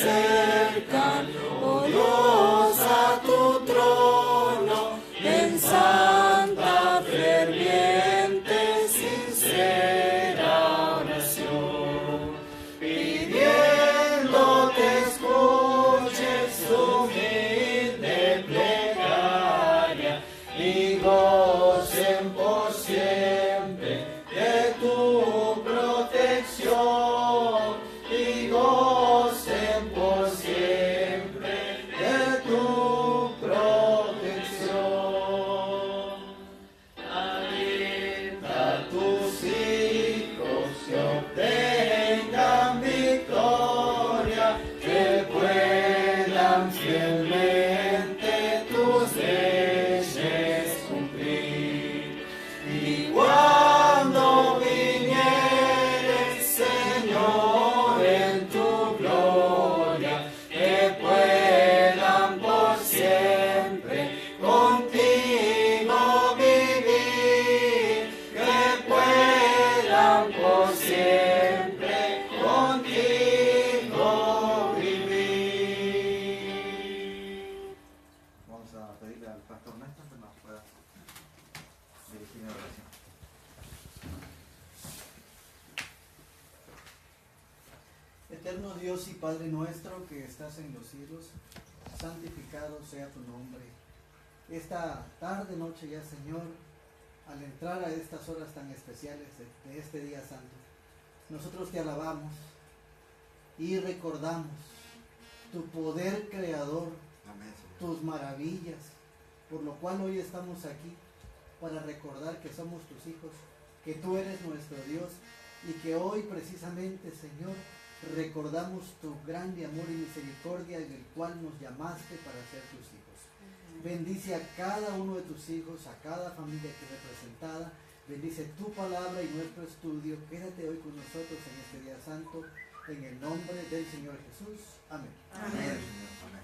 acercan, oh Dios, a tu trono, en santa, ferviente, sincera oración, pidiendo que escuches su humilde plegaria y gocen por siempre de tu protección, y gocen por siempre de tu protección. Alienta a tus hijos que obtengan victoria, que puedan fielmente tus leyes cumplir. Y cuando vinieres, Señor, en tu gloria, que puedan por siempre contigo vivir, que puedan por siempre contigo vivir. Vamos a pedirle al pastor Néstor que nos pueda dirigir la oración. Eterno Dios y Padre nuestro que estás en los cielos, santificado sea tu nombre. Esta tarde, noche ya, Señor, al entrar a estas horas tan especiales de este día santo, nosotros te alabamos y recordamos tu poder creador, Amén, Señor. tus maravillas, por lo cual hoy estamos aquí para recordar que somos tus hijos, que tú eres nuestro Dios y que hoy precisamente, Señor, recordamos tu grande amor y misericordia en el cual nos llamaste para ser tus hijos. Bendice a cada uno de tus hijos, a cada familia aquí representada. Bendice tu palabra y nuestro estudio. Quédate hoy con nosotros en este día santo, en el nombre del Señor Jesús. Amén. Amén, Señor. Amén.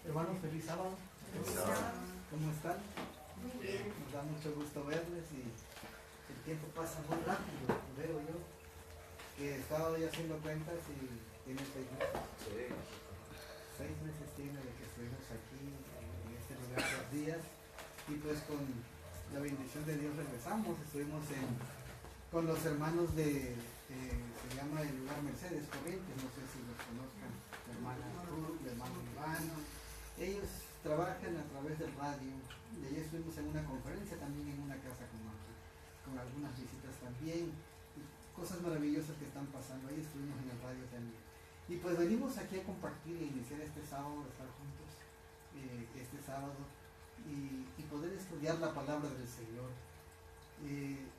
Hermanos, feliz sábado. Feliz sábado. ¿Cómo están? Muy bien. Nos da mucho gusto verles y el tiempo pasa muy rápido, veo yo, que estaba hoy haciendo cuentas y tiene 6 meses. 6 meses tiene de que estuvimos aquí en este lugar 2 días y pues con la bendición de Dios regresamos. Estuvimos con los hermanos se llama el lugar Mercedes Corrientes, no sé si los conozcan, la hermana Ruth, el hermano Iván. Ellos trabajan a través del radio, y allí estuvimos en una conferencia, también en una casa con algunas visitas también, y cosas maravillosas que están pasando, ahí estuvimos en el radio también. Y pues venimos aquí a compartir e iniciar este sábado, estar juntos este sábado y poder estudiar la palabra del Señor.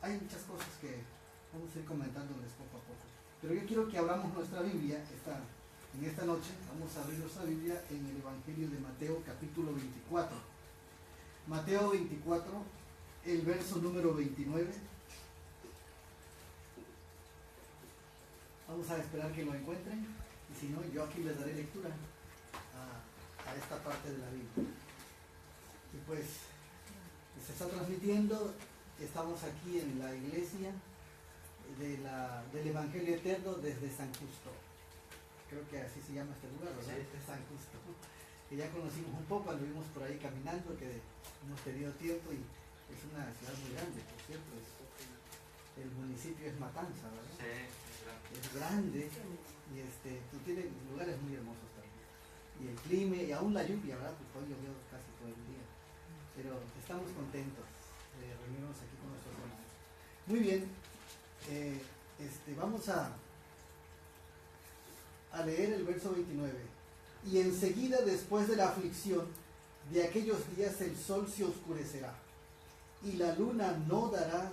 Hay muchas cosas que vamos a ir comentándoles poco a poco, pero yo quiero que abramos nuestra Biblia en esta noche. Vamos a abrir nuestra Biblia en el Evangelio de Mateo, capítulo 24. Mateo 24, el verso número 29. Vamos a esperar que lo encuentren, y si no, yo aquí les daré lectura a esta parte de la Biblia. Y pues, se está transmitiendo, estamos aquí en la iglesia del Evangelio Eterno desde San Justo. Creo que así se llama este lugar, ¿verdad? Sí. San Justo. Que ya conocimos un poco, anduvimos por ahí caminando, que hemos tenido tiempo y es una ciudad muy grande, por cierto. El municipio es Matanza, ¿verdad? Sí, es grande y tiene lugares muy hermosos también. Y el clima y aún la lluvia, ¿verdad? Porque hoy llovió casi todo el día. Pero estamos contentos de reunirnos aquí con nuestros hermanos. Muy bien. Vamos a leer el verso 29. Y enseguida, después de la aflicción de aquellos días, el sol se oscurecerá, y la luna no dará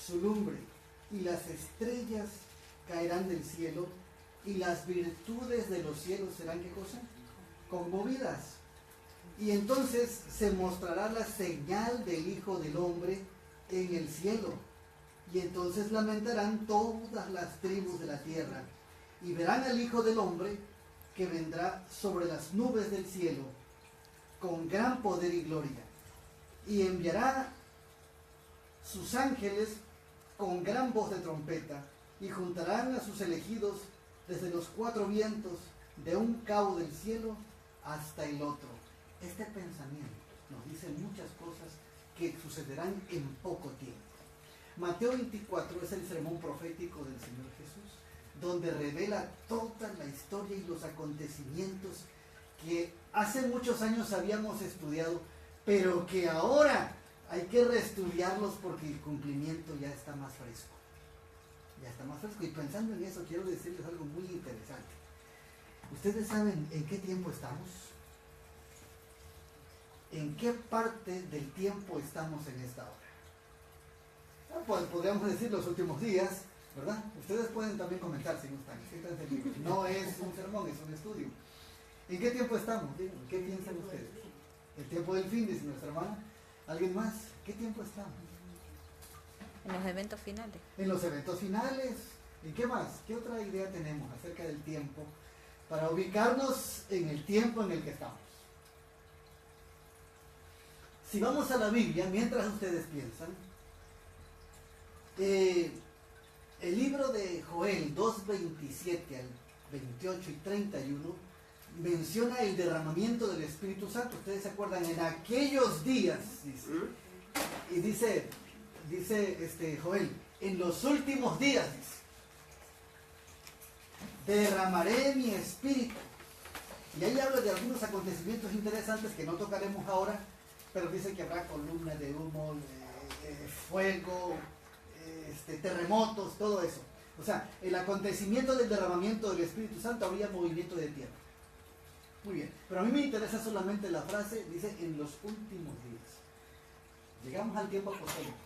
su lumbre, y las estrellas caerán del cielo, y las virtudes de los cielos serán, ¿qué cosa? Conmovidas. Y entonces se mostrará la señal del Hijo del Hombre en el cielo. Y entonces lamentarán todas las tribus de la tierra, y verán al Hijo del Hombre que vendrá sobre las nubes del cielo con gran poder y gloria. Y enviará sus ángeles con gran voz de trompeta, y juntarán a sus elegidos desde los cuatro vientos, de un cabo del cielo hasta el otro. Este pensamiento nos dice muchas cosas que sucederán en poco tiempo. Mateo 24 es el sermón profético del Señor Jesús, donde revela toda la historia y los acontecimientos que hace muchos años habíamos estudiado, pero que ahora hay que reestudiarlos porque el cumplimiento ya está más fresco. Ya está más fresco. Y pensando en eso, quiero decirles algo muy interesante. ¿Ustedes saben en qué tiempo estamos? ¿En qué parte del tiempo estamos en esta hora? Pues podríamos decir los últimos días, ¿verdad? Ustedes pueden también comentar si gustan. No es un sermón, es un estudio. ¿En qué tiempo estamos? Díganme, ¿qué piensan ustedes? El tiempo del fin, dice nuestra hermana. ¿Alguien más? ¿Qué tiempo estamos? En los eventos finales. En los eventos finales. ¿Y qué más? ¿Qué otra idea tenemos acerca del tiempo para ubicarnos en el tiempo en el que estamos? Si vamos a la Biblia, mientras ustedes piensan, el libro de Joel 2:27 al 28 y 31 menciona el derramamiento del Espíritu Santo. Ustedes se acuerdan, en aquellos días, dice, dice Joel, en los últimos días, dice, derramaré mi espíritu. Y ahí habla de algunos acontecimientos interesantes que no tocaremos ahora, pero dice que habrá columnas de humo, fuego, terremotos, todo eso. O sea, el acontecimiento del derramamiento del Espíritu Santo, habría movimiento de tierra. Muy bien, pero a mí me interesa solamente la frase, dice, en los últimos días. Llegamos al tiempo apostólico.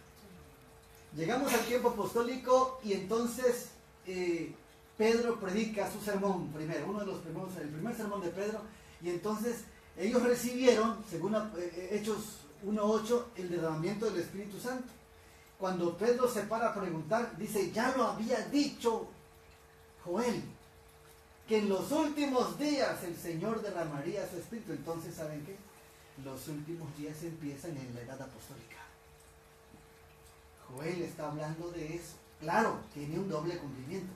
Llegamos al tiempo apostólico y entonces Pedro predica su sermón primero, uno de los primeros, el primer sermón de Pedro, y entonces ellos recibieron, según Hechos 1:8, el derramamiento del Espíritu Santo. Cuando Pedro se para a preguntar, dice, ya lo había dicho Joel, que en los últimos días el Señor derramaría su Espíritu. Entonces, ¿saben qué? Los últimos días empiezan en la edad apostólica. Joel está hablando de eso. Claro, tiene un doble cumplimiento.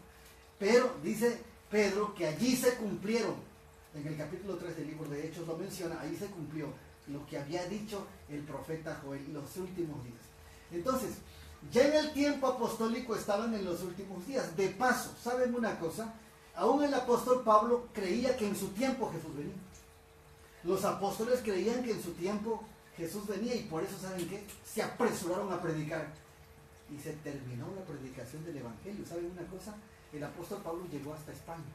Pero dice Pedro que allí se cumplieron. En el capítulo 3 del libro de Hechos lo menciona, ahí se cumplió lo que había dicho el profeta Joel, los últimos días. Entonces, ya en el tiempo apostólico estaban en los últimos días. De paso, ¿saben una cosa? Aún el apóstol Pablo creía que en su tiempo Jesús venía. Los apóstoles creían que en su tiempo Jesús venía y por eso, ¿saben qué? Se apresuraron a predicar. Y se terminó la predicación del Evangelio. ¿Saben una cosa? El apóstol Pablo llegó hasta España.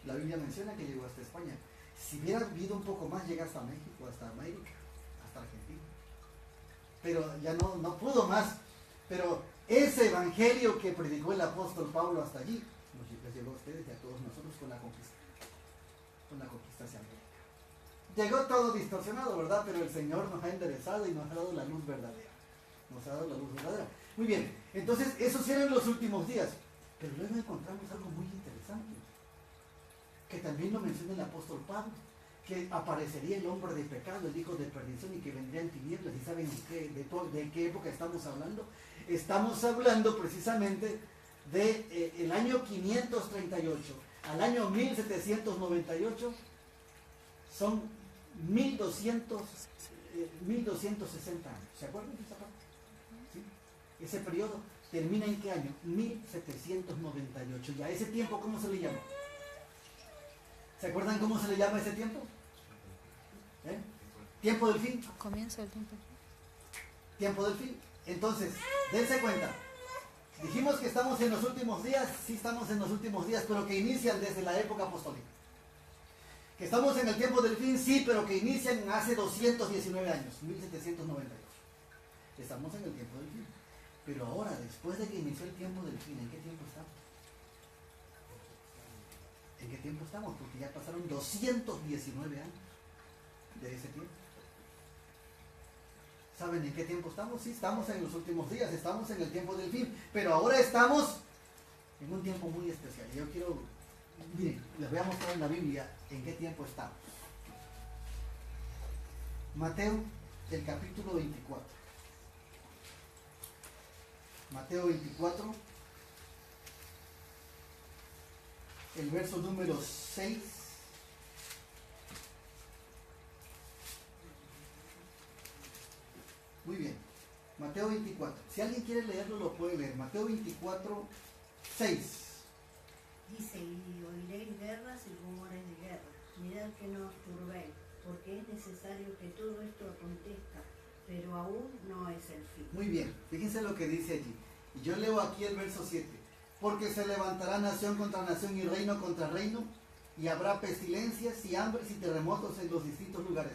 La Biblia menciona que llegó hasta España. Si hubiera vivido un poco más, llega hasta México, hasta América, hasta Argentina. Pero ya no pudo más. Pero ese Evangelio que predicó el apóstol Pablo hasta allí, les llegó a ustedes y a todos nosotros con la conquista hacia América. Llegó todo distorsionado, ¿verdad? Pero el Señor nos ha enderezado y nos ha dado la luz verdadera. Nos ha dado la luz verdadera. Muy bien, entonces esos eran los últimos días. Pero luego encontramos algo muy interesante, que también lo menciona el apóstol Pablo, que aparecería el hombre de pecado, el hijo de perdición, y que vendría en tinieblas. ¿Y saben de qué época estamos hablando? Estamos hablando precisamente del año 538 al año 1798, son 1260 años. ¿Se acuerdan de esa parte? ¿Sí? Ese periodo termina ¿en qué año? 1798. ¿Y a ese tiempo cómo se le llama? ¿Se acuerdan cómo se le llama ese tiempo? ¿Tiempo del fin. Comienzo del tiempo. Tiempo del fin. Entonces, dense cuenta. Dijimos que estamos en los últimos días, sí estamos en los últimos días, pero que inician desde la época apostólica. Que estamos en el tiempo del fin, sí, pero que inician hace 219 años, 1792. Estamos en el tiempo del fin. Pero ahora, después de que inició el tiempo del fin, ¿en qué tiempo estamos? ¿En qué tiempo estamos? Porque ya pasaron 219 años de ese tiempo. ¿Saben en qué tiempo estamos? Sí, estamos en los últimos días, estamos en el tiempo del fin, pero ahora estamos en un tiempo muy especial. Yo quiero, miren, les voy a mostrar en la Biblia en qué tiempo estamos. Mateo, el capítulo 24. Mateo 24, el verso número 6. Muy bien, Mateo 24. Si alguien quiere leerlo, lo puede leer. Mateo 24, 6. Dice, y oiréis guerras y rumores de guerra. Mirad que no os turbéis, porque es necesario que todo esto acontezca, pero aún no es el fin. Muy bien, fíjense lo que dice allí. Y yo leo aquí el verso 7. Porque se levantará nación contra nación y reino contra reino, y habrá pestilencias y hambres y terremotos en los distintos lugares.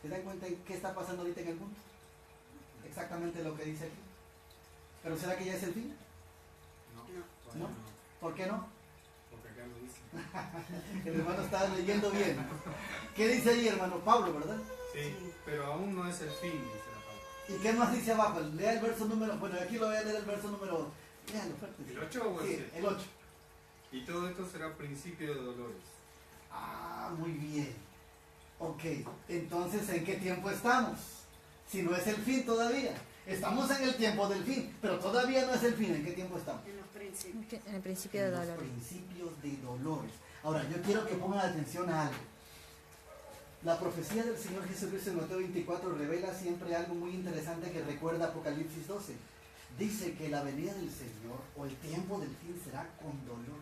¿Se dan cuenta de qué está pasando ahorita en el mundo? Exactamente lo que dice aquí. ¿Pero será que ya es el fin? No. ¿No? ¿Por qué no? Porque acá lo dice. El hermano está leyendo bien. ¿Qué dice ahí, hermano? Pablo, ¿verdad? Sí, pero aún no es el fin, dice la palabra. ¿Y qué más dice abajo? Lea el verso número... Bueno, aquí lo voy a leer el verso número... Léalo fuerte. ¿El 8 o el Sí, 7? el 8. Y todo esto será principio de dolores. Ah, muy bien. Ok, entonces, ¿en qué tiempo estamos? Si no es el fin todavía. Estamos en el tiempo del fin, pero todavía no es el fin. ¿En qué tiempo estamos? En los principios. En el principio de En los dolor. principios de dolores. Ahora, yo quiero que pongan atención a algo. La profecía del Señor Jesucristo en Mateo 24 revela siempre algo muy interesante que recuerda Apocalipsis 12. Dice que la venida del Señor o el tiempo del fin será con dolores.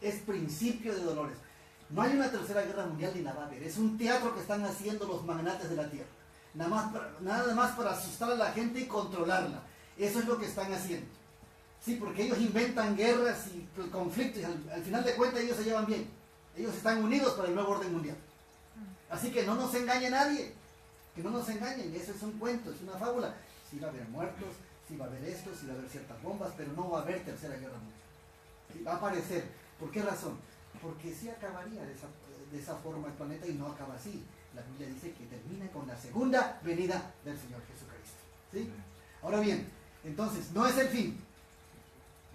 Es principio de dolores. No hay una tercera guerra mundial ni la va a haber. Es un teatro que están haciendo los magnates de la tierra. Nada más para asustar a la gente y controlarla. Eso es lo que están haciendo. Sí, porque ellos inventan guerras y conflictos y al final de cuentas ellos se llevan bien. Ellos están unidos para el nuevo orden mundial. Así que no nos engañe nadie. Que no nos engañen. Eso es un cuento, es una fábula. Sí va a haber muertos, sí va a haber esto, sí va a haber ciertas bombas, pero no va a haber tercera guerra mundial. Sí, va a aparecer. ¿Por qué razón? Porque sí acabaría de esa forma el planeta y no acaba así. La Biblia dice que termina con la segunda venida del Señor Jesucristo. ¿Sí? Ahora bien, entonces, no es el fin.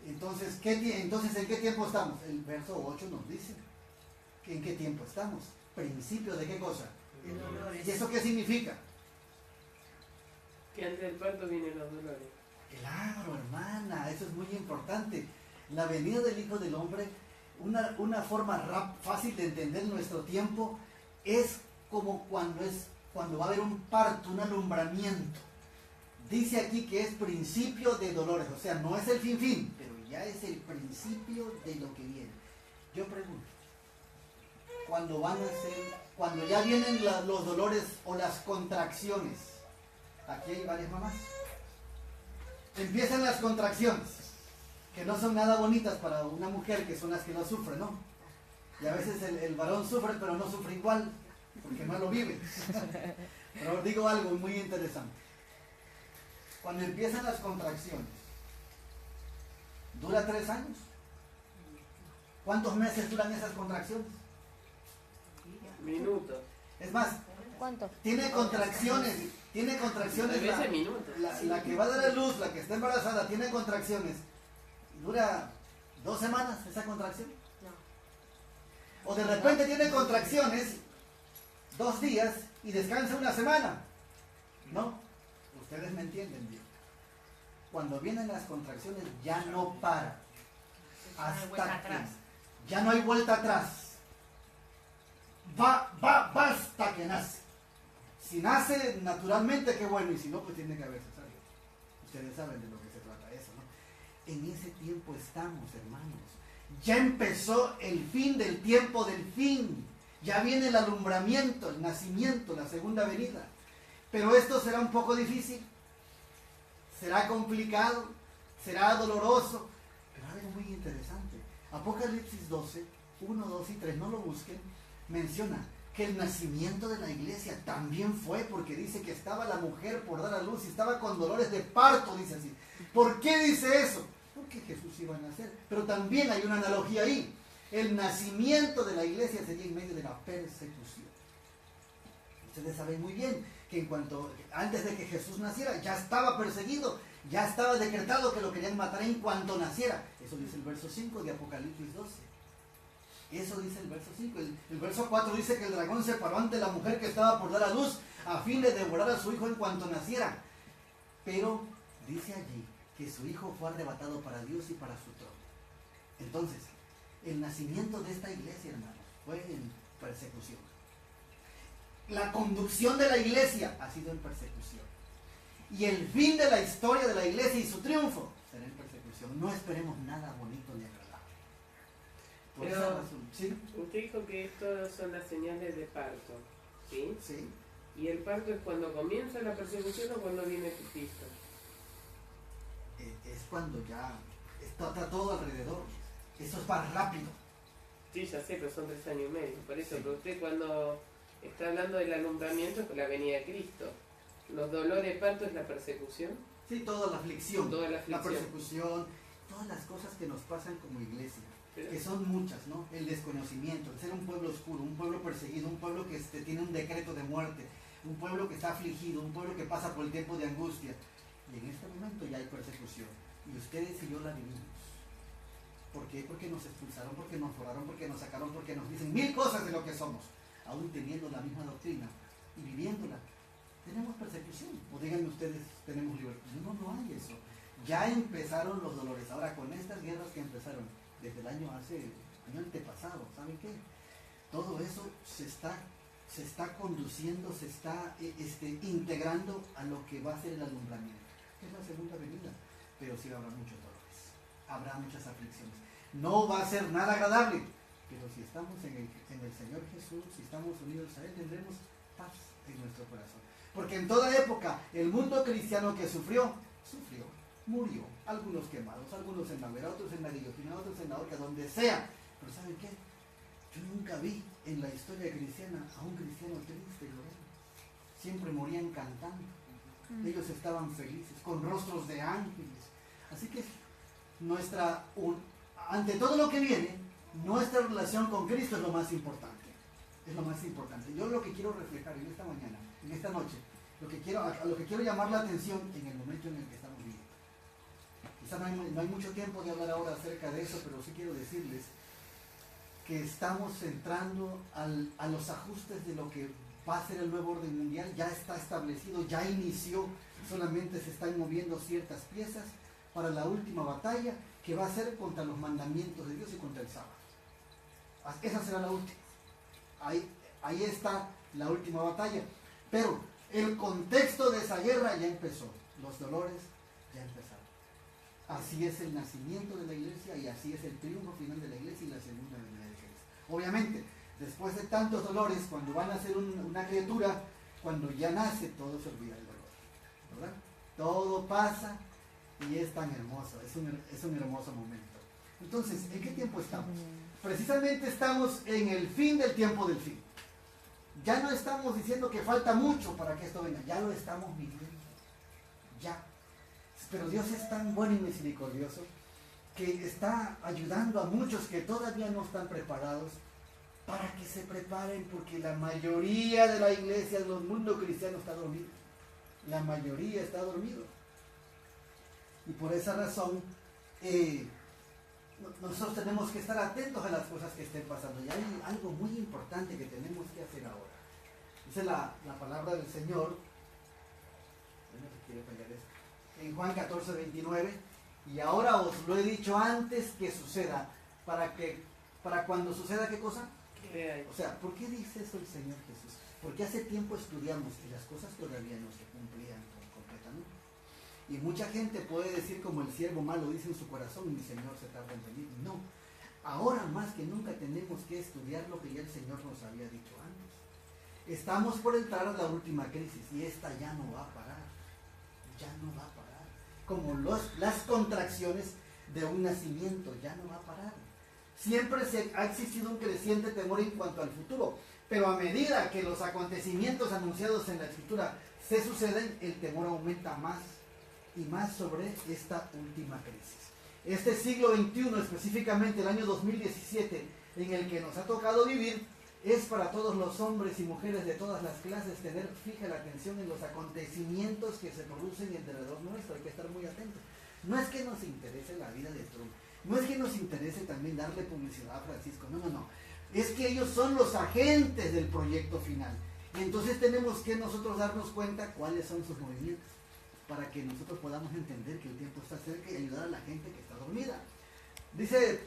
Entonces, ¿en qué tiempo estamos? El verso 8 nos dice que en qué tiempo estamos. ¿Principio de qué cosa? De dolores. ¿Y eso qué significa? Que antes del parto vienen los dolores. Claro, hermana, eso es muy importante. La venida del Hijo del Hombre, una forma fácil de entender nuestro tiempo, es como cuando va a haber un parto, un alumbramiento. Dice aquí que es principio de dolores, o sea, no es el fin, pero ya es el principio de lo que viene. Yo pregunto, cuando ya vienen los dolores o las contracciones, aquí hay varias mamás, empiezan las contracciones, que no son nada bonitas para una mujer, que son las que no sufren, ¿no? Y a veces el varón sufre, pero no sufre igual, porque no lo vive. Pero os digo algo muy interesante. Cuando empiezan las contracciones, ¿dura 3 años? ¿Cuántos meses duran esas contracciones? Minutos. Es más, ¿Cuánto? tiene contracciones A veces minutos. la que va a dar a luz, la que está embarazada, tiene contracciones. ¿Dura 2 semanas esa contracción? No. O de repente tiene contracciones 2 días y descansa 1 semana. ¿No? Ustedes me entienden bien. Cuando vienen las contracciones ya no para. Hasta que ya no hay vuelta atrás. Va hasta que nace. Si nace naturalmente, qué bueno, y si no, pues tiene que haber cesárea. Ustedes saben de lo que se trata eso, ¿no? En ese tiempo estamos, hermanos. Ya empezó el fin del tiempo del fin. Ya viene el alumbramiento, el nacimiento, la segunda venida. Pero esto será un poco difícil. será complicado, será doloroso, pero algo muy interesante. Apocalipsis 12, 1, 2 y 3, no lo busquen, menciona que el nacimiento de la iglesia también fue porque dice que estaba la mujer por dar a luz y estaba con dolores de parto, dice así. ¿Por qué dice eso? Porque Jesús iba a nacer. Pero también hay una analogía ahí. El nacimiento de la iglesia sería en medio de la persecución. Ustedes saben muy bien que antes de que Jesús naciera ya estaba perseguido, ya estaba decretado que lo querían matar en cuanto naciera. Eso dice el verso 5 de Apocalipsis 12. Eso dice el verso 5. El verso 4 dice que el dragón se paró ante la mujer que estaba por dar a luz a fin de devorar a su hijo en cuanto naciera. Pero dice allí que su hijo fue arrebatado para Dios y para su trono. Entonces, el nacimiento de esta iglesia, hermanos, fue en persecución. La conducción de la iglesia ha sido en persecución. Y el fin de la historia de la iglesia y su triunfo será en persecución. No esperemos nada bonito ni agradable. Por esa razón, ¿sí? Usted dijo que estos son las señales de parto, ¿sí? Sí. ¿Y el parto es cuando comienza la persecución o cuando viene Cristo? Es cuando ya está todo alrededor. Eso es más rápido. Sí, ya sé, pero son 3 años y medio. Por eso, Sí. pero usted cuando está hablando del alumbramiento es con la venida de Cristo. ¿Los dolores de parto es la persecución? Sí, toda la aflicción, Toda la aflicción. persecución, todas las cosas que nos pasan como iglesia. Pero- Que son muchas, ¿no? El desconocimiento, el ser un pueblo oscuro, un pueblo perseguido, un pueblo que tiene un decreto de muerte, un pueblo que está afligido, un pueblo que pasa por el tiempo de angustia. Y en este momento ya hay persecución. Y ustedes y yo la vivimos. ¿Por qué? Porque nos expulsaron, porque nos forraron, porque nos sacaron, porque nos dicen 1000 cosas de lo que somos, aún teniendo la misma doctrina y viviéndola. Tenemos persecución. O díganme ustedes, tenemos libertad. No, no hay eso. Ya empezaron los dolores. Ahora, con estas guerras que empezaron desde el año antepasado, ¿saben qué? Todo eso se está conduciendo, se está integrando a lo que va a ser el alumbramiento, que es la segunda venida. Pero sí habrá muchos dolores, habrá muchas aflicciones. No va a ser nada agradable, pero si estamos en el Señor Jesús, si estamos unidos a Él, tendremos paz en nuestro corazón. Porque en toda época, el mundo cristiano que sufrió, murió. Algunos quemados, algunos en la hoguera, otros en la guillotina, otros en la horca, donde sea. Pero ¿saben qué? Yo nunca vi en la historia cristiana a un cristiano triste y llorando. Siempre morían cantando. Ellos estaban felices, con rostros de ángeles. Así que ante todo lo que viene, nuestra relación con Cristo es lo más importante. Es lo más importante. Yo lo que quiero reflejar en esta mañana, en esta noche, a lo que quiero llamar la atención en el momento en el que estamos viviendo. Quizá no hay mucho tiempo de hablar ahora acerca de eso, pero sí quiero decirles que estamos entrando a los ajustes de lo que va a ser el nuevo orden mundial. Ya está establecido, ya inició, solamente se están moviendo ciertas piezas para la última batalla que va a ser contra los mandamientos de Dios y contra el sábado. Esa será la última. Ahí está la última batalla. Pero el contexto de esa guerra ya empezó. Los dolores ya empezaron. Así es el nacimiento de la iglesia y así es el triunfo final de la iglesia y la segunda venida de Cristo. Obviamente, después de tantos dolores, cuando van a nacer una criatura, cuando ya nace, todo se olvida el dolor, ¿verdad? Todo pasa y es tan hermoso, es un hermoso momento. Entonces, ¿en qué tiempo estamos? Precisamente estamos en el fin del tiempo del fin. Ya no estamos diciendo que falta mucho para que esto venga, ya lo estamos viviendo. Ya. Pero Dios es tan bueno y misericordioso que está ayudando a muchos que todavía no están preparados para que se preparen, porque la mayoría de la iglesia del mundo cristiano está dormido. La mayoría está dormido. Y por esa razón nosotros tenemos que estar atentos a las cosas que estén pasando. Y hay algo muy importante que tenemos que hacer ahora. Dice la palabra del Señor, en Juan 14, 29, y ahora os lo he dicho antes que suceda, para cuando suceda, ¿qué cosa? O sea, ¿por qué dice eso el Señor Jesús? Porque hace tiempo estudiamos y las cosas todavía no se cumplían completamente. Y mucha gente puede decir como el siervo malo dice en su corazón, mi Señor se tarda en venir. No, ahora más que nunca tenemos que estudiar lo que ya el Señor nos había dicho antes. Estamos por entrar a la última crisis y esta ya no va a parar. Ya no va a parar. como las contracciones de un nacimiento, ya no va a parar. Siempre ha existido un creciente temor en cuanto al futuro, pero a medida que los acontecimientos anunciados en la Escritura se suceden, el temor aumenta más y más sobre esta última crisis. Este siglo XXI, específicamente el año 2017, en el que nos ha tocado vivir, es para todos los hombres y mujeres de todas las clases tener fija la atención en los acontecimientos que se producen alrededor nuestro. Hay que estar muy atentos. No es que nos interese la vida de Trump, no es que nos interese también darle publicidad a Francisco, no. Es que ellos son los agentes del proyecto final. Y entonces tenemos que nosotros darnos cuenta cuáles son sus movimientos, para que nosotros podamos entender que el tiempo está cerca y ayudar a la gente que está dormida. Dice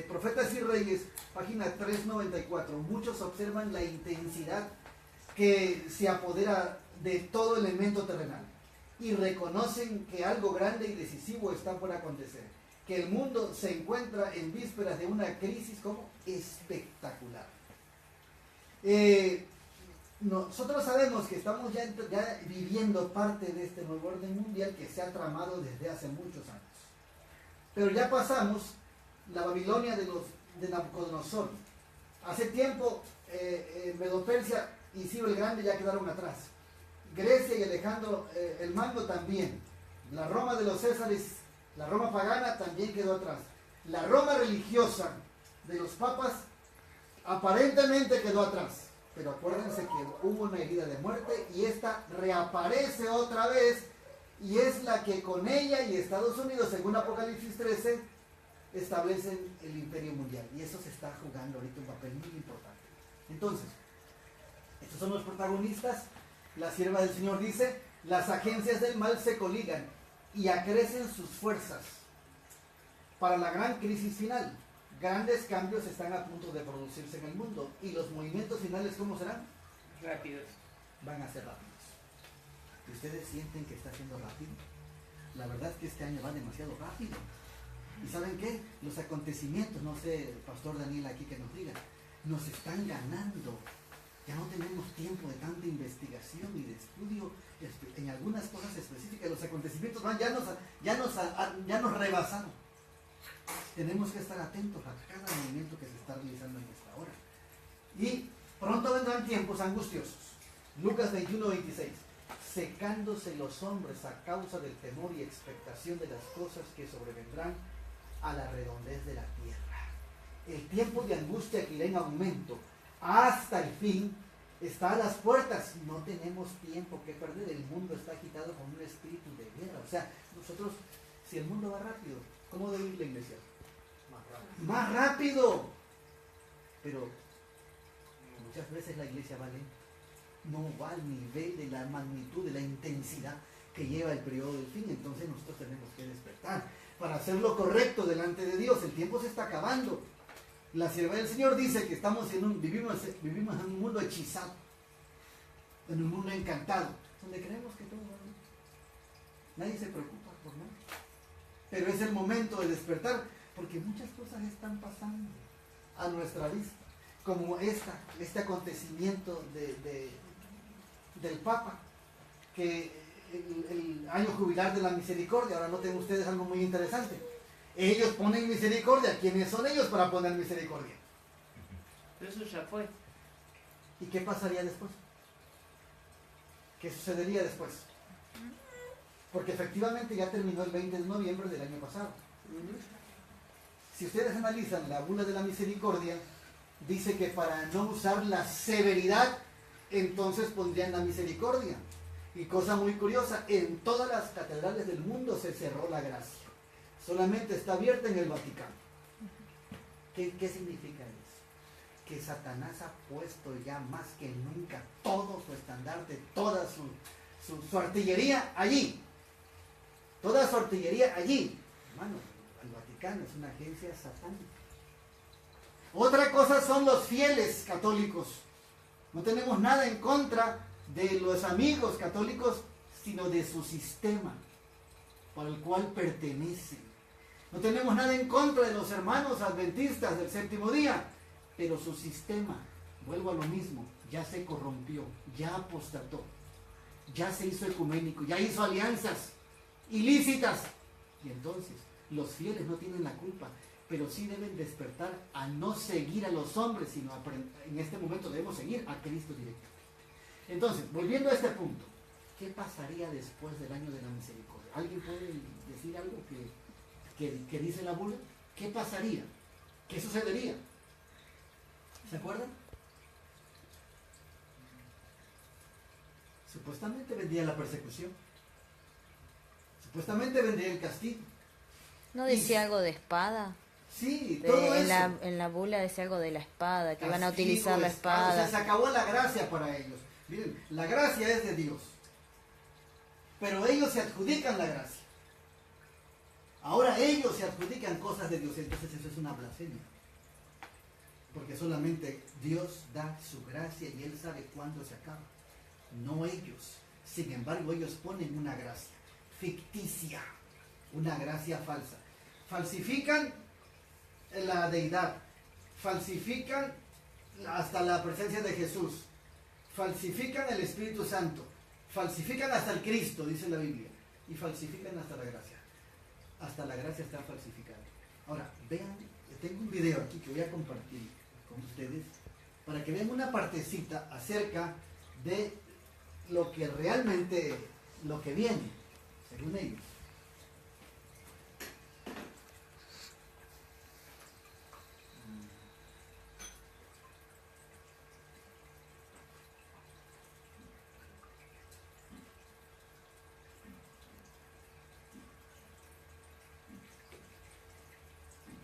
Profetas y Reyes, página 394, muchos observan la intensidad que se apodera de todo elemento terrenal y reconocen que algo grande y decisivo está por acontecer, que el mundo se encuentra en vísperas de una crisis como espectacular. Nosotros sabemos que estamos ya viviendo parte de este nuevo orden mundial que se ha tramado desde hace muchos años. Pero ya pasamos la Babilonia de Nabucodonosor. Hace tiempo Medo-Persia y Ciro el Grande ya quedaron atrás. Grecia y Alejandro el Magno también. La Roma de los Césares, la Roma pagana también quedó atrás. La Roma religiosa de los papas aparentemente quedó atrás. Pero acuérdense que hubo una herida de muerte y esta reaparece otra vez y es la que con ella y Estados Unidos, según Apocalipsis 13, establecen el imperio mundial. Y eso se está jugando ahorita un papel muy importante. Entonces, estos son los protagonistas. La sierva del Señor dice, las agencias del mal se coligan y acrecen sus fuerzas para la gran crisis final. Grandes cambios están a punto de producirse en el mundo. ¿Y los movimientos finales cómo serán? Rápidos. Van a ser rápidos. ¿Y ustedes sienten que está siendo rápido? La verdad es que este año va demasiado rápido. ¿Y saben qué? Los acontecimientos, no sé, Pastor Daniel aquí que nos diga, nos están ganando. Ya no tenemos tiempo de tanta investigación y de estudio en algunas cosas específicas. Los acontecimientos ya nos rebasaron. Tenemos que estar atentos a cada movimiento que se está realizando en esta hora. Y pronto vendrán tiempos angustiosos. Lucas 21:26. Secándose los hombres a causa del temor y expectación de las cosas que sobrevendrán a la redondez de la tierra. El tiempo de angustia que irá en aumento hasta el fin está a las puertas. No tenemos tiempo que perder. El mundo está agitado con un espíritu de guerra. O sea, nosotros, si el mundo va rápido, ¿cómo debe ir la iglesia? Más rápido. Pero muchas veces la iglesia va lento. No va al nivel de la magnitud, de la intensidad que lleva el periodo del fin. Entonces nosotros tenemos que despertar para hacer lo correcto delante de Dios. El tiempo se está acabando. La sierva del Señor dice que vivimos en un mundo hechizado, en un mundo encantado, donde creemos que todo va bien. Nadie se preocupa por nada. Pero es el momento de despertar, porque muchas cosas están pasando a nuestra vista, como este acontecimiento del Papa, que el año jubilar de la misericordia. Ahora noten ustedes algo muy interesante. Ellos ponen misericordia. ¿Quiénes son ellos para poner misericordia? Pero eso ya fue. ¿Y qué pasaría después? ¿Qué sucedería después? Porque efectivamente ya terminó el 20 de noviembre del año pasado. Si ustedes analizan la bula de la misericordia, dice que para no usar la severidad, entonces pondrían la misericordia. Y cosa muy curiosa, en todas las catedrales del mundo se cerró la gracia. Solamente está abierta en el Vaticano. ¿Qué significa eso? Que Satanás ha puesto ya más que nunca todo su estandarte, toda su artillería allí. Toda su artillería allí. Hermano, el Vaticano es una agencia satánica. Otra cosa son los fieles católicos. No tenemos nada en contra de los amigos católicos, sino de su sistema para el cual pertenecen. No tenemos nada en contra de los hermanos adventistas del séptimo día, pero su sistema, vuelvo a lo mismo, ya se corrompió, ya apostató, ya se hizo ecuménico, ya hizo alianzas ilícitas. Y entonces, los fieles no tienen la culpa, pero sí deben despertar a no seguir a los hombres, sino en este momento debemos seguir a Cristo directamente. Entonces, volviendo a este punto, ¿qué pasaría después del año de la misericordia? ¿Alguien puede decir algo que dice la bula? ¿Qué pasaría? ¿Qué sucedería? ¿Se acuerdan? Supuestamente vendría la persecución. Supuestamente vendría el castigo. ¿No decía algo de espada? Sí, todo eso. En la bula decía algo de la espada, que van a Castigo, utilizar la O espada. sea, se acabó la gracia para ellos. Miren, la gracia es de Dios. Pero ellos se adjudican la gracia. Ahora ellos se adjudican cosas de Dios. Entonces eso es una blasfemia. Porque solamente Dios da su gracia y Él sabe cuándo se acaba. No ellos. Sin embargo, ellos ponen una gracia ficticia. Una gracia falsa. Falsifican la deidad. Falsifican hasta la presencia de Jesús. Falsifican el Espíritu Santo. Falsifican hasta el Cristo, dice la Biblia. Y falsifican hasta la gracia. Hasta la gracia está falsificada. Ahora, vean, tengo un video aquí que voy a compartir con ustedes para que vean una partecita acerca de lo que realmente, lo que viene, según ellos.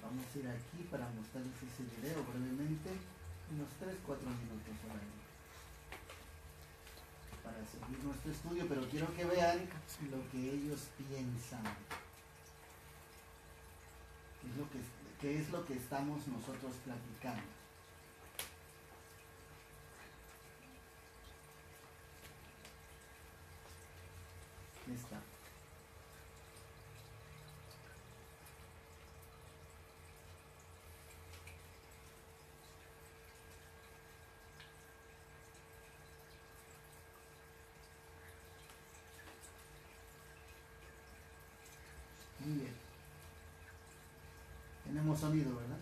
Vamos a ir aquí para mostrarles ese video brevemente, unos 3-4 minutos por ahí, para seguir nuestro estudio, pero quiero que vean lo que ellos piensan, qué es lo que estamos nosotros platicando. Aquí está. Muy bien. Tenemos sonido, ¿verdad?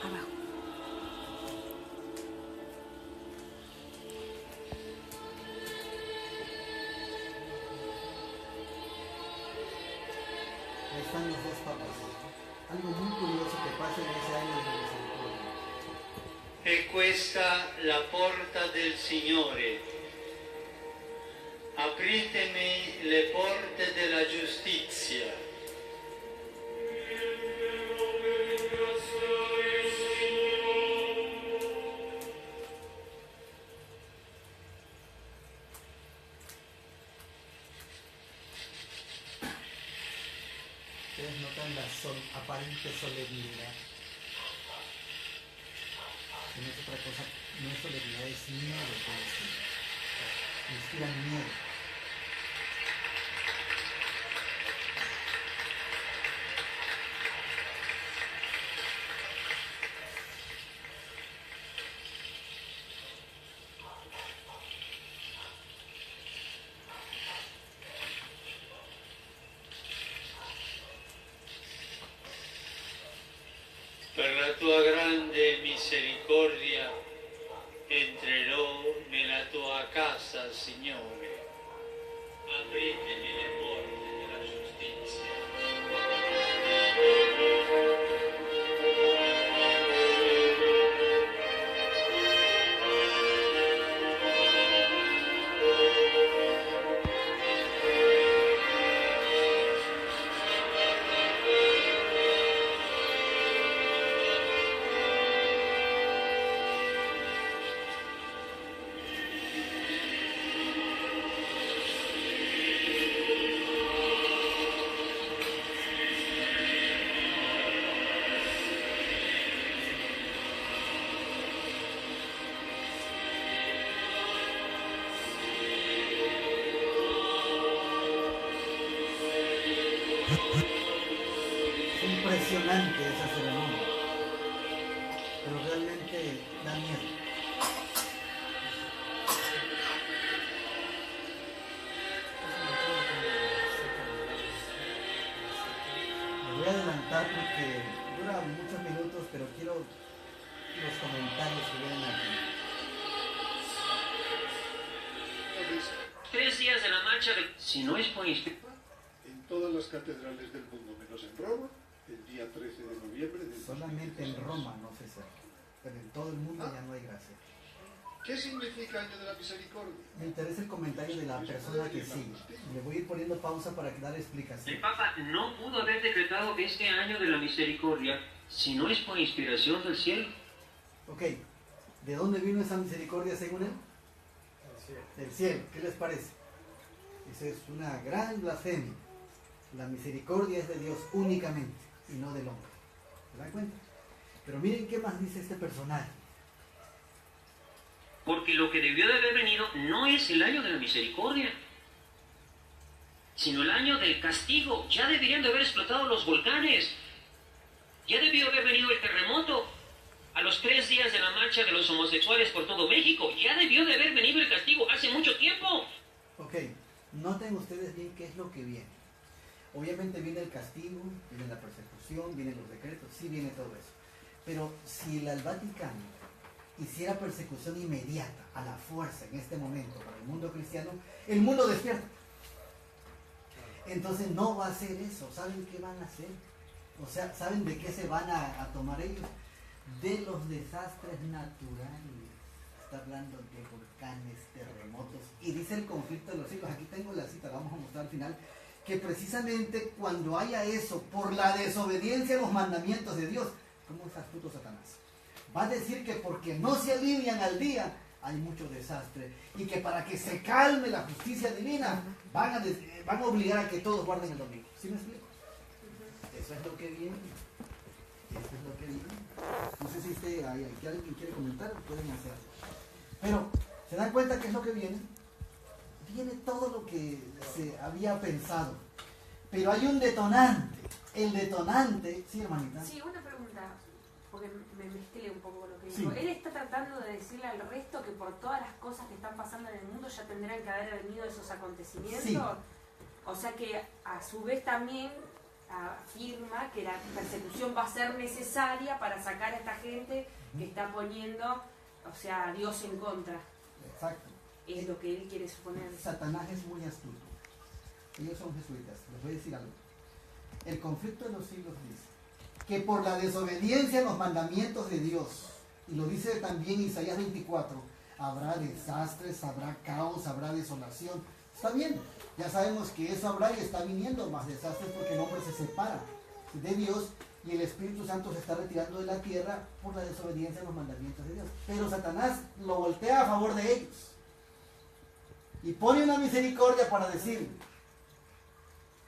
Abajo. Ahí están los dos papas. Algo muy curioso que pasa en ese año de misericordia. E questa la porta del Signore. Apritemi le porte della giustizia. Ustedes notan la aparente solemnidad. Que no es otra cosa, no es solemnidad, es miedo. Inspiran miedo. Per la tua grande misericordia entrerò nella tua casa, Signore. Apritemi le porte della giustizia. elegante esa ceremonia, pero realmente da miedo. Me voy a adelantar porque dura muchos minutos, pero quiero los comentarios que vienen aquí. 3 días de la marcha de... Si no es por inscripción. En todas las catedrales del mundo, menos en Roma, el día 13 de noviembre del Solamente 2016. en Roma no se cerra, pero en todo el mundo ya no hay gracia. ¿Qué significa Año de la Misericordia? Me interesa el comentario de la persona que sigue. Le voy a ir poniendo pausa para dar El explicación. Papa no pudo haber decretado este año de la misericordia si no es por inspiración del cielo. Ok, ¿de dónde vino esa misericordia según él? Del cielo. ¿Qué les parece? Esa es una gran blasfemia. La misericordia es de Dios únicamente y no del hombre. ¿Se dan cuenta? Pero miren qué más dice este personaje. Porque lo que debió de haber venido no es el año de la misericordia, sino el año del castigo. Ya deberían de haber explotado los volcanes. Ya debió haber venido el terremoto. A los 3 días de la marcha de los homosexuales por todo México, ya debió de haber venido el castigo hace mucho tiempo. Ok, noten ustedes bien qué es lo que viene. Obviamente viene el castigo, viene la persecución, vienen los decretos, sí viene todo eso. Pero si el Vaticano hiciera persecución inmediata, a la fuerza, en este momento, para el mundo cristiano, el mundo despierta. Entonces no va a hacer eso. ¿Saben qué van a hacer? O sea, ¿saben de qué se van a tomar ellos? De los desastres naturales. Está hablando de volcanes, terremotos, y dice el conflicto de los siglos. Aquí tengo la cita, la vamos a mostrar al final, que precisamente cuando haya eso, por la desobediencia a los mandamientos de Dios, ¿cómo es astuto Satanás? Va a decir que porque no se alinean al día, hay mucho desastre, y que para que se calme la justicia divina, van a obligar a que todos guarden el domingo. ¿Sí me explico? Eso es lo que viene. Eso es lo que viene. No sé si alguien quiere comentar, pueden hacerlo. Pero, ¿se dan cuenta qué es lo que viene? Viene todo lo que se había pensado. Pero hay un detonante. El detonante... Sí, hermanita. Sí, una pregunta, porque me mezclé un poco con lo que Sí. dijo. Él está tratando de decirle al resto que por todas las cosas que están pasando en el mundo ya tendrán que haber venido esos acontecimientos. Sí. O sea que a su vez también afirma que la persecución va a ser necesaria para sacar a esta gente que está poniendo, o sea, a Dios en contra. Exacto. Es lo que él quiere suponer. Satanás es muy astuto. Ellos son jesuitas. Les voy a decir algo. El conflicto de los siglos dice que por la desobediencia a los mandamientos de Dios, y lo dice también Isaías 24, habrá desastres, habrá caos, habrá desolación. Está bien, ya sabemos que eso habrá y está viniendo más desastres porque el hombre se separa de Dios y el Espíritu Santo se está retirando de la tierra por la desobediencia a los mandamientos de Dios. Pero Satanás lo voltea a favor de ellos y pone una misericordia para decir,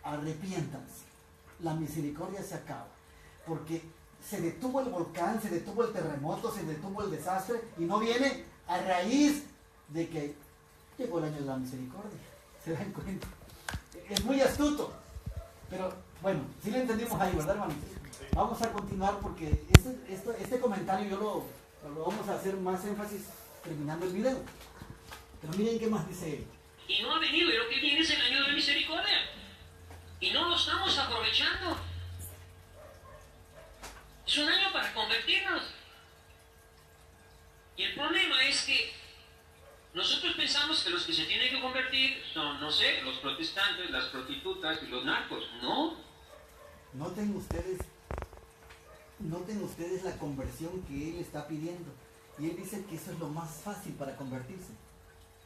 arrepiéntanse, la misericordia se acaba, porque se detuvo el volcán, se detuvo el terremoto, se detuvo el desastre, y no viene a raíz de que llegó el año de la misericordia. ¿Se dan cuenta? Es muy astuto, pero bueno, sí lo entendimos ahí, ¿verdad, hermano? Vamos a continuar porque este comentario yo lo vamos a hacer más énfasis terminando el video. Pero miren qué más dice él. Y no ha venido, y lo que viene es el año de la misericordia. Y no lo estamos aprovechando. Es un año para convertirnos. Y el problema es que nosotros pensamos que los que se tienen que convertir son, no sé, los protestantes, las prostitutas y los narcos. No. Noten ustedes la conversión que él está pidiendo. Y él dice que eso es lo más fácil para convertirse.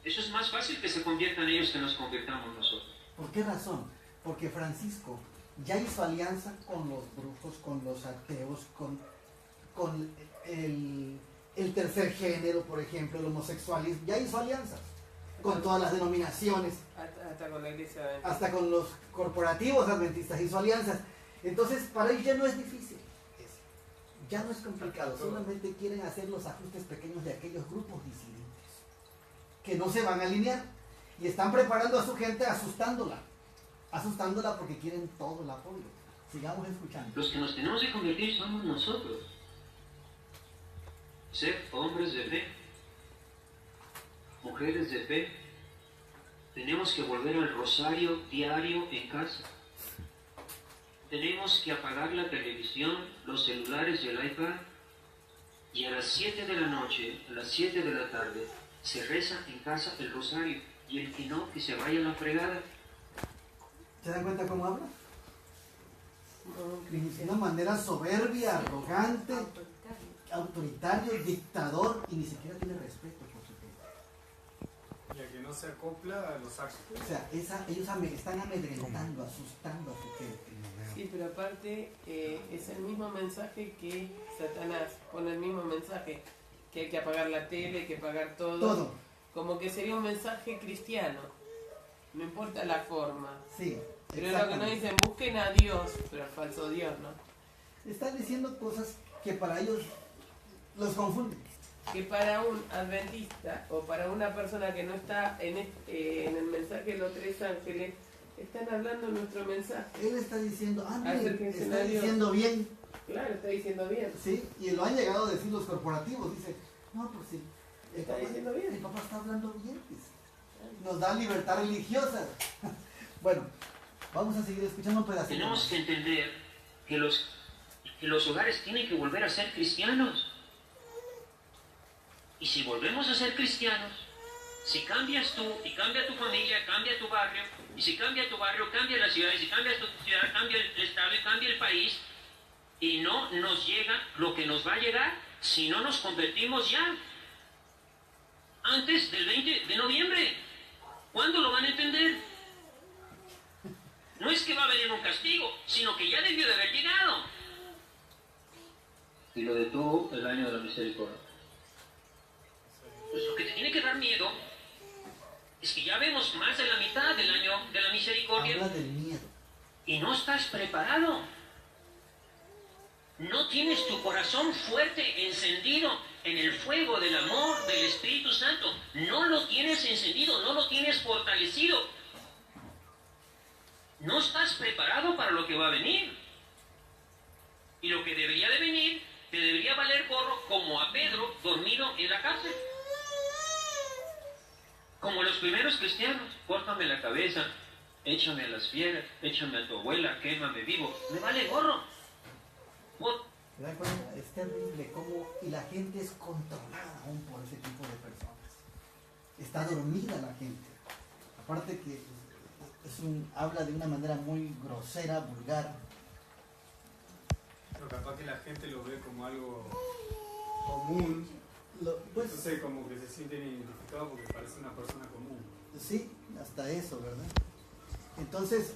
Eso es más fácil que se conviertan ellos que nos convirtamos nosotros. ¿Por qué razón? Porque Francisco ya hizo alianza con los brujos, con los ateos, con el tercer género, por ejemplo, el homosexualismo. Ya hizo alianzas con todas las denominaciones. Hasta con la iglesia adventista. Hasta con los corporativos adventistas hizo alianzas. Entonces, para ellos ya no es difícil. Ya no es complicado. Solamente quieren hacer los ajustes pequeños de aquellos grupos disidentes que no se van a alinear. Y están preparando a su gente asustándola porque quieren todo el apoyo. Sigamos escuchando. Los que nos tenemos que convertir somos nosotros. Ser hombres de fe, mujeres de fe. Tenemos que volver al rosario diario en casa. Tenemos que apagar la televisión, los celulares y el iPad. Y a las 7 de la noche, a las 7 de la tarde, se reza en casa el rosario. Y el que no, que se vaya a la fregada. ¿Se dan cuenta cómo habla? De una manera soberbia, arrogante, autoritario, dictador, y ni siquiera tiene respeto por su gente. Y a que no se acopla a los actos. O sea, ellos están amedrentando, asustando a su gente. Sí, pero aparte es el mismo mensaje que Satanás pone, el mismo mensaje, que hay que apagar la tele, hay que apagar todo. Todo. Como que sería un mensaje cristiano, no importa la forma. Sí. Pero es lo que nos dicen, busquen a Dios, pero al falso Dios, ¿no? Están diciendo cosas que para ellos los confunden. Que para un adventista o para una persona que no está en el mensaje de los tres ángeles, están hablando nuestro mensaje. Él está diciendo, miren, Acérquense está a Dios. diciendo bien. Claro, está diciendo bien. Sí, y lo han llegado a decir los corporativos. Dice, no, pues sí. Está diciendo bien. El papá está hablando bien. Dice. Nos da libertad religiosa. Bueno, vamos a seguir escuchando un pedacito. Tenemos que entender que los hogares tienen que volver a ser cristianos. Y si volvemos a ser cristianos, si cambias tú y cambia tu familia, cambia tu barrio, y si cambia tu barrio, cambia la ciudad, y si cambia tu ciudad, cambia el estado y cambia el país, y no nos llega lo que nos va a llegar si no nos convertimos ya. Antes del 20 de noviembre. ¿Cuándo lo van a entender? No es que va a venir un castigo, sino que ya debió de haber llegado. Y lo detuvo el año de la misericordia. Pues lo que te tiene que dar miedo es que ya vemos más de la mitad del año de la misericordia. Habla del miedo. Y no estás preparado. No tienes tu corazón fuerte, encendido en el fuego del amor del Espíritu Santo. No lo tienes encendido, no lo tienes fortalecido. No estás preparado para lo que va a venir. Y lo que debería de venir, te debería valer gorro como a Pedro dormido en la cárcel. Como los primeros cristianos, córtame la cabeza, échame a las fieras, échame a tu abuela, quémame vivo. Me vale gorro. ¿Se dan cuenta? Es terrible cómo, y la gente es controlada aún por ese tipo de personas. Está dormida la gente. Aparte que habla de una manera muy grosera, vulgar. Pero capaz que la gente lo ve como algo común. Pues, Entonces como que se sienten identificados porque parece una persona común. Sí, hasta eso, ¿verdad? Entonces,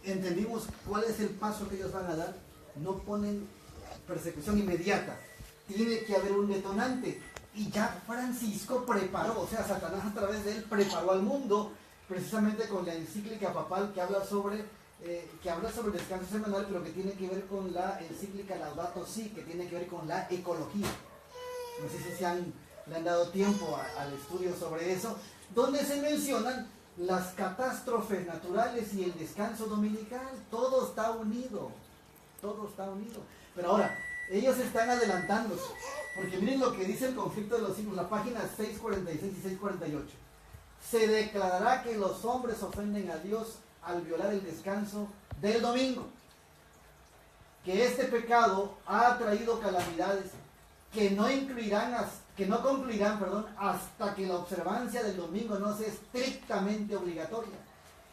entendimos cuál es el paso que ellos van a dar. No ponen persecución inmediata. Tiene que haber un detonante. Y ya Francisco preparó, o sea, Satanás a través de él preparó al mundo, precisamente con la encíclica papal que habla sobre el descanso semanal, pero que tiene que ver con la encíclica Laudato Si, que tiene que ver con la ecología. No sé si le han dado tiempo al estudio sobre eso, donde se mencionan las catástrofes naturales y el descanso dominical. Todo está unido. Todo está unido. Pero ahora, ellos están adelantándose. Porque miren lo que dice el conflicto de los siglos, la página 646 y 648. Se declarará que los hombres ofenden a Dios al violar el descanso del domingo. Que este pecado ha traído calamidades que no concluirán hasta que la observancia del domingo no sea estrictamente obligatoria.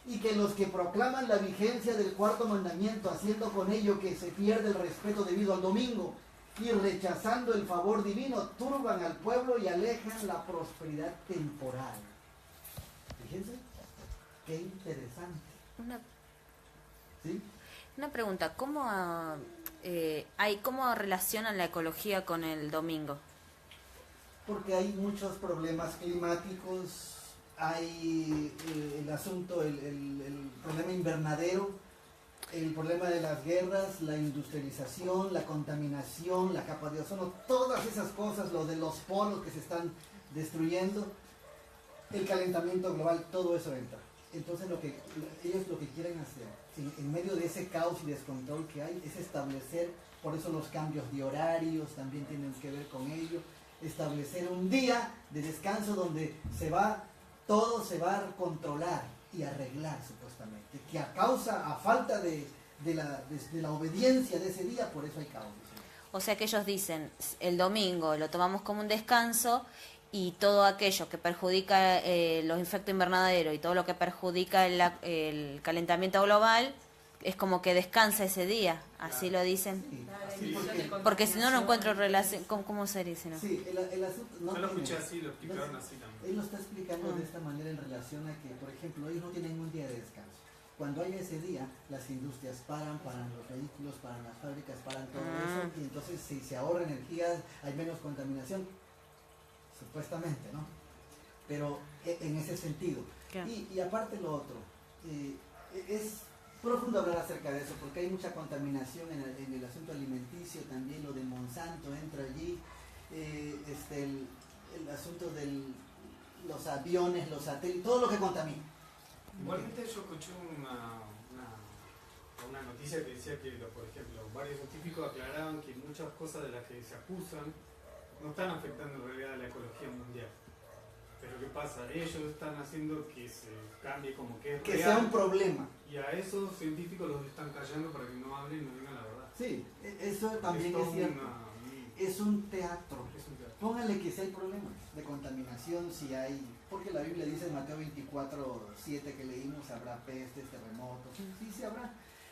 Y que los que proclaman la vigencia del cuarto mandamiento, haciendo con ello que se pierde el respeto debido al domingo y rechazando el favor divino, turban al pueblo y alejan la prosperidad temporal. Fíjense, qué interesante. ¿Sí? Una pregunta, ¿cómo relacionan la ecología con el domingo? Porque hay muchos problemas climáticos. Hay el asunto, el problema invernadero, el problema de las guerras, la industrialización, la contaminación, la capa de ozono, todas esas cosas, lo de los polos que se están destruyendo, el calentamiento global, todo eso entra. Entonces ellos lo que quieren hacer, en medio de ese caos y descontrol que hay, es establecer, por eso los cambios de horarios también tienen que ver con ello, establecer un día de descanso donde todo se va a controlar y arreglar supuestamente, que a falta de la obediencia de ese día, por eso hay caos. O sea que ellos dicen, el domingo lo tomamos como un descanso y todo aquello que perjudica los efectos invernaderos y todo lo que perjudica el calentamiento global, es como que descansa ese día, así lo dicen. Sí, porque si no, no encuentro relación. ¿Cómo se dice? ¿No? Sí, el asunto no yo lo tiene, escuché así, lo explicaron así también. él lo está explicando de esta manera en relación a que, por ejemplo, ellos no tienen un día de descanso. Cuando haya ese día, las industrias paran los vehículos, paran las fábricas, paran todo eso, y entonces si se ahorra energía, hay menos contaminación, supuestamente, ¿no? Pero en ese sentido. Y aparte lo otro, es profundo hablar acerca de eso, porque hay mucha contaminación en el asunto alimenticio, también lo de Monsanto entra allí, el asunto de los aviones, los satélites, todo lo que contamina. Igualmente yo escuché una noticia que decía que, por ejemplo, varios científicos aclaraban que muchas cosas de las que se acusan no están afectando en realidad a la ecología mundial. Pero ¿qué pasa? Ellos están haciendo que se cambie como que es que real, sea un problema. y a esos científicos los están callando para que no hablen y no digan la verdad. Sí, eso también es cierto. Es un teatro. Póngale que si hay problemas de contaminación, si hay, porque la Biblia dice en Mateo 24:7 que leímos, habrá pestes, terremotos, sí habrá,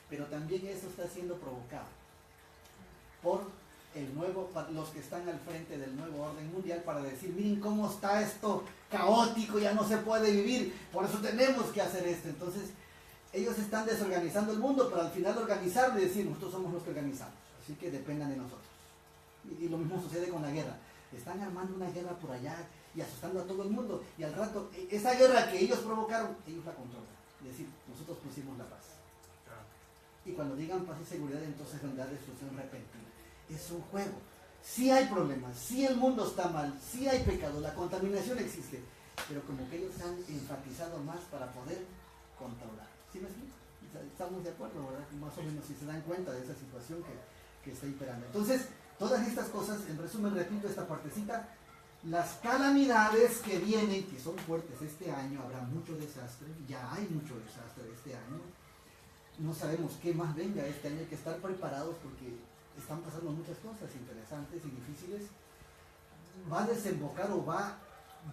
pero también eso está siendo provocado por los que están al frente del nuevo orden mundial para decir, miren cómo está esto caótico, ya no se puede vivir, por eso tenemos que hacer esto. Entonces ellos están desorganizando el mundo, pero al final organizarlo y decir, nosotros somos los que organizamos, así que dependan de nosotros. Y lo mismo sucede con la guerra. Están armando una guerra por allá y asustando a todo el mundo, y al rato esa guerra que ellos provocaron, ellos la controlan, es decir, nosotros pusimos la paz. Y cuando digan paz y seguridad, entonces vendrá destrucción repentina. Es un juego. Sí hay problemas, sí el mundo está mal, sí hay pecado, la contaminación existe, pero como que ellos han enfatizado más para poder controlar. ¿Sí me explico? Estamos de acuerdo, ¿verdad? Más o menos, si se dan cuenta de esa situación que está imperando. Entonces, todas estas cosas, en resumen, repito esta partecita, las calamidades que vienen, que son fuertes este año, habrá mucho desastre, ya hay mucho desastre este año, no sabemos qué más venga este año, hay que estar preparados porque están pasando muchas cosas interesantes y difíciles. Va a desembocar o va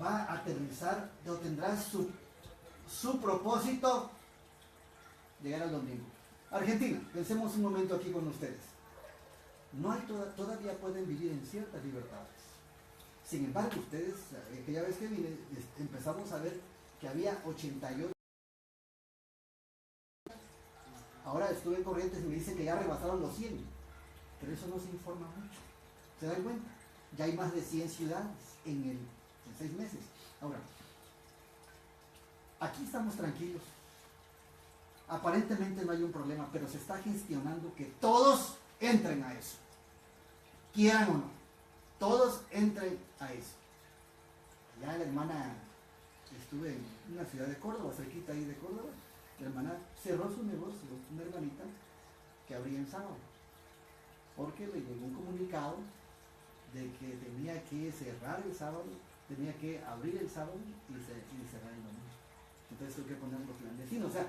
a aterrizar o tendrá su propósito llegar al domingo. Argentina, pensemos un momento aquí con ustedes. No hay todavía pueden vivir en ciertas libertades. Sin embargo, ustedes, aquella vez que vine, empezamos a ver que había 88. Ahora estuve en Corrientes y me dicen que ya rebasaron los 100, pero eso no se informa mucho. ¿Se dan cuenta? Ya hay más de 100 ciudades en 6 meses. Ahora, aquí estamos tranquilos. Aparentemente no hay un problema, pero se está gestionando que todos entren a eso. Quieran o no, todos entren a eso. Ya la hermana, estuve en una ciudad de Córdoba, cerquita ahí de Córdoba, la hermana cerró su negocio, una hermanita que abría en sábado, porque le llegó un comunicado de que tenía que cerrar el sábado, tenía que abrir el sábado y cerrar el domingo. Entonces tuve que ponerlo clandestino, o sea,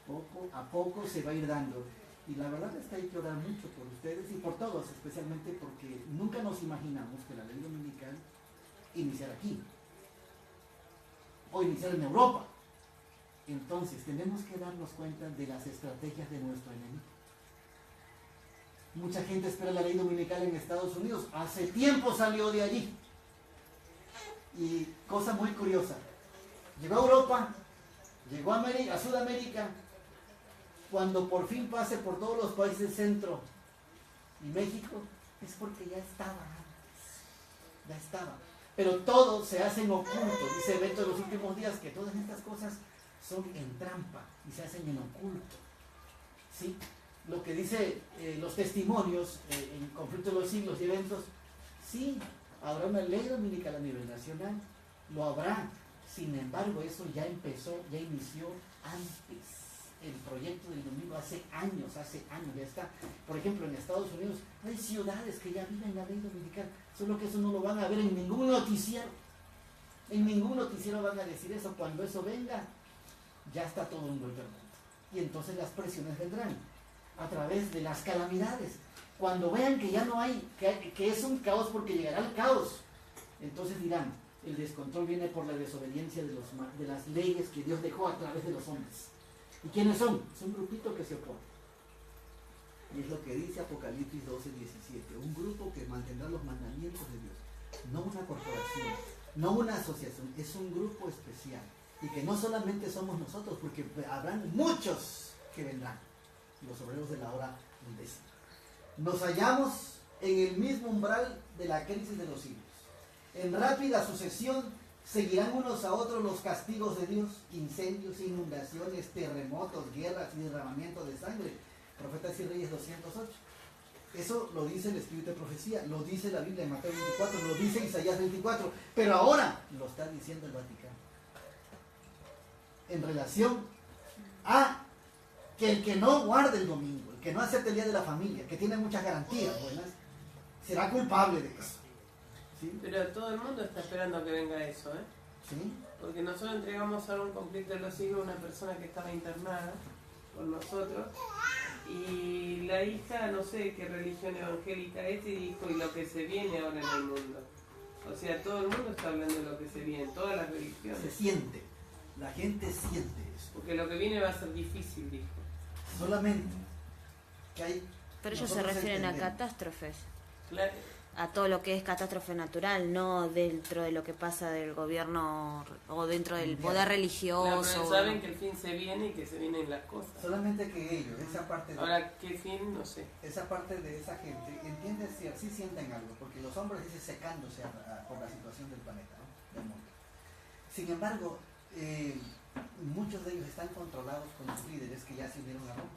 poco a poco se va a ir dando. Y la verdad es que hay que orar mucho por ustedes y por todos, especialmente porque nunca nos imaginamos que la ley dominical iniciara aquí o iniciara en Europa. Entonces tenemos que darnos cuenta de las estrategias de nuestro enemigo. Mucha gente espera la ley dominical en Estados Unidos, hace tiempo salió de allí. Y cosa muy curiosa, llegó a Europa, llegó a Sudamérica. Cuando por fin pase por todos los países centro y México, es porque ya estaba antes, ya estaba. Pero todo se hace en oculto, dice Beto en los últimos días, que todas estas cosas son en trampa y se hacen en oculto. ¿Sí? Lo que dice los testimonios en conflicto de los siglos y eventos, sí, habrá una ley dominical a nivel nacional, lo habrá. Sin embargo, eso ya empezó, ya inició antes. el proyecto del domingo hace años ya está. Por ejemplo, en Estados Unidos hay ciudades que ya viven la ley dominical, solo que eso no lo van a ver en ningún noticiero. En ningún noticiero van a decir eso. Cuando eso venga, ya está todo en vuelta al mundo. Y entonces las presiones vendrán a través de las calamidades. Cuando vean que ya no hay, que es un caos porque llegará el caos, entonces dirán, el descontrol viene por la desobediencia de las leyes que Dios dejó a través de los hombres. ¿Y quiénes son? Es un grupito que se opone. Y es lo que dice Apocalipsis 12:17, un grupo que mantendrá los mandamientos de Dios, no una corporación, no una asociación, es un grupo especial. Y que no solamente somos nosotros, porque habrán muchos que vendrán, los obreros de la hora undécima. Nos hallamos en el mismo umbral de la crisis de los siglos. En rápida sucesión seguirán unos a otros los castigos de Dios, incendios, inundaciones, terremotos, guerras y derramamiento de sangre. Profetas y Reyes 208. Eso lo dice el Espíritu de Profecía, lo dice la Biblia en Mateo 24, lo dice Isaías 24, pero ahora lo está diciendo el Vaticano. En relación a que el que no guarde el domingo, el que no acepte el día de la familia, que tiene muchas garantías buenas, será culpable de eso. ¿Sí? Pero todo el mundo está esperando a que venga eso, ¿eh? ¿Sí? Porque nosotros entregamos a un conflicto de los siglos a una persona que estaba internada con nosotros y la hija, no sé qué religión evangélica es, y dijo, y lo que se viene ahora en el mundo. O sea, todo el mundo está hablando de lo que se viene, todas las religiones. Se siente, la gente siente eso. Porque lo que viene va a ser difícil, dijo. Solamente que hay... Pero ellos se refieren a catástrofes. Claro. A todo lo que es catástrofe natural, no dentro de lo que pasa del gobierno o dentro del poder religioso. Pero saben que el fin se viene y que se vienen las cosas. Solamente que ellos, esa parte de... Ahora, ¿qué fin? No sé. Esa parte de esa gente entiende si así sienten algo, porque los hombres dicen secándose por la situación del planeta, ¿no? Del mundo. Sin embargo, muchos de ellos están controlados con los líderes que ya se unieron a Roma.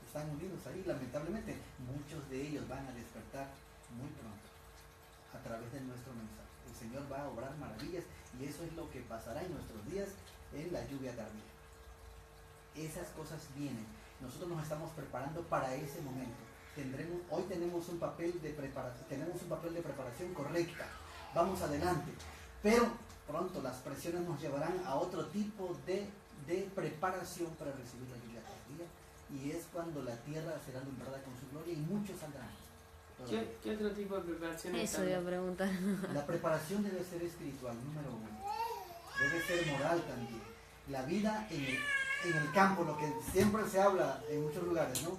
Están unidos ahí, lamentablemente. Muchos de ellos van a despertar muy pronto a través de nuestro mensaje. El Señor va a obrar maravillas y eso es lo que pasará en nuestros días en la lluvia tardía. Esas cosas vienen. Nosotros nos estamos preparando para ese momento. Hoy tenemos un papel de preparación correcta. Vamos adelante. Pero pronto las presiones nos llevarán a otro tipo de preparación para recibir la lluvia tardía. Y es cuando la tierra será alumbrada con su gloria y muchos saldrán. ¿Qué otro tipo de preparación? Eso voy a preguntar. La preparación debe ser espiritual, número uno. Debe ser moral también. La vida en el campo, lo que siempre se habla en muchos lugares, ¿no?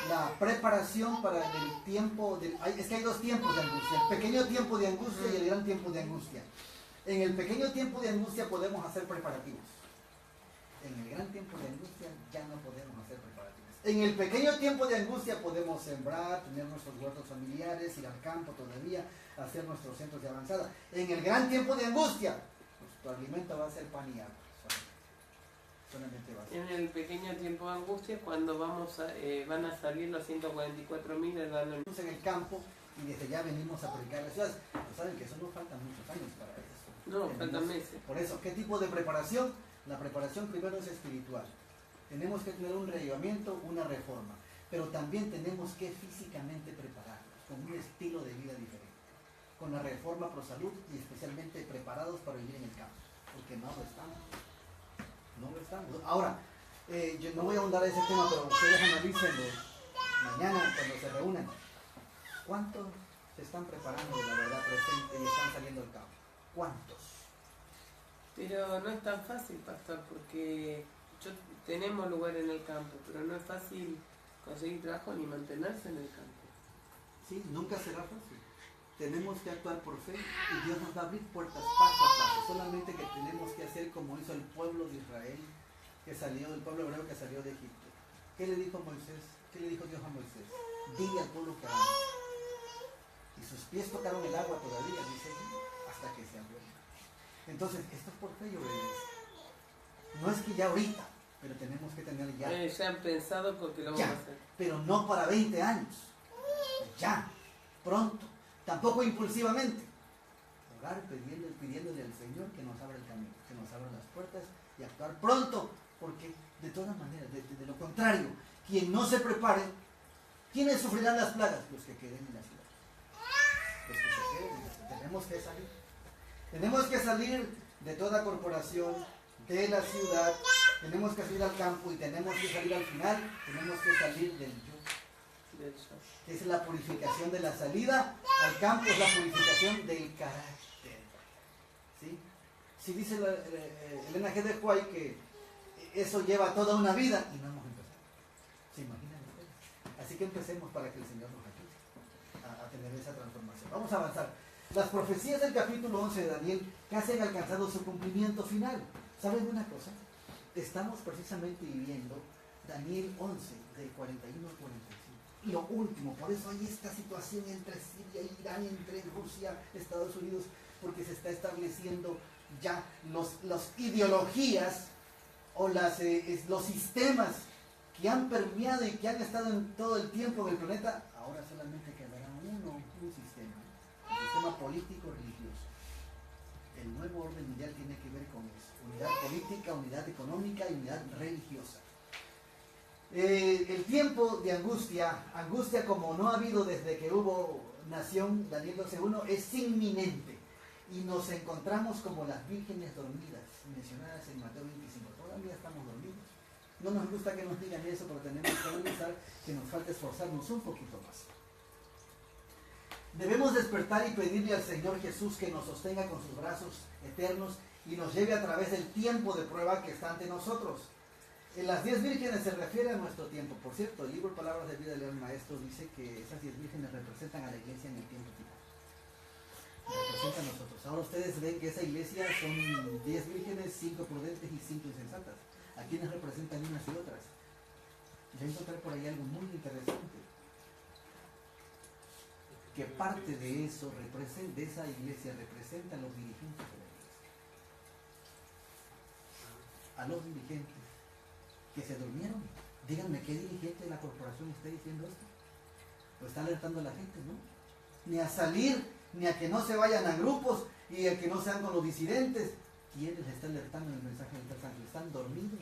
La preparación para el tiempo, es que hay dos tiempos de angustia, el pequeño tiempo de angustia y el gran tiempo de angustia. En el pequeño tiempo de angustia podemos hacer preparativos. En el gran tiempo de angustia ya no podemos hacer preparativos. En el pequeño tiempo de angustia podemos sembrar, tener nuestros huertos familiares, ir al campo todavía, hacer nuestros centros de avanzada. En el gran tiempo de angustia, nuestro alimento va a ser pan y agua. Solamente va a ser. En el pequeño tiempo de angustia, cuando van a salir los 144.000 de la noche. En el campo y desde ya venimos a predicar las ciudades. Pues saben que eso no faltan muchos años para eso. No, faltan meses. Por eso, ¿qué tipo de preparación? La preparación primero es espiritual. Tenemos que tener un reavivamiento, una reforma, pero también tenemos que físicamente prepararnos con un estilo de vida diferente, con la reforma pro salud y especialmente preparados para vivir en el campo, porque no lo estamos. No lo estamos. Ahora, yo no voy a ahondar ese tema, pero ustedes analícenlo mañana cuando se reúnan. ¿Cuántos se están preparando de la verdad presente y están saliendo al campo? ¿Cuántos? Pero no es tan fácil, pastor, porque tenemos lugar en el campo, pero no es fácil conseguir trabajo ni mantenerse en el campo. Sí, nunca será fácil. Tenemos que actuar por fe y Dios nos va a abrir puertas paso a paso. Solamente que tenemos que hacer como hizo el pueblo de Israel, el pueblo hebreo que salió de Egipto. ¿Qué le dijo Moisés? ¿Qué le dijo Dios a Moisés? Dile al pueblo que haga. Y sus pies tocaron el agua todavía, dice, hasta que se abrió. Entonces, esto es por fe y obediencia. No es que ya ahorita, pero tenemos que tener ya. Ya han pensado porque lo vamos a hacer. Pero no para 20 años. Ya, pronto. Tampoco impulsivamente. Orar pidiéndole al Señor que nos abra el camino, que nos abra las puertas y actuar pronto Porque de todas maneras, de lo contrario, quien no se prepare, ¿quiénes sufrirán las plagas? Los que queden en la ciudad. Los que se queden en la ciudad. Tenemos que salir. Tenemos que salir de toda corporación, de la ciudad, tenemos que salir al campo y tenemos que salir al final, tenemos que salir del yo. Que es la purificación de la salida al campo, es la purificación del carácter. ¿Sí? Si dice Elena G. de White que eso lleva toda una vida y no hemos empezado. ¿Se imaginan ustedes? Así que empecemos para que el Señor nos ayude a tener esa transformación. Vamos a avanzar. Las profecías del capítulo 11 de Daniel casi han alcanzado su cumplimiento final. ¿Saben una cosa? Estamos precisamente viviendo Daniel 11, del 41 al 45. Y lo último, por eso hay esta situación entre Siria e Irán, entre Rusia, Estados Unidos, porque se está estableciendo ya las ideologías o los sistemas que han permeado y que han estado en todo el tiempo en el planeta. Ahora solamente quedará un sistema, el sistema político-religioso. El nuevo orden mundial tiene que ver con eso: unidad política, unidad económica y unidad religiosa. El tiempo de angustia como no ha habido desde que hubo nación, Daniel 12:1, es inminente. Y nos encontramos como las vírgenes dormidas, mencionadas en Mateo 25. Todavía estamos dormidos. No nos gusta que nos digan eso, pero tenemos que analizar que nos falta esforzarnos un poquito más. Debemos despertar y pedirle al Señor Jesús que nos sostenga con sus brazos eternos y nos lleve a través del tiempo de prueba que está ante nosotros. En las 10 vírgenes se refiere a nuestro tiempo. Por cierto, el libro Palabras de Vida del Gran Maestro dice que esas 10 vírgenes representan a la iglesia en el tiempo final. Representan a nosotros. Ahora ustedes ven que esa iglesia son 10 vírgenes, 5 prudentes y 5 insensatas. ¿A quiénes representan unas y otras? Ya encontré por ahí algo muy interesante. Que parte de eso, de esa iglesia, representa a los dirigentes de la iglesia. A los dirigentes que se durmieron. Díganme, ¿qué dirigente de la corporación está diciendo esto? Lo está alertando a la gente, ¿no? Ni a salir, ni a que no se vayan a grupos, y a que no sean con los disidentes. ¿Quién les está alertando en el mensaje del tercer ángel? Están dormidos.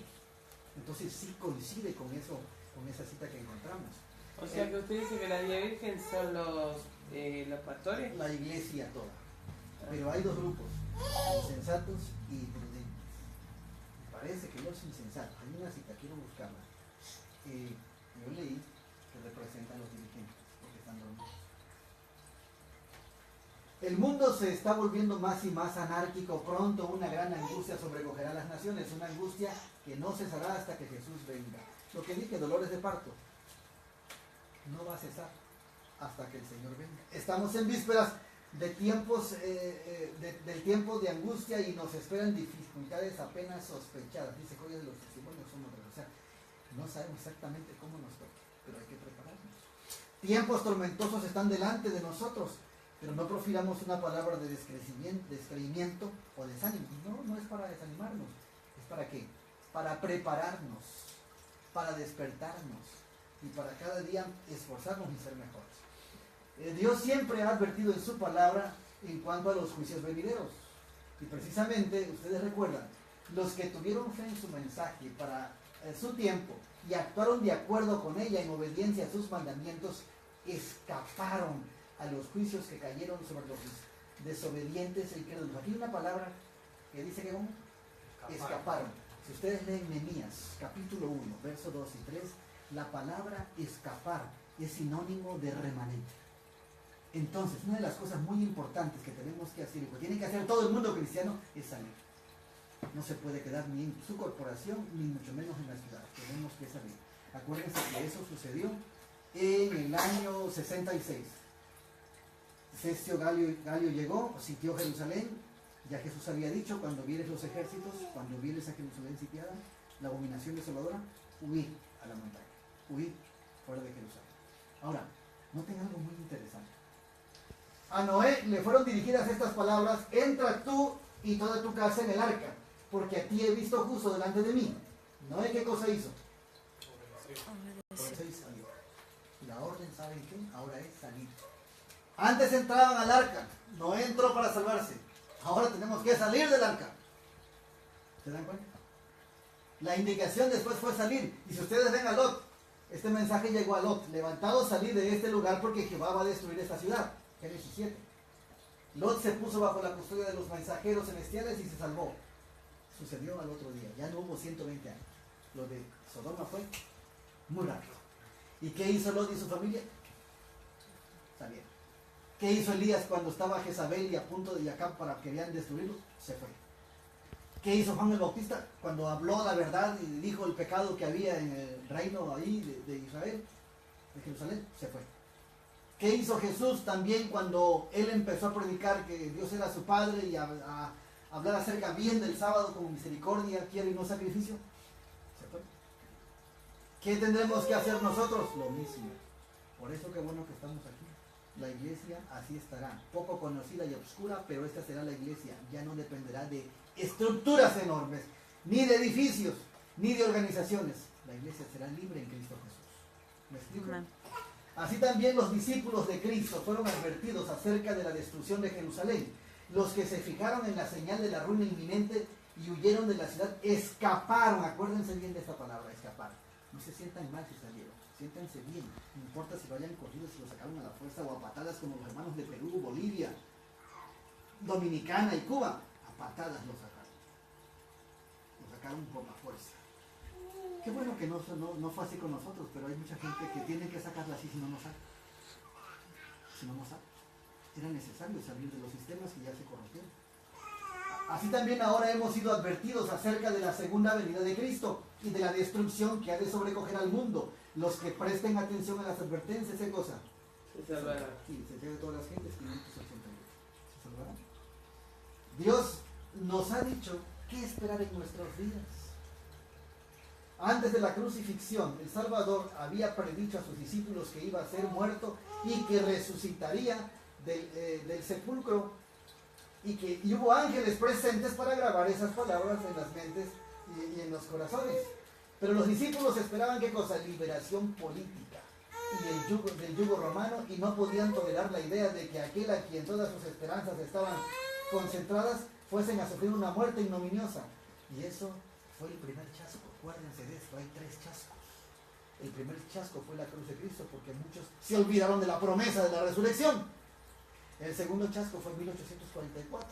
Entonces sí coincide con eso, con esa cita que encontramos. O sea que usted dice que la 10 virgen son los pastores. La iglesia toda. Pero hay dos grupos, insensatos y prudentes. Parece que los insensatos, hay una cita, quiero buscarla. Yo leí que representan a los dirigentes, porque están dormidos. El mundo se está volviendo más y más anárquico. Pronto una gran angustia sobrecogerá a las naciones, una angustia que no cesará hasta que Jesús venga. Lo que dije, dolores de parto, no va a cesar hasta que el Señor venga. Estamos en vísperas de tiempos, del tiempo de angustia, y nos esperan dificultades apenas sospechadas. Dice que hoy de los testimonios somos de, o sea, no sabemos exactamente cómo nos toque, pero hay que prepararnos. Tiempos tormentosos están delante de nosotros, pero no profiramos una palabra de descreimiento o desánimo. No es para desanimarnos. ¿Es para qué? Para prepararnos, para despertarnos y para cada día esforzarnos y ser mejores. Dios siempre ha advertido en su palabra en cuanto a los juicios venideros. Y precisamente, ustedes recuerdan, los que tuvieron fe en su mensaje para su tiempo y actuaron de acuerdo con ella en obediencia a sus mandamientos, escaparon a los juicios que cayeron sobre los desobedientes e incrédulos. Aquí hay una palabra que dice que ¿cómo? Escaparon. Si ustedes leen Nehemías, capítulo 1, versos 2 y 3, la palabra escapar es sinónimo de remanente. Entonces, una de las cosas muy importantes que tenemos que hacer, y que tiene que hacer todo el mundo cristiano, es salir. No se puede quedar ni en su corporación, ni mucho menos en la ciudad. Tenemos que salir. Acuérdense que eso sucedió en el año 66. Cestio Galio llegó, sitió Jerusalén. Ya Jesús había dicho: cuando vieres los ejércitos, cuando vieres a Jerusalén sitiada, la abominación desoladora, huir a la montaña, huir fuera de Jerusalén. Ahora, noten algo muy interesante. A Noé le fueron dirigidas estas palabras: entra tú y toda tu casa en el arca, porque a ti he visto justo delante de mí. Noé, ¿qué cosa hizo? Obedeció y salió. La orden, ¿saben qué? Ahora es salir. Antes entraban al arca, Noé entró para salvarse. Ahora tenemos que salir del arca. ¿Se dan cuenta? La indicación después fue salir. Y si ustedes ven a Lot, este mensaje llegó a Lot: levantados, salid de este lugar porque Jehová va a destruir esta ciudad. Génesis 7. Lot se puso bajo la custodia de los mensajeros celestiales y se salvó. Sucedió al otro día, ya no hubo 120 años. Lo de Sodoma fue muy rápido. ¿Y qué hizo Lot y su familia? Salieron. ¿Qué hizo Elías cuando estaba Jezabel y a punto de Acab para que querían destruirlo? Se fue. ¿Qué hizo Juan el Bautista cuando habló la verdad y dijo el pecado que había en el reino ahí de Israel, de Jerusalén? Se fue. ¿Qué hizo Jesús también cuando él empezó a predicar que Dios era su Padre y a hablar acerca bien del sábado como misericordia quiere y no sacrificio? Se fue. ¿Qué tendremos que hacer nosotros? Lo mismo. Por eso qué bueno que estamos aquí. La iglesia así estará, poco conocida y oscura, pero esta será la iglesia. Ya no dependerá de estructuras enormes, ni de edificios, ni de organizaciones. La iglesia será libre en Cristo Jesús. ¿Me explico? Amén. Así también los discípulos de Cristo fueron advertidos acerca de la destrucción de Jerusalén. Los que se fijaron en la señal de la ruina inminente y huyeron de la ciudad, escaparon. Acuérdense bien de esta palabra, escapar. No se sientan mal si salieron, siéntanse bien. No importa si vayan corridos, si lo sacaron a la fuerza o a patadas como los hermanos de Perú, Bolivia, Dominicana y Cuba. A patadas lo sacaron. Lo sacaron por la fuerza. Qué bueno que no fue así con nosotros, pero hay mucha gente que tiene que sacarla así, si no, no sabe. Si no, no sabe. Era necesario salir de los sistemas que ya se corrompieron. Así también ahora hemos sido advertidos acerca de la segunda venida de Cristo y de la destrucción que ha de sobrecoger al mundo. Los que presten atención a las advertencias, ¿qué cosa? Se salvarán. Sí, se de todas las gentes, 588. Se salvarán. Dios nos ha dicho qué esperar en nuestros días. Antes de la crucifixión, el Salvador había predicho a sus discípulos que iba a ser muerto y que resucitaría del sepulcro, y hubo ángeles presentes para grabar esas palabras en las mentes y en los corazones. Pero los discípulos esperaban ¿qué cosa? Liberación política y del yugo romano, y no podían tolerar la idea de que aquel a quien todas sus esperanzas estaban concentradas fuesen a sufrir una muerte ignominiosa. Y eso fue el primer chasco. Acuérdense de esto, hay 3 chascos. El primer chasco fue la cruz de Cristo, porque muchos se olvidaron de la promesa de la resurrección. El segundo chasco fue en 1844.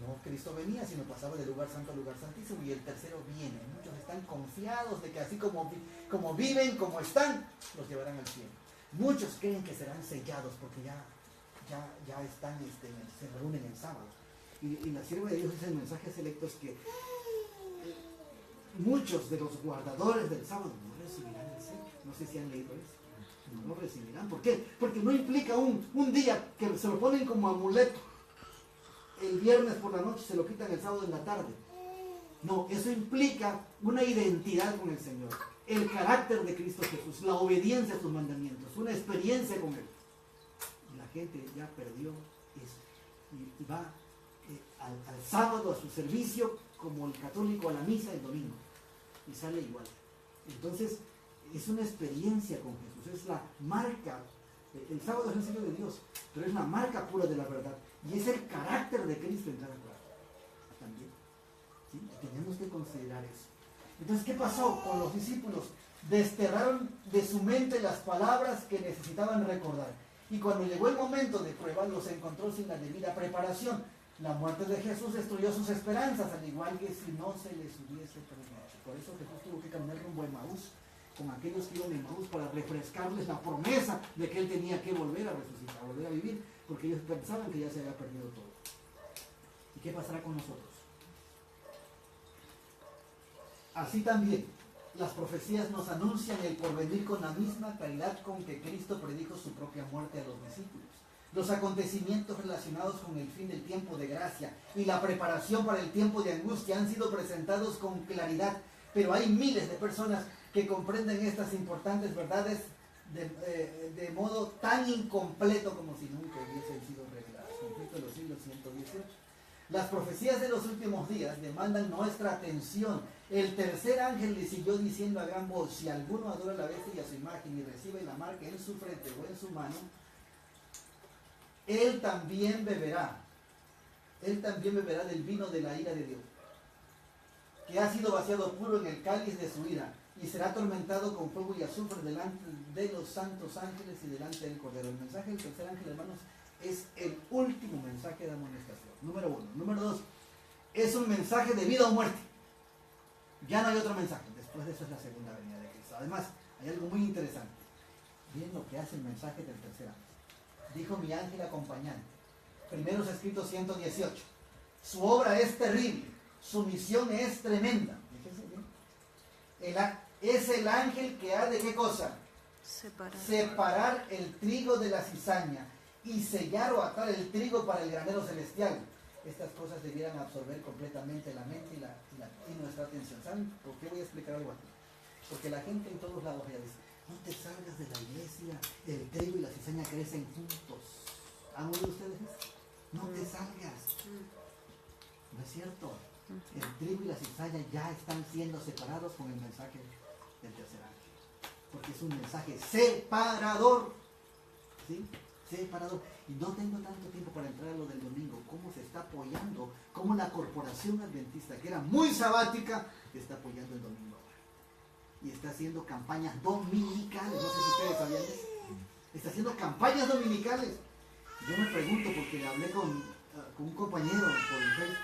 No Cristo venía, sino pasaba de lugar santo a lugar santísimo. Y el tercero viene. Muchos están confiados de que así como viven, como están, los llevarán al cielo. Muchos creen que serán sellados porque ya están, se reúnen el sábado. Y la sierva de Dios dice en mensajes selectos que muchos de los guardadores del sábado no recibirán el sello. No sé si han leído eso. No lo recibirán. ¿Por qué? Porque no implica un día que se lo ponen como amuleto. El viernes por la noche se lo quitan el sábado en la tarde. No, eso implica una identidad con el Señor. El carácter de Cristo Jesús, la obediencia a sus mandamientos, una experiencia con Él. Y la gente ya perdió eso. Y va al sábado a su servicio como el católico a la misa el domingo. Y sale igual. Entonces, es una experiencia con Jesús. Es la marca. El sábado es el sello de Dios, pero es la marca pura de la verdad. Y es el carácter de Cristo en cada cual. También. ¿Sí? Tenemos que considerar eso. Entonces, ¿qué pasó con los discípulos? Desterraron de su mente las palabras que necesitaban recordar. Y cuando llegó el momento de prueba, los encontró sin la debida preparación. La muerte de Jesús destruyó sus esperanzas, al igual que si no se les hubiese predicho. Por eso Jesús tuvo que caminar rumbo a Emaús, con aquellos que iban a Emaús, para refrescarles la promesa de que Él tenía que volver a resucitar, volver a vivir, porque ellos pensaban que ya se había perdido todo. ¿Y qué pasará con nosotros? Así también, las profecías nos anuncian el porvenir con la misma claridad con que Cristo predijo su propia muerte a los discípulos. Los acontecimientos relacionados con el fin del tiempo de gracia y la preparación para el tiempo de angustia han sido presentados con claridad, pero hay miles de personas que comprenden estas importantes verdades de modo tan incompleto como si nunca hubiesen sido reveladas. Conflicto de los siglos 118. Las profecías de los últimos días demandan nuestra atención. El tercer ángel le siguió diciendo a gran voz: si alguno adora a la bestia y a su imagen y recibe la marca en su frente o en su mano, él también beberá del vino de la ira de Dios, que ha sido vaciado puro en el cáliz de su ira, y será atormentado con fuego y azufre delante de los santos ángeles y delante del Cordero. El mensaje del tercer ángel, hermanos, es el último mensaje de amonestación. Número 1. Número 2. Es un mensaje de vida o muerte. Ya no hay otro mensaje. Después de eso es la segunda venida de Cristo. Además, hay algo muy interesante. Miren lo que hace el mensaje del tercer ángel. Dijo mi ángel acompañante. Primeros escritos 118. Su obra es terrible. Su misión es tremenda. Fíjense bien. Es el ángel que ha de ¿qué cosa? Separar el trigo de la cizaña y sellar o atar el trigo para el granero celestial. Estas cosas debieran absorber completamente la mente y nuestra atención. ¿Saben por qué voy a explicar algo aquí? Porque la gente en todos lados ya dice, no te salgas de la iglesia, el trigo y la cizaña crecen juntos. ¿Han oído ustedes eso? No te salgas. ¿No es cierto? El trigo y la cizaña ya están siendo separados con el mensaje del tercer ángel. Porque es un mensaje separador. ¿Sí? Separador. Y no tengo tanto tiempo para entrar a lo del domingo. Cómo se está apoyando, cómo la corporación adventista, que era muy sabática, está apoyando el domingo ahora. Y está haciendo campañas dominicales. No sé si ustedes sabían eso. Está haciendo campañas dominicales. Yo me pregunto, porque hablé con un compañero por el Facebook,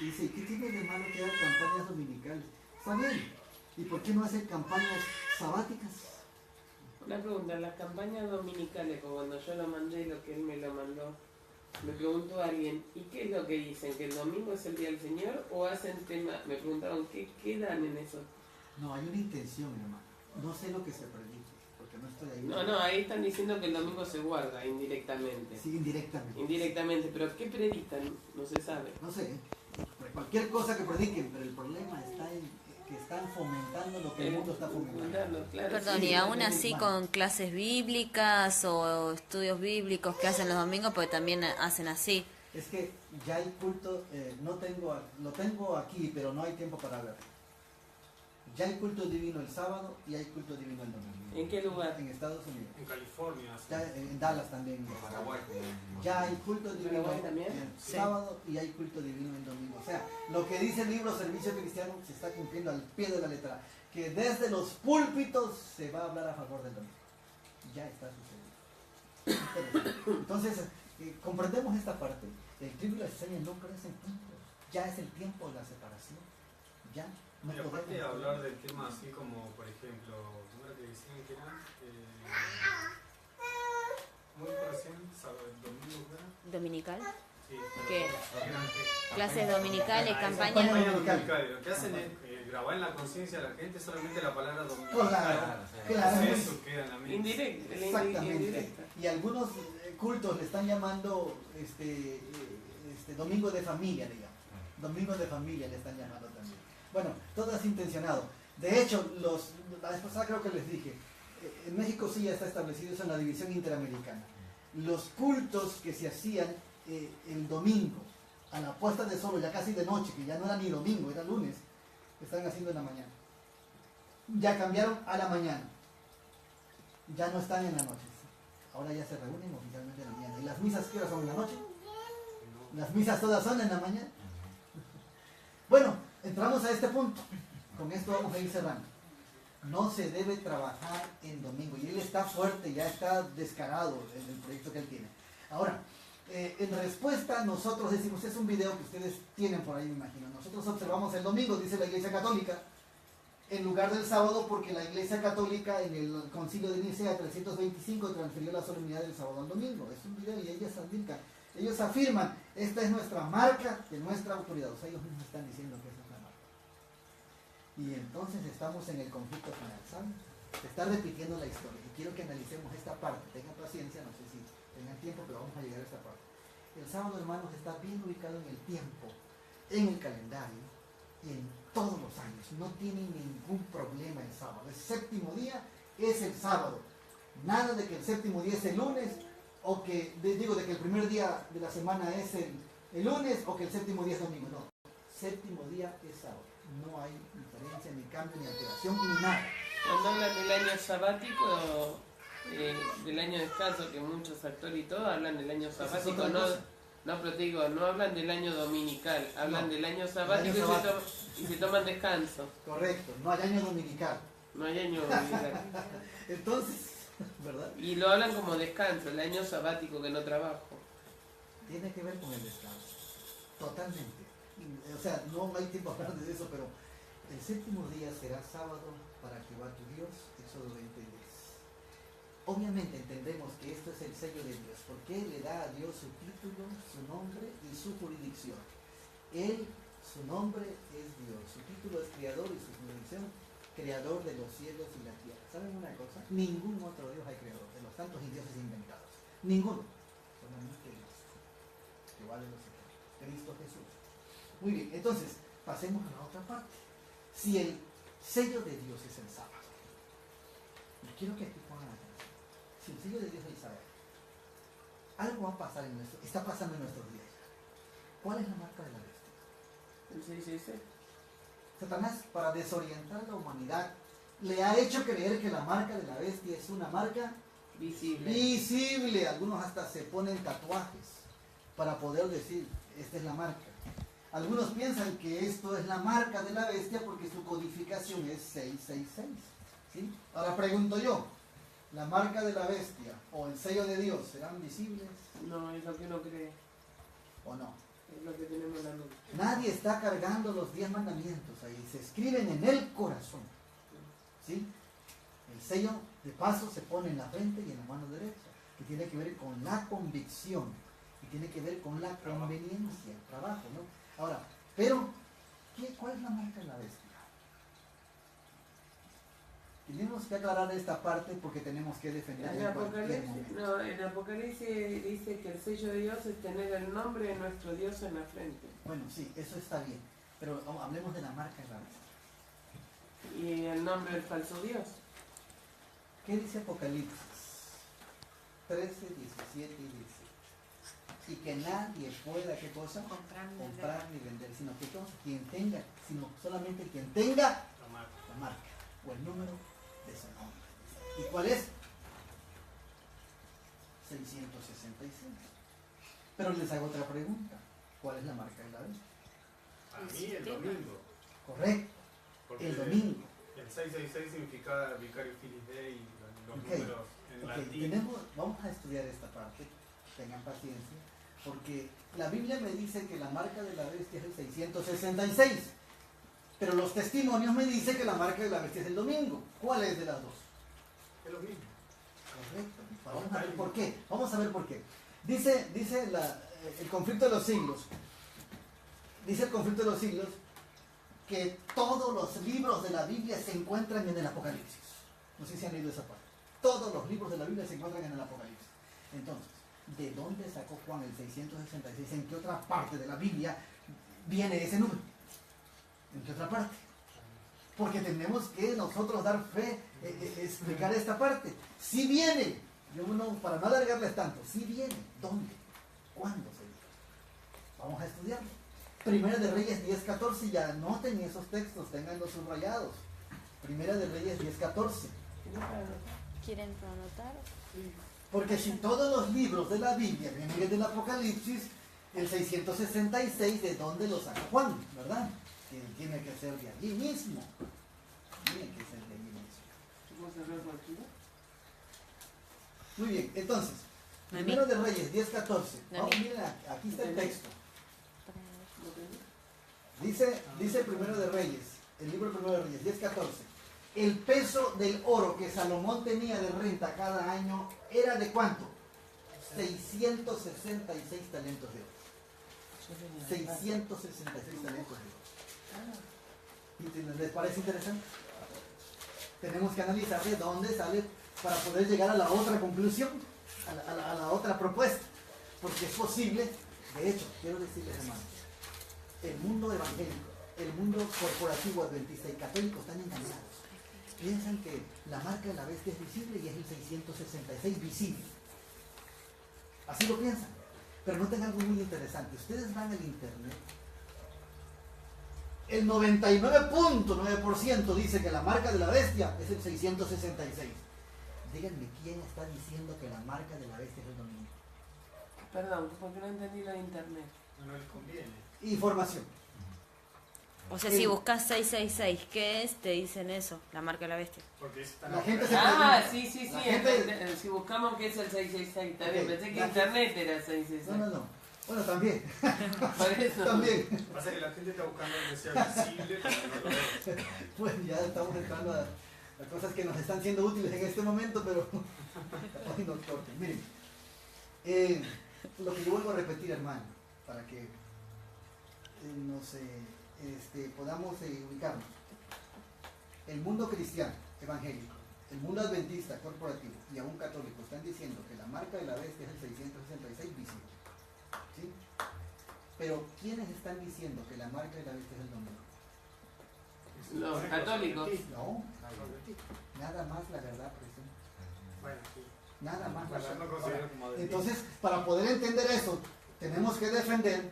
y dice, ¿qué tiene de malo que haga campañas dominicales? Está bien. ¿Y por qué no hacer campañas sabáticas? Una pregunta, las campañas dominicales, como cuando yo lo mandé, lo que él me lo mandó, me preguntó a alguien, ¿y qué es lo que dicen? ¿Que el domingo es el día del Señor? ¿O hacen tema? Me preguntaron, ¿qué dan en eso? No, hay una intención, hermano. No sé lo que se predica, porque no estoy ahí. No, ahí están diciendo que el domingo se guarda indirectamente. Sí, indirectamente. Indirectamente, pero ¿qué predican? No se sabe. No sé, cualquier cosa que prediquen, pero el problema está en que están fomentando lo que el mundo está fomentando. Claro, Perdón, sí, y aún así con clases bíblicas o estudios bíblicos que hacen los domingos, porque también hacen así. Es que ya hay culto, lo tengo aquí, pero no hay tiempo para ver. Ya hay culto divino el sábado y hay culto divino el domingo. ¿En qué lugar? En Estados Unidos. En California. Ya, en Dallas también. En Paraguay. Ya hay culto divino también? el sábado y hay culto divino el domingo. O sea, lo que dice el libro Servicio Cristiano se está cumpliendo al pie de la letra. Que desde los púlpitos se va a hablar a favor del domingo. Ya está sucediendo. Entonces, comprendemos esta parte. El trigo y la cizaña no crecen juntos. Ya es el tiempo de la separación. Ya. No y aparte de hablar del tema así como, por ejemplo, ¿cómo era que decían que era? Muy recién, domingo, ¿verdad? ¿Dominical? Sí. ¿Qué? Clases dominicales, campañas. Campañas dominicales. Lo que hacen es grabar en la conciencia de la gente solamente la palabra dominical. Claro. Eso queda en la mente. Indirecta. Exactamente. Y algunos cultos le están llamando domingo de familia, digamos. Domingo de familia le están llamando también. Bueno, todo es intencionado. De hecho, la vez pasada creo que les dije, en México sí ya está establecido eso en la división interamericana. Los cultos que se hacían el domingo, a la puesta de sol, ya casi de noche, que ya no era ni domingo, era lunes, están haciendo en la mañana. Ya cambiaron a la mañana. Ya no están en la noche. Ahora ya se reúnen oficialmente en la mañana. ¿Y las misas qué hora son en la noche? Las misas todas son en la mañana. Bueno, entramos a este punto. Con esto vamos a ir cerrando. No se debe trabajar en domingo. Y él está fuerte, ya está descarado en el proyecto que él tiene. Ahora, en respuesta nosotros decimos, es un video que ustedes tienen por ahí, me imagino. Nosotros observamos el domingo, dice la Iglesia Católica, en lugar del sábado, porque la Iglesia Católica en el Concilio de Nicea 325 transfirió la solemnidad del sábado al domingo. Es un video y ellos afirman, esta es nuestra marca de nuestra autoridad. O sea, ellos mismos están diciendo que esa es la marca. Y entonces estamos en el conflicto final, ¿saben? Se está repitiendo la historia. Y quiero que analicemos esta parte. Tengan paciencia, no sé si tengan tiempo, pero vamos a llegar a esta parte. El sábado, hermanos, está bien ubicado en el tiempo, en el calendario y en todos los años. No tiene ningún problema el sábado. El séptimo día es el sábado. Nada de que el séptimo día es el lunes, o que, de que el primer día de la semana es el lunes, o que el séptimo día es domingo. No. Séptimo día es sábado. No hay diferencia, ni cambio, ni alteración, ni nada. Cuando hablan del año sabático, del año de descanso, que muchos actores y todo hablan del año sabático, No, pero te digo, no hablan del año dominical, hablan No, del año sabático, año sabático. y se toman descanso. Correcto, no hay año dominical. No hay año dominical. Entonces, ¿verdad? Y lo hablan como descanso, el año sabático que no trabajo. Tiene que ver con el descanso, totalmente. O sea, no hay tiempo para hablar de eso, pero el séptimo día será sábado para Jehová tu Dios, Éxodo 20:10. Obviamente entendemos que esto es el sello de Dios, porque Él le da a Dios su título, su nombre y su jurisdicción. Él, su nombre es Dios, su título es Creador y su jurisdicción, Creador de los cielos y la tierra. ¿Saben una cosa? Ningún otro Dios hay creador, de los tantos dioses inventados. Ninguno. Solamente Dios. Que vale los cielos. Cristo Jesús. Muy bien, entonces, pasemos a la otra parte. Si el sello de Dios es el sábado, yo quiero que aquí pongan atención. Si el sello de Dios es el sábado, algo va a pasar está pasando en nuestros días. ¿Cuál es la marca de la bestia? El 666. Satanás, para desorientar a la humanidad, le ha hecho creer que la marca de la bestia es una marca visible. Algunos hasta se ponen tatuajes para poder decir, esta es la marca. Algunos piensan que esto es la marca de la bestia porque su codificación es 666. ¿Sí? Ahora pregunto yo, ¿la marca de la bestia o el sello de Dios serán visibles? No, es lo que uno cree. ¿O no? Es lo que tenemos en la mente. Nadie está cargando los 10 mandamientos ahí, se escriben en el corazón. ¿Sí? El sello de paso se pone en la frente y en la mano derecha, que tiene que ver con la convicción y tiene que ver con la conveniencia, el trabajo, ¿no? Ahora, pero, ¿cuál es la marca de la bestia? Tenemos que aclarar esta parte porque tenemos que defender En Apocalipsis dice que el sello de Dios es tener el nombre de nuestro Dios en la frente. Bueno, sí, eso está bien, pero hablemos de la marca de la bestia. Y el nombre del falso Dios. ¿Qué dice Apocalipsis 13, 17 y 17? Y que nadie pueda, ¿qué cosa? Comprar ni vender, sino que quien tenga, sino solamente quien tenga la marca o el número de su nombre. ¿Y cuál es? 666. Pero les hago otra pregunta. ¿Cuál es la marca de la bestia? A mí el domingo. Correcto. Porque el domingo. El 666 significa Vicario Filis Dei y los números en latín. Vamos a estudiar esta parte. Tengan paciencia. Porque la Biblia me dice que la marca de la bestia es el 666. Pero los testimonios me dicen que la marca de la bestia es el domingo. ¿Cuál es de las dos? Es lo mismo. Correcto. Vamos a ver por qué. Vamos a ver por qué. Dice el conflicto de los siglos. Dice el conflicto de los siglos que todos los libros de la Biblia se encuentran en el Apocalipsis. No sé si han leído esa parte. Todos los libros de la Biblia se encuentran en el Apocalipsis. Entonces, ¿de dónde sacó Juan el 666? ¿En qué otra parte de la Biblia viene ese número? ¿En qué otra parte? Porque tenemos que nosotros dar fe, explicar esta parte. Si viene, para no alargarles tanto, si viene, ¿dónde? ¿Cuándo se dijo? Vamos a estudiarlo. Primera de Reyes 10:14, ya anoten esos textos, tenganlos subrayados. Primera de Reyes 10:14. ¿Quieren anotar? Porque si todos los libros de la Biblia vienen del Apocalipsis, el 666, ¿de dónde lo saca Juan? ¿Verdad? Que tiene que ser de allí mismo. Tiene que ser de allí mismo. Muy bien, entonces, Primero de Reyes 10:14. Vamos, miren, aquí está el texto. Dice Primero de Reyes, el libro Primero de Reyes 10:14. El peso del oro que Salomón tenía de renta cada año era de ¿cuánto? 666 talentos de oro. 666 talentos de oro. ¿Les parece interesante? Tenemos que analizar de dónde sale para poder llegar a la otra conclusión, a la otra propuesta. Porque es posible, de hecho, quiero decirles, hermanos, el mundo evangélico, el mundo corporativo adventista y católico están engañados. Piensan que la marca de la bestia es visible y es el 666 visible. Así lo piensan. Pero noten algo muy interesante. Ustedes van al internet. El 99.9% dice que la marca de la bestia es el 666. Díganme quién está diciendo que la marca de la bestia es el domingo. Perdón, porque no entendí lo de internet. No les conviene. Información. O sea, si buscas 666, ¿qué es? Te dicen eso, la marca de la bestia. Porque están La gente se Ah, pregunta. sí, sí, sí. La gente- Si buscamos qué es el 666, está bien. Ok, Pensé que la- internet era el 666. No. Bueno, también. Por eso. También. Lo que pasa es que la gente está buscando que sea visible, pero no lo ve. Pues ya estamos entrando a cosas que nos están siendo útiles en este momento, pero hoy nos corten. Miren, lo que yo vuelvo a repetir, hermano, para que podamos ubicarnos. El mundo cristiano, evangélico, el mundo adventista, corporativo y aún católico están diciendo que la marca de la bestia es el 666 visible. ¿Sí? Pero ¿quiénes están diciendo que la marca de la bestia es el domingo? Los católicos. No, nada más la verdad presente. Bueno, sí. Nada más la Bueno, yo verdad. no considero como adventista. Entonces, para poder entender eso, tenemos que defender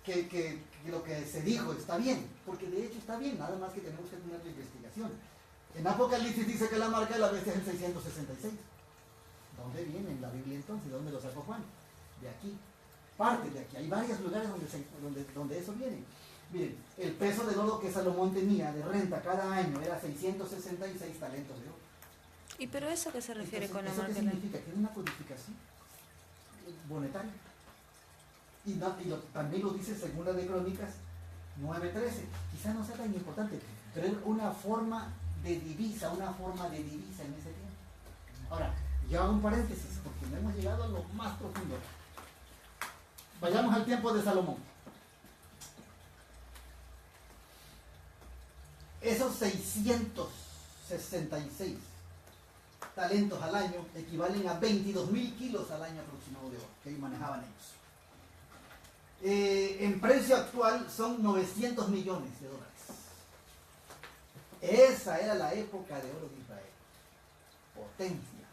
que lo que se dijo está bien, porque de hecho está bien, nada más que tenemos que tener la investigación. En Apocalipsis dice que la marca de la bestia es el 666. ¿Dónde viene en la Biblia entonces? ¿Dónde lo sacó Juan? De aquí. Parte de aquí. Hay varios lugares donde eso viene. Miren, el peso del oro que Salomón tenía de renta cada año era 666 talentos de oro. ¿Y pero eso qué se refiere Entonces, con la ¿eso qué marca? significa? Que es una codificación monetaria. También lo dice Segunda de Crónicas 9:13. Quizá no sea tan importante, pero es una forma de divisa en ese tiempo. Ahora, yo hago un paréntesis porque no hemos llegado a lo más profundo. Vayamos al tiempo de Salomón. Esos 666 talentos al año equivalen a 22.000 kilos al año aproximado de oro que manejaban ellos. En precio actual son 900 millones de dólares. Esa era la época de oro de Israel. Potencia,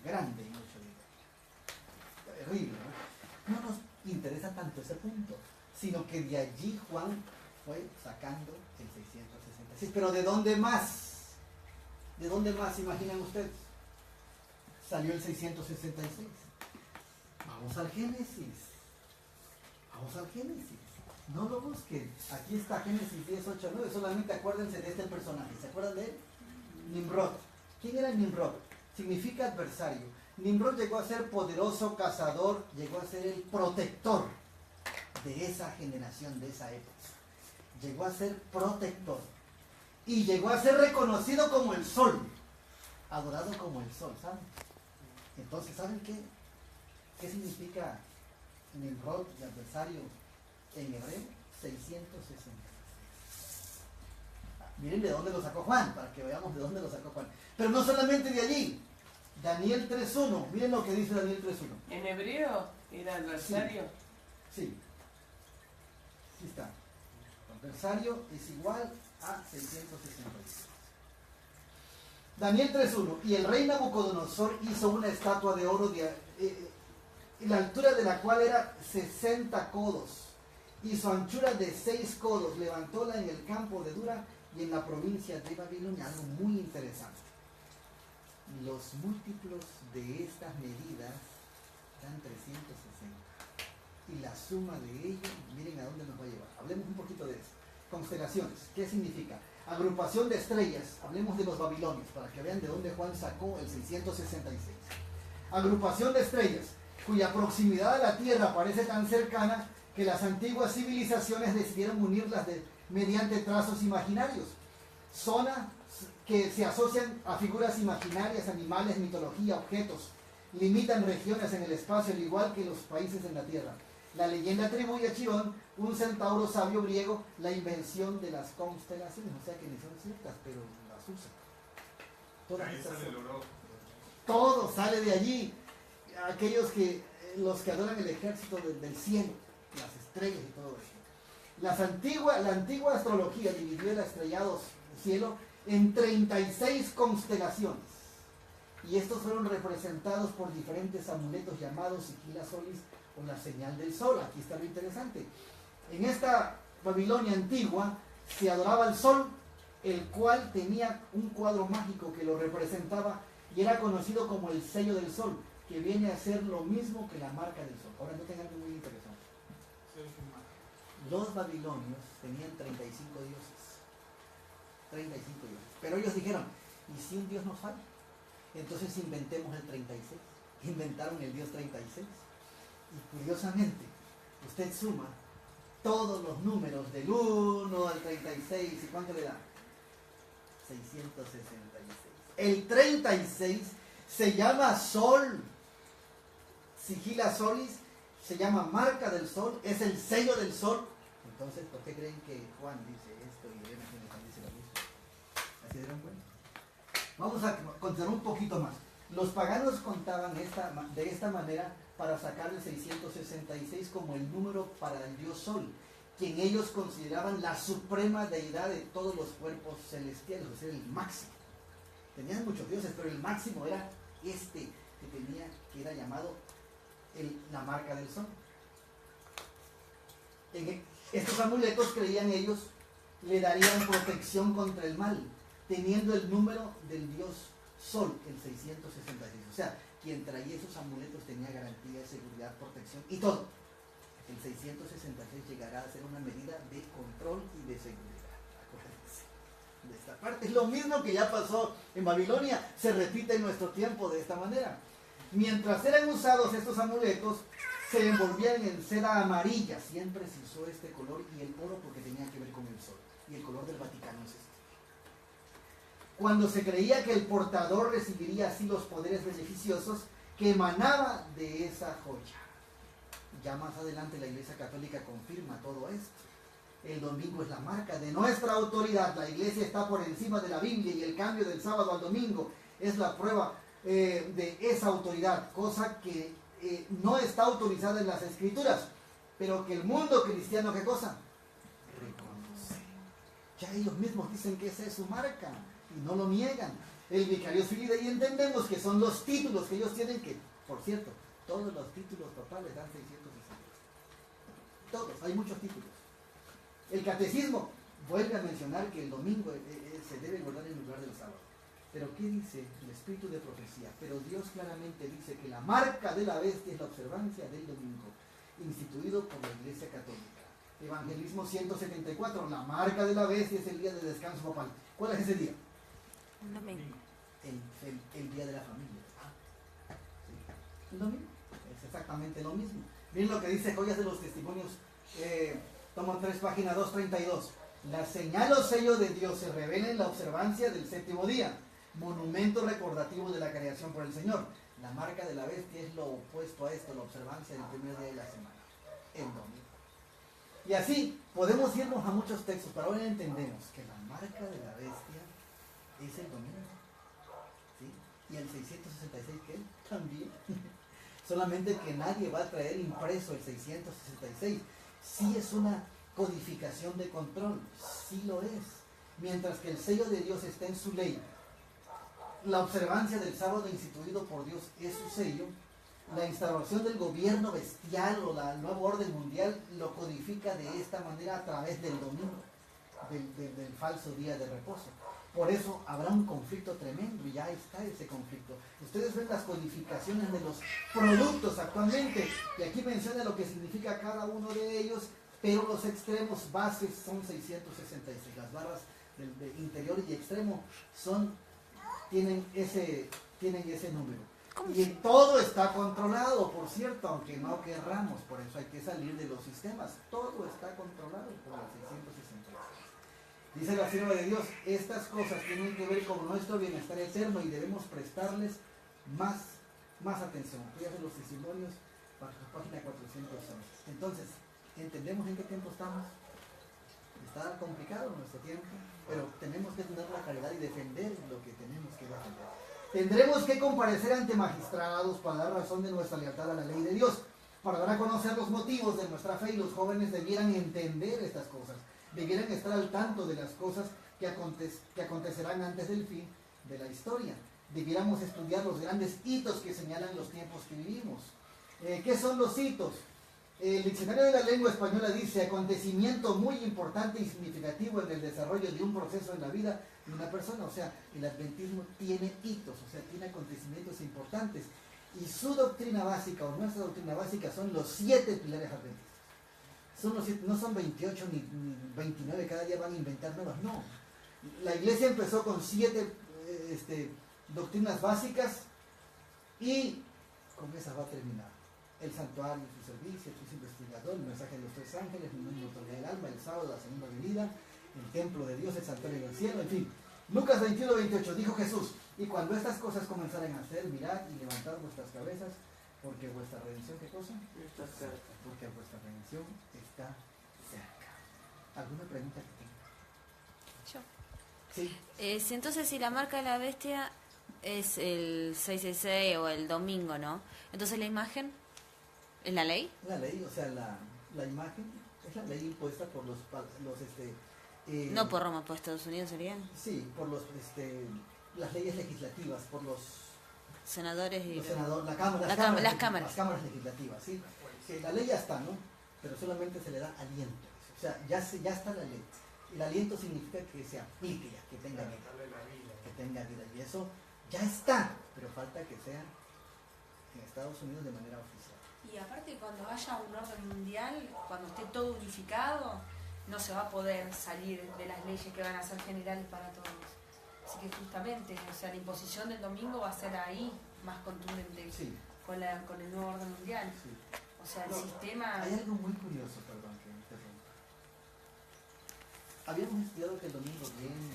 grande y mucho dinero. Terrible, ¿no? No nos interesa tanto ese punto, sino que de allí Juan fue sacando el 666. Pero ¿de dónde más? ¿De dónde más imaginan ustedes? Salió el 666. Vamos al Génesis. Vamos al Génesis. No lo busquen. Aquí está Génesis 10, 8, 9. Solamente acuérdense de este personaje. ¿Se acuerdan de él? Nimrod. ¿Quién era Nimrod? Significa adversario. Nimrod llegó a ser poderoso cazador, llegó a ser el protector de esa generación, de esa época. Llegó a ser protector. Y llegó a ser reconocido como el sol. Adorado como el sol, ¿saben? Entonces, ¿saben qué? ¿Qué significa Nimrod, el adversario, en hebreo? 666. Miren de dónde lo sacó Juan, para que veamos de dónde lo sacó Juan. Pero no solamente de allí. Daniel 3.1. Miren lo que dice Daniel 3.1. ¿En hebreo era adversario? Sí. Aquí está. Adversario es igual a 666. Daniel 3.1. Y el rey Nabucodonosor hizo una estatua de oro la altura de la cual era 60 codos y su anchura de 6 codos. Levantóla en el campo de Dura y en la provincia de Babilonia. Algo muy interesante. Los múltiplos de estas medidas dan 360. Y la suma de ello, miren a dónde nos va a llevar. Hablemos un poquito de eso. Constelaciones, ¿qué significa? Agrupación de estrellas, hablemos de los babilonios, para que vean de dónde Juan sacó el 666. Agrupación de estrellas, cuya proximidad a la Tierra parece tan cercana que las antiguas civilizaciones decidieron unirlas mediante trazos imaginarios. Zonas que se asocian a figuras imaginarias, animales, mitología, objetos. Limitan regiones en el espacio, al igual que los países en la Tierra. La leyenda atribuye a Chirón, un centauro sabio griego, la invención de las constelaciones. O sea que ni son ciertas, pero las usan. Ahí sale el oro. Todo sale de allí. Aquellos los que adoran el ejército del cielo, las estrellas y todo eso. La antigua astrología dividió el estrellado cielo en 36 constelaciones. Y estos fueron representados por diferentes amuletos llamados Sigila Solis o la señal del sol. Aquí está lo interesante. En esta Babilonia antigua se adoraba al sol, el cual tenía un cuadro mágico que lo representaba y era conocido como el sello del sol, que viene a ser lo mismo que la marca del sol. Ahora noten algo muy interesante. Los babilonios tenían 35 dioses. 35 dioses. Pero ellos dijeron, ¿y si un dios nos falla? Entonces inventemos el 36. Inventaron el dios 36. Y curiosamente, usted suma todos los números del 1 al 36. ¿Y cuánto le da? 666. El 36 se llama sol. Sigila solis, se llama marca del sol, es el sello del sol. Entonces, ¿por qué creen que Juan dice esto y Elena dice lo mismo? ¿Así se dieron cuenta? Vamos a contar un poquito más. Los paganos contaban de esta manera para sacar el 666 como el número para el dios sol, quien ellos consideraban la suprema deidad de todos los cuerpos celestiales, o sea, el máximo. Tenían muchos dioses, pero el máximo era este que era llamado la marca del sol. Estos amuletos, creían ellos, le darían protección contra el mal, teniendo el número del dios sol, el 666. O sea, quien traía esos amuletos tenía garantía, seguridad, protección y todo. El 666 llegará a ser una medida de control y de seguridad. Acuérdense de esta parte. Es lo mismo que ya pasó en Babilonia, se repite en nuestro tiempo de esta manera. Mientras eran usados estos amuletos, se envolvían en seda amarilla. Siempre se usó este color, y el oro porque tenía que ver con el sol. Y el color del Vaticano es este. Cuando se creía que el portador recibiría así los poderes beneficiosos que emanaba de esa joya. Ya más adelante la Iglesia Católica confirma todo esto. El domingo es la marca de nuestra autoridad. La Iglesia está por encima de la Biblia, y el cambio del sábado al domingo es la prueba de esa autoridad, cosa que no está autorizada en las Escrituras, pero que el mundo cristiano, ¿qué cosa? Reconoce. Ya ellos mismos dicen que esa es su marca y no lo niegan. El Vicarius Filii, y entendemos que son los títulos que ellos tienen, que, por cierto, todos los títulos totales dan 660. Todos, hay muchos títulos. El catecismo vuelve a mencionar que el domingo se debe guardar en lugar del sábado. Pero ¿qué dice el espíritu de profecía? Pero Dios claramente dice que la marca de la bestia es la observancia del domingo, instituido por la Iglesia Católica. Evangelismo 174, la marca de la bestia es el día de descanso papal. ¿Cuál es ese día? El domingo. El día de la familia. ¿Sí? El domingo. Es exactamente lo mismo. Miren lo que dice Joyas de los Testimonios, tomo 3, página 232. La señal o sello de Dios se revela en la observancia del séptimo día, monumento recordativo de la creación por el Señor. La marca de la bestia es lo opuesto a esto, la observancia del primer día de la semana, el domingo. Y así podemos irnos a muchos textos, pero ahora entendemos que la marca de la bestia es el domingo. ¿Sí? Y el 666, ¿qué? También. Solamente que nadie va a traer impreso el 666. Sí es una codificación de control, sí lo es. Mientras que el sello de Dios está en su ley, la observancia del sábado instituido por Dios es su sello. La instauración del gobierno bestial o la nueva orden mundial lo codifica de esta manera a través del domingo, del falso día de reposo. Por eso habrá un conflicto tremendo, y ya está ese conflicto. Ustedes ven las codificaciones de los productos actualmente, y aquí menciona lo que significa cada uno de ellos, pero los extremos bases son 666. Las barras del interior y extremo tienen ese número. Y todo está controlado, por cierto, aunque no querramos. Por eso hay que salir de los sistemas. Todo está controlado por las 666. Dice la sierva de Dios, estas cosas tienen que ver con nuestro bienestar eterno y debemos prestarles más atención. Fíjate los testimonios, página 411. Entonces, ¿entendemos en qué tiempo estamos? Está complicado nuestro tiempo, pero tenemos que tener la claridad y defender lo que tenemos que defender. Tendremos que comparecer ante magistrados para dar razón de nuestra lealtad a la ley de Dios, para dar a conocer los motivos de nuestra fe, y los jóvenes debieran entender estas cosas, debieran estar al tanto de las cosas que acontecerán antes del fin de la historia. Debiéramos estudiar los grandes hitos que señalan los tiempos que vivimos. ¿Qué son los hitos? El diccionario de la lengua española dice: acontecimiento muy importante y significativo en el desarrollo de un proceso en la vida de una persona. O sea, el adventismo tiene hitos, o sea, tiene acontecimientos importantes. Y su doctrina básica, o nuestra doctrina básica, son los 7 pilares adventistas. Son los 7, no son 28 ni 29, cada día van a inventar nuevas, no. La iglesia empezó con 7 doctrinas básicas y con esas va a terminar. El santuario, su servicio, el juicio investigador, el mensaje de los 3 ángeles, el notoriedad del alma, el sábado, la segunda venida, el templo de Dios, el santuario del cielo, en fin. Lucas 21:28, dijo Jesús, y cuando estas cosas comenzaren a hacer, mirad y levantad vuestras cabezas, porque vuestra redención, ¿qué cosa? Está cerca. Porque vuestra redención está cerca. ¿Alguna pregunta que tenga? Yo. Sí. Si entonces si la marca de la bestia es el 666 o el domingo, ¿no? Entonces la imagen es la ley. La ley, o sea, la imagen es la ley impuesta por los no por Roma, por Estados Unidos sería. Sí, por las leyes legislativas, por los senadores y los senadores, las cámaras legislativas, ¿sí? La ley ya está, ¿no? Pero solamente se le da aliento. O sea, ya está la ley. El aliento significa que se aplique ya, que tenga vida. Que tenga vida. Y eso ya está, pero falta que sea en Estados Unidos de manera oficial. Y aparte, cuando haya un orden mundial, cuando esté todo unificado, no se va a poder salir de las leyes que van a ser generales para todos. Así que justamente, o sea, la imposición del domingo va a ser ahí más contundente, sí, con el nuevo orden mundial. Sí. O sea, el sistema... Hay algo muy curioso, perdón que me interrumpa. Habíamos estudiado que el domingo viene.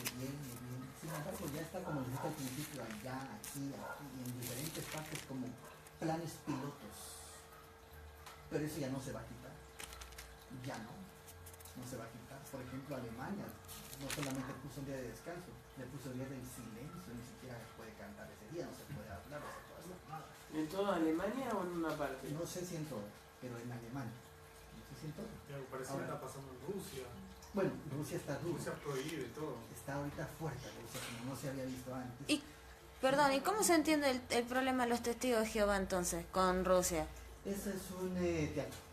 Sin embargo, ya está, como les dije al principio, allá, aquí, y en diferentes partes como planes pilotos. Pero eso ya no se va a quitar. Ya no se va a quitar. Por ejemplo, Alemania no solamente puso un día de descanso, le puso el día del silencio, ni siquiera puede cantar ese día, no se puede hablar, no se puede hacer nada. ¿En toda Alemania o en una parte? No sé si en todo, pero en Alemania. No sé si en todo. Y algo parecido está pasando en Rusia. Bueno, Rusia está duro. Rusia prohíbe todo. Está ahorita fuerte Rusia, como no se había visto antes. Perdón, ¿y cómo se entiende el problema de los testigos de Jehová entonces con Rusia? Eso es un teatro.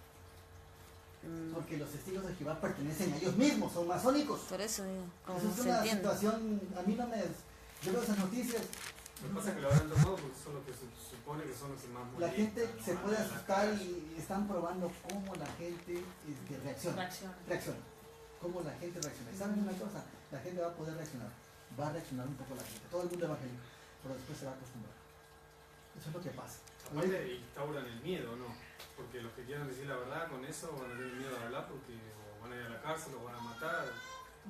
Porque los testigos de Jehová pertenecen a ellos mismos, son masónicos. Por eso digo, ¿cómo eso es se una entiende? situación, a mí no me... Yo veo esas noticias. Lo que pasa es que lo habrán tomado porque son los que se supone que son los que más molestan. La gente se puede asustar y están probando cómo la gente reacciona. Cómo la gente reacciona. ¿Y saben una cosa? La gente va a poder reaccionar. Va a reaccionar un poco la gente. Todo el mundo evangélico. Pero después se va a acostumbrar. Eso es lo que pasa. Aparte instauran el miedo, ¿no? Porque los que quieran decir la verdad con eso van a tener miedo de hablar porque o van a ir a la cárcel o van a matar.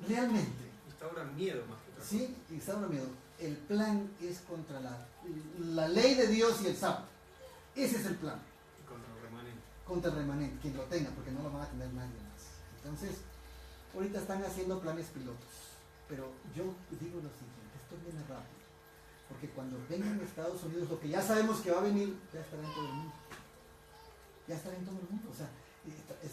Realmente. Instauran miedo más que otra cosa. Sí, instauran miedo. El plan es contra la ley de Dios y el sábado. Ese es el plan. Y contra el remanente. Contra el remanente, quien lo tenga, porque no lo van a tener nadie más. Entonces, ahorita están haciendo planes pilotos. Pero yo digo lo siguiente, esto viene rápido. Porque cuando vengan a Estados Unidos, lo que ya sabemos que va a venir, ya estará en todo el mundo. Ya estará en todo el mundo. O sea,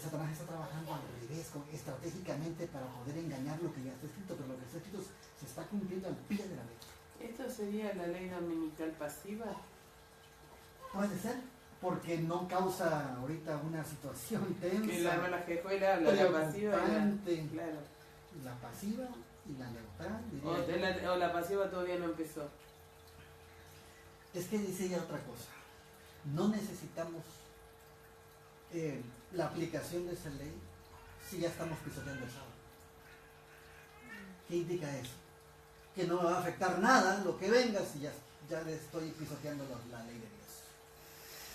Satanás está trabajando al revés, estratégicamente para poder engañar lo que ya está escrito, pero lo que está escrito se está cumpliendo al pie de la letra. ¿Esto sería la ley dominical pasiva? Puede ser, porque no causa ahorita una situación tensa. Que la relajejuela, la pasiva claro. La pasiva y la neutral. O la pasiva todavía no empezó. Es que dice ya otra cosa. No necesitamos la aplicación de esa ley si ya estamos pisoteando el sábado. ¿Qué indica eso? Que no me va a afectar nada lo que venga si ya le estoy pisoteando la ley de Dios.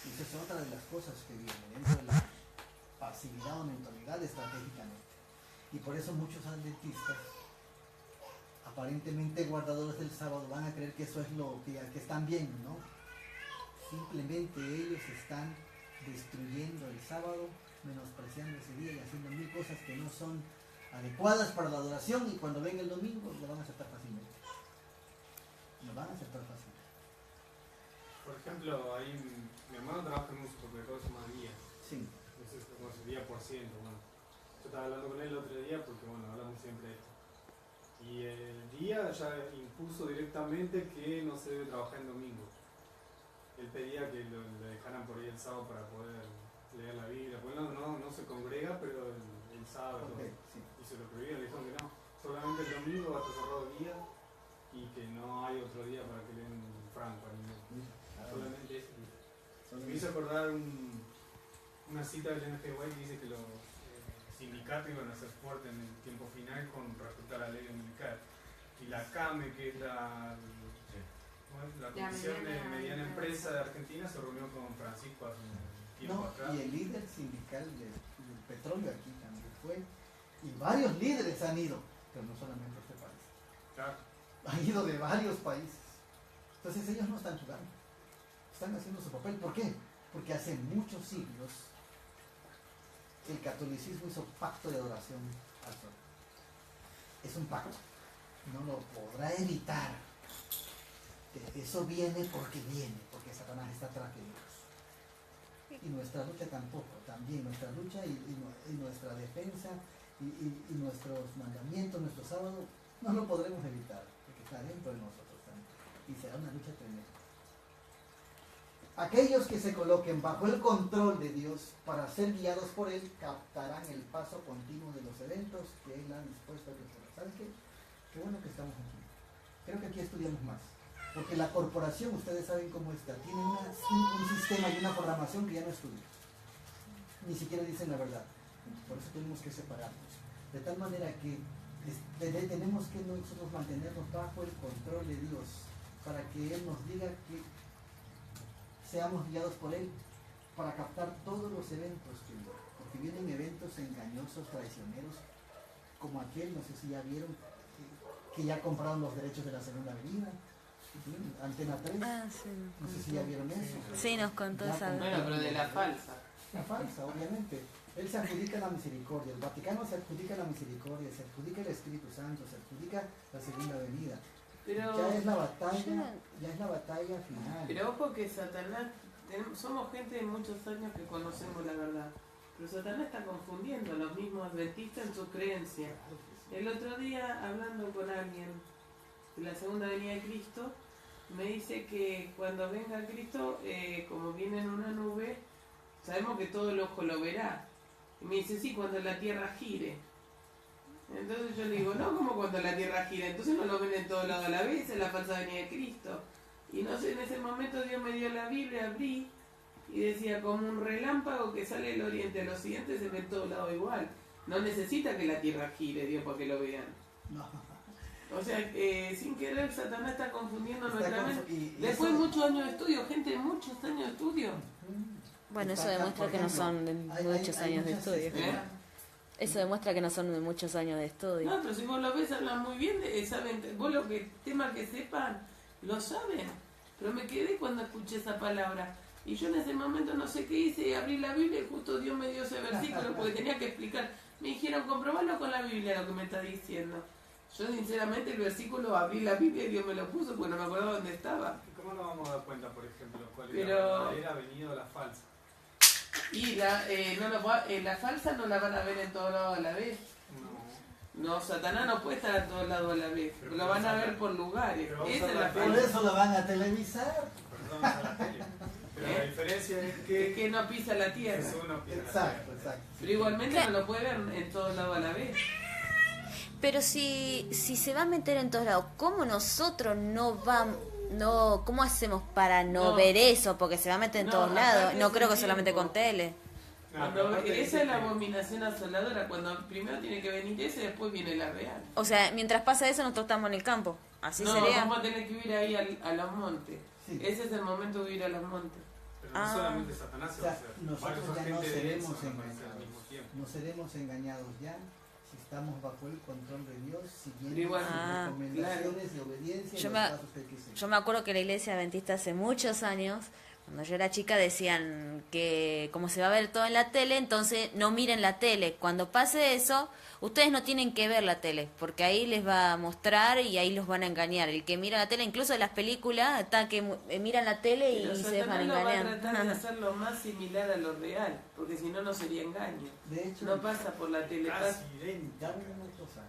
Y esa es otra de las cosas que vienen dentro de la pasividad o neutralidad estratégicamente. Y por eso muchos adventistas, aparentemente guardadores del sábado, van a creer que eso es lo que están bien, ¿no? Simplemente ellos están destruyendo el sábado, menospreciando ese día y haciendo mil cosas que no son adecuadas para la adoración, y cuando venga el domingo lo van a aceptar fácilmente. Lo van a aceptar fácilmente. Por ejemplo, ahí mi hermano trabaja en un supermercado que se llama Día. Sí. No sé si conoce Día por ciento. Bueno, yo estaba hablando con él el otro día porque, bueno, hablamos siempre de esto. Y el Día ya impuso directamente que no se debe trabajar en domingo. Él pedía que lo dejaran por ahí el sábado para poder leer la Biblia. Pues no se congrega, pero el sábado. Okay, sí. Y se lo prohibieron, le dijeron que no. Solamente el domingo va a estar cerrado el día y que no hay otro día para que lean franco. Solamente ese día. Me hizo acordar una cita de Elena G. White que dice que los sindicatos iban a ser fuertes en el tiempo final con respecto a la ley dominical. Y la CAME, que es la Comisión de Mediana Empresa de Argentina, se reunió con Francisco hace un tiempo atrás. Y el líder sindical del petróleo aquí también fue. Y varios líderes han ido, pero no solamente este país. Claro. Han ido de varios países. Entonces ellos no están jugando. Están haciendo su papel. ¿Por qué? Porque hace muchos siglos el catolicismo hizo pacto de adoración al sol. Es un pacto. No lo podrá evitar. Eso viene, porque Satanás está atrás de ellos. Y nuestra lucha tampoco. También nuestra lucha y nuestra defensa y nuestros mandamientos, nuestro sábado, no lo podremos evitar, porque está dentro de nosotros también. Y será una lucha tremenda. Aquellos que se coloquen bajo el control de Dios para ser guiados por Él captarán el paso continuo de los eventos que Él ha dispuesto a que. ¿Sabes qué? Qué bueno que estamos aquí. Creo que aquí estudiamos más. Porque la corporación, ustedes saben cómo está, tiene un sistema y una programación que ya no estudia. Ni siquiera dicen la verdad. Por eso tenemos que separarnos. De tal manera que tenemos que nosotros mantenernos bajo el control de Dios para que Él nos diga que seamos guiados por Él para captar todos los eventos porque vienen eventos engañosos, traicioneros, como aquel, no sé si ya vieron, que ya compraron los derechos de la segunda venida. Antena 3, no sé si ya vieron eso. Sí, nos contó esa. Bueno, pero de la falsa. La falsa, obviamente. Él se adjudica la misericordia, el Vaticano se adjudica la misericordia, se adjudica el Espíritu Santo, se adjudica la segunda venida. Pero ya es la batalla final. Pero ojo que Satanás, somos gente de muchos años que conocemos la verdad. Pero Satanás está confundiendo a los mismos adventistas en su creencia. El otro día, hablando con alguien de la segunda venida de Cristo, me dice que cuando venga Cristo, como viene en una nube, sabemos que todo el ojo lo verá. Y me dice, sí, cuando la tierra gire. Entonces yo le digo, no, como cuando la tierra gira, entonces no lo ven en todos lados a la vez, es la falsa venida de Cristo. Y no sé, en ese momento Dios me dio la Biblia, abrí, y decía, como un relámpago que sale del oriente al occidente, se ve en todos lados igual. No necesita que la tierra gire, Dios, para que lo vean. No. O sea, sin querer, Satanás está confundiendo nuestra mente. Después de muchos años de estudio, gente de muchos años de estudio. Bueno, eso demuestra que no son de muchos años de estudio. Eso demuestra que no son de muchos años de estudio. No, pero si vos lo ves, hablan muy bien, saben, vos lo que tema que sepan, lo saben. Pero me quedé cuando escuché esa palabra. Y yo en ese momento no sé qué hice, y abrí la Biblia y justo Dios me dio ese versículo porque tenía que explicar. Me dijeron, comprobarlo con la Biblia lo que me está diciendo. Yo sinceramente el versículo abrí la Biblia y Dios me lo puso porque no me acordaba dónde estaba. ¿Cómo nos vamos a dar cuenta, por ejemplo, cuál Pero... era la verdadera venida o la falsa? Y la falsa no la van a ver en todos lados a la vez. No, Satanás no puede estar en todos lados a la vez. Lo van a ver por lugares. Esa es la falsa. Por eso lo van a televisar. Perdón, a la tele. Pero la diferencia es que no pisa la tierra. Exacto. Pero igualmente no lo puede ver en todos lados a la vez. Pero si se va a meter en todos lados, ¿cómo nosotros no vamos? No, ¿cómo hacemos para no ver eso? Porque se va a meter en todos lados. No creo que solamente con tele. Esa es la abominación asoladora. Cuando primero tiene que venir ese, después viene la real. O sea, mientras pasa eso, nosotros estamos en el campo. Así sería. No, vamos a tener que ir ahí a los montes. Sí. Ese es el momento de ir a los montes. Pero no solamente Satanás se va a hacer. Nosotros ya no seremos engañados. No seremos engañados ya. Si estamos bajo el control de Dios, siguiendo sus recomendaciones de obediencia. Yo me acuerdo que la iglesia adventista hace muchos años, cuando yo era chica, decían que como se va a ver todo en la tele, entonces no miren la tele. Cuando pase eso, ustedes no tienen que ver la tele, porque ahí les va a mostrar y ahí los van a engañar. El que mira la tele, incluso en las películas, está que miran la tele y se van a engañar. Va a tratar de hacerlo más similar a lo real, porque si no, no sería engaño. De hecho, no pasa por la tele. Dame una cosa.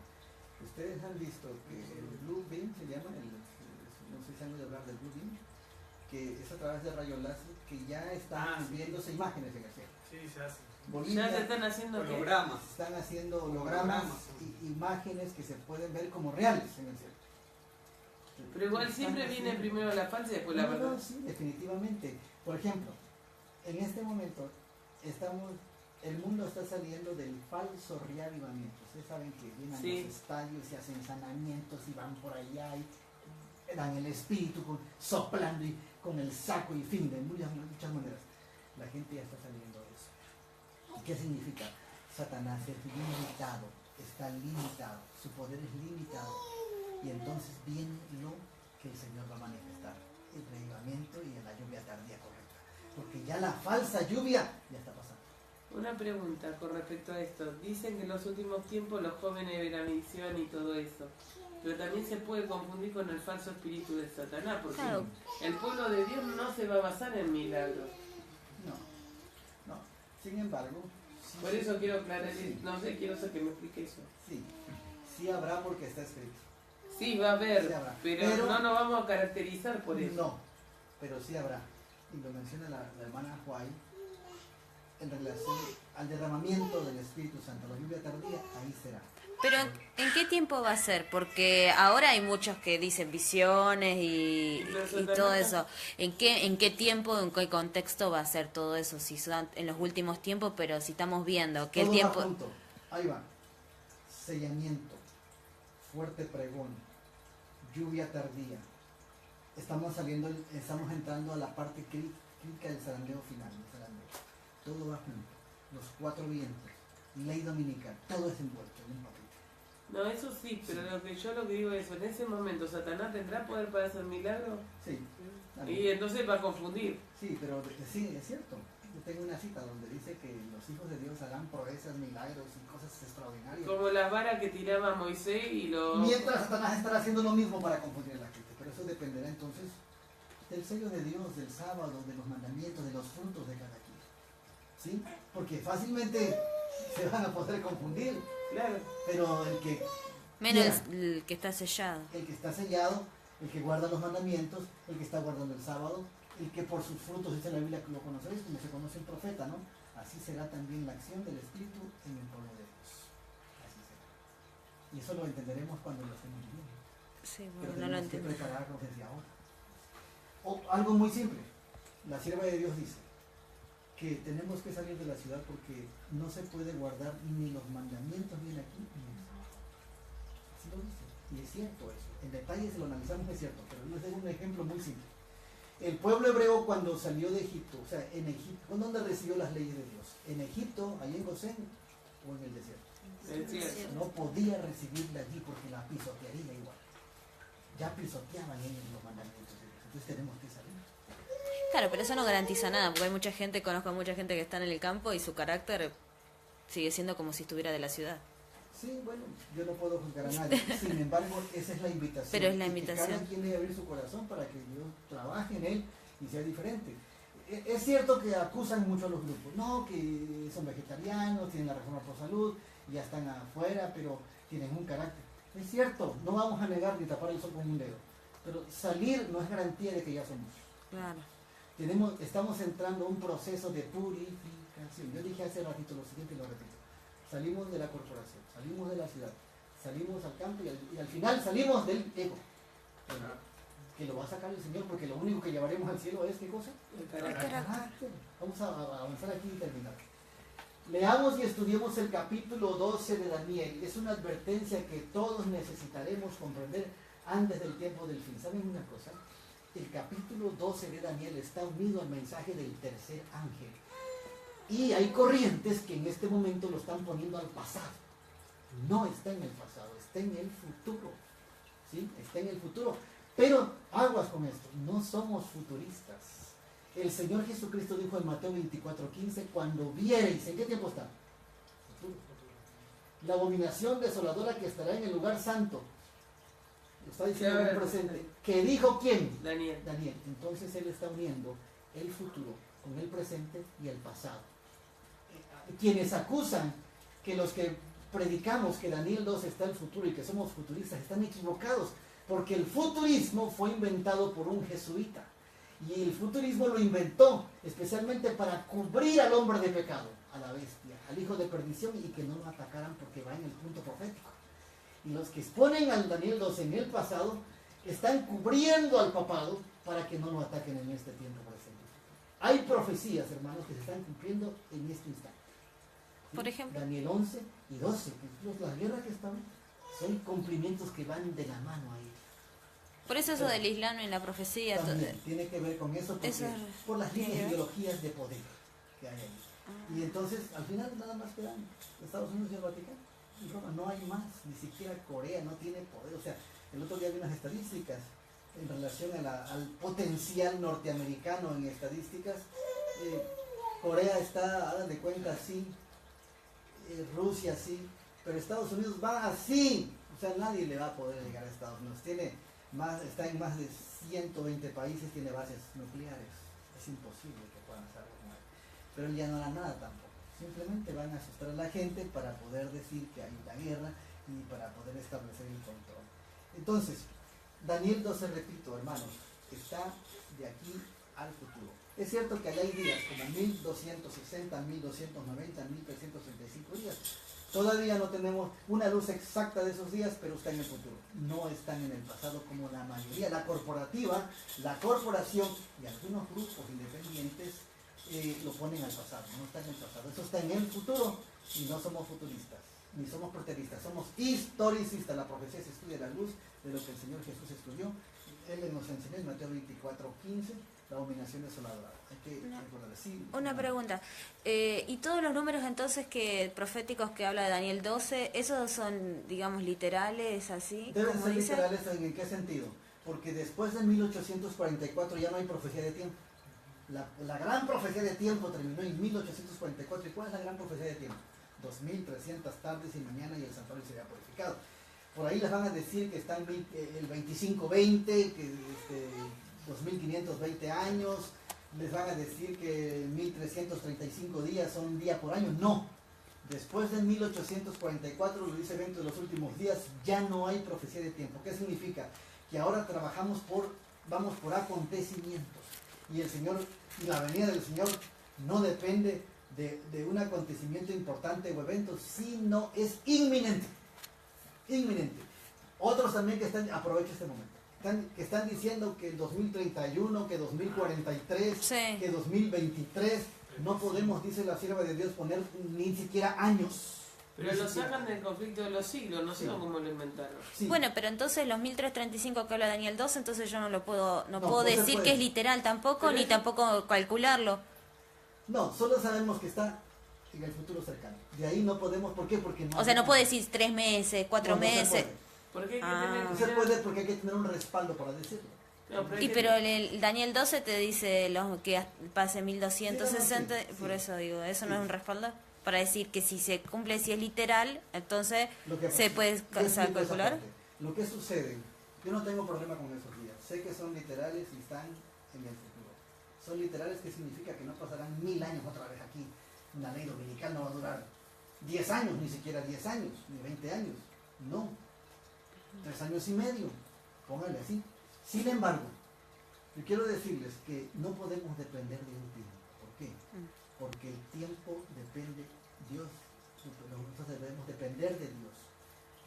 Ustedes han visto que el Blue Beam se llama, no sé si han oído hablar del Blue Beam, que es a través de rayos láser, que ya están viéndose imágenes en el cielo. Sí, se hace. Bolivia, ya se están haciendo hologramas. Están haciendo hologramas y imágenes que se pueden ver como reales en el cielo. Pero igual siempre viene primero la falsa y después la verdad. Sí, definitivamente. Por ejemplo, en este momento el mundo está saliendo del falso reavivamiento. Ustedes saben que vienen los estadios y hacen sanamientos y van por allá y dan el espíritu soplando y con el saco y fin, de muchas maneras. La gente ya está saliendo de eso. ¿Y qué significa? Satanás es limitado, está limitado, su poder es limitado. Y entonces viene lo que el Señor va a manifestar, el reavivamiento y la lluvia tardía correcta. Porque ya la falsa lluvia ya está pasando. Una pregunta con respecto a esto. Dicen que en los últimos tiempos los jóvenes ven la visión y todo eso. Pero también se puede confundir con el falso espíritu de Satanás, porque claro, el pueblo de Dios no se va a basar en milagros. No. Sin embargo... Sí, por eso quiero aclarar, sí, no sé, quiero que me explique eso. Sí habrá porque está escrito. Sí, va a haber, pero no nos vamos a caracterizar por eso. No, pero sí habrá. Y lo menciona la hermana Huay en relación al derramamiento del Espíritu Santo, la lluvia tardía, ahí será. Pero ¿en qué tiempo va a ser? Porque ahora hay muchos que dicen visiones y todo eso. ¿En qué tiempo, en qué contexto va a ser todo eso? Si son en los últimos tiempos, pero si estamos viendo que el tiempo... Ahí va. Sellamiento, fuerte pregón, lluvia tardía. Estamos entrando a la parte crítica del zarandeo final. Todo va junto. Los 4 vientos, ley dominical, todo es envuelto en un papel. No, eso sí, pero lo que digo es, en ese momento, ¿Satanás tendrá poder para hacer milagros? Sí. Y entonces va a confundir. Sí, pero sí, es cierto. Yo tengo una cita donde dice que los hijos de Dios harán proezas, milagros y cosas extraordinarias. Como las varas que tiraba Moisés y los... Mientras Satanás estará haciendo lo mismo para confundir a la gente. Pero eso dependerá entonces del sello de Dios, del sábado, de los mandamientos, de los frutos de cada quien. ¿Sí? Porque fácilmente se van a poder confundir. Claro. Pero el que... Menos el que está sellado. El que está sellado, el que guarda los mandamientos, el que está guardando el sábado, el que por sus frutos, dice la Biblia, que lo conoceréis como se conoce el profeta, ¿no? Así será también la acción del Espíritu en el pueblo de Dios. Así será. Y eso lo entenderemos cuando lo estemos viviendo. Sí, bueno, pero no lo tenemos que entiendo. preparar, como decía ahora. O algo muy simple. La sierva de Dios dice que tenemos que salir de la ciudad porque no se puede guardar ni los mandamientos bien aquí ni en el sábado. Así lo dice. Y es cierto eso. En detalle se lo analizamos, es cierto, pero les doy un ejemplo muy simple. El pueblo hebreo cuando salió de Egipto, o sea, en Egipto, ¿dónde recibió las leyes de Dios? ¿En Egipto, ahí en Gosén o en el desierto? No podía recibirla allí porque la pisotearía igual. Ya pisoteaban ellos los mandamientos de Dios. Entonces tenemos que salir. Claro, pero eso no garantiza nada, porque hay mucha gente, conozco a mucha gente que está en el campo y su carácter sigue siendo como si estuviera de la ciudad. Sí, bueno, yo no puedo juzgar a nadie. Sin embargo, esa es la invitación. Pero es la invitación. Que cada quien debe abrir su corazón para que Dios trabaje en él y sea diferente. Es cierto que acusan mucho a los grupos. No, que son vegetarianos, tienen la reforma por salud, ya están afuera, pero tienen un carácter. Es cierto, no vamos a negar ni tapar el sol con un dedo. Pero salir no es garantía de que ya somos. Claro. Estamos entrando a un proceso de purificación. Yo dije hace ratito lo siguiente y lo repito. Salimos de la corporación, salimos de la ciudad, salimos al campo y al final salimos del ego. Que lo va a sacar el Señor porque lo único que llevaremos al cielo es ¿qué cosa? El carácter. Vamos a avanzar aquí y terminar. Leamos y estudiemos el capítulo 12 de Daniel. Es una advertencia que todos necesitaremos comprender antes del tiempo del fin. ¿Saben una cosa? El capítulo 12 de Daniel está unido al mensaje del tercer ángel. Y hay corrientes que en este momento lo están poniendo al pasado. No está en el pasado, está en el futuro. ¿Sí? Está en el futuro. Pero aguas con esto, no somos futuristas. El Señor Jesucristo dijo en Mateo 24:15, cuando viereis, ¿en qué tiempo está? Futuro. La abominación desoladora que estará en el lugar santo. Lo está diciendo en el presente. ¿Que dijo quién? Daniel. Entonces Él está uniendo el futuro con el presente y el pasado. Quienes acusan que los que predicamos que Daniel 2 está el futuro y que somos futuristas están equivocados, porque el futurismo fue inventado por un jesuita y el futurismo lo inventó especialmente para cubrir al hombre de pecado, a la bestia, al hijo de perdición y que no lo atacaran porque va en el punto profético. Y los que exponen al Daniel 2 en el pasado están cubriendo al papado para que no lo ataquen en este tiempo presente. Hay profecías, hermanos, que se están cumpliendo en este instante. ¿Sí? Por ejemplo. Daniel 11 y 12, que las guerras que estaban, son cumplimientos que van de la mano ahí. Por eso eso del Islam en la profecía. También tiene que ver con eso, porque Eso por las tiene que ver. ideologías de poder que hay ahí. Y entonces, al final, nada más quedan Estados Unidos y el Vaticano. En Roma no hay más, ni siquiera Corea no tiene poder. O sea, el otro día vi unas estadísticas en relación al potencial norteamericano en estadísticas. Corea está, hagan de cuenta, así, Rusia así, pero Estados Unidos va así. O sea, nadie le va a poder llegar a Estados Unidos. Está en más de 120 países, tiene bases nucleares. Es imposible que puedan hacer algo como él. Pero él ya no hará nada tampoco. Simplemente van a asustar a la gente para poder decir que hay una guerra y para poder establecer el control. Entonces, Daniel 12, repito, hermanos, está de aquí al futuro. Es cierto que allá hay días como 1260, 1290, 1335 días. Todavía no tenemos una luz exacta de esos días, pero está en el futuro. No están en el pasado como la mayoría. La corporativa, la corporación y algunos grupos independientes lo ponen al pasado. No está en el pasado. Eso está en el futuro y no somos futuristas, ni somos preteristas. Somos historicistas. La profecía se estudia a la luz de lo que el Señor Jesús estudió. Él nos enseñó en Mateo 24:15. La dominación desoladora. Hay que recordar así. Una pregunta. ¿Y todos los números entonces proféticos que habla de Daniel 12, esos son, digamos, literales, así? Deben como ser dice? literales, ¿en qué sentido? Porque después de 1844 ya no hay profecía de tiempo. La gran profecía de tiempo terminó en 1844. ¿Y cuál es la gran profecía de tiempo? 2300 tardes y mañana y el santuario sería purificado. Por ahí les van a decir que está en el 2520, que 2520 años, les van a decir que 1335 días son un día por año. No, después de 1844, lo dice dentro de los últimos días, ya no hay profecía de tiempo. ¿Qué significa? Que ahora vamos por acontecimientos, y el Señor, y la venida del Señor no depende de un acontecimiento importante o evento, sino es inminente. Otros también que están, aprovecho este momento, que están diciendo que el 2031, que 2043, Sí. que 2023, no podemos, dice la sierva de Dios, poner ni siquiera años. Pero lo sacan del conflicto de los siglos, no sé cómo lo inventaron. Sí. Bueno, pero entonces los 1335 que habla Daniel 12, entonces yo no puedo no se decir puede. que es literal tampoco, Pero ni tampoco calcularlo. No, solo sabemos que está en el futuro cercano. De ahí no podemos, ¿por qué? Porque O sea, no puedo decir 3 meses, 4 no se meses. puede. ¿Por qué hay que Ah. tener No se puede porque hay que tener un respaldo para decirlo. No, pero hay Y que- pero el Daniel 12 te dice que pase 1260, Sí, por sí. eso digo, ¿eso Sí. no es un respaldo? Para decir que si se cumple, si es literal, entonces Lo que se pasa- puede yo explico esa calcular. parte. Lo que sucede, yo no tengo problema con esos días. Sé que son literales y están en el futuro. Son literales, que significa que no pasarán 1000 años otra vez aquí. Una ley dominical no va a durar 10 años, ni siquiera 10 años, ni 20 años. No. 3 años y medio. Póngale así. Sin embargo, yo quiero decirles que no podemos depender de un tiempo. ¿Por qué? Porque el tiempo depende de Dios. Nosotros debemos depender de Dios.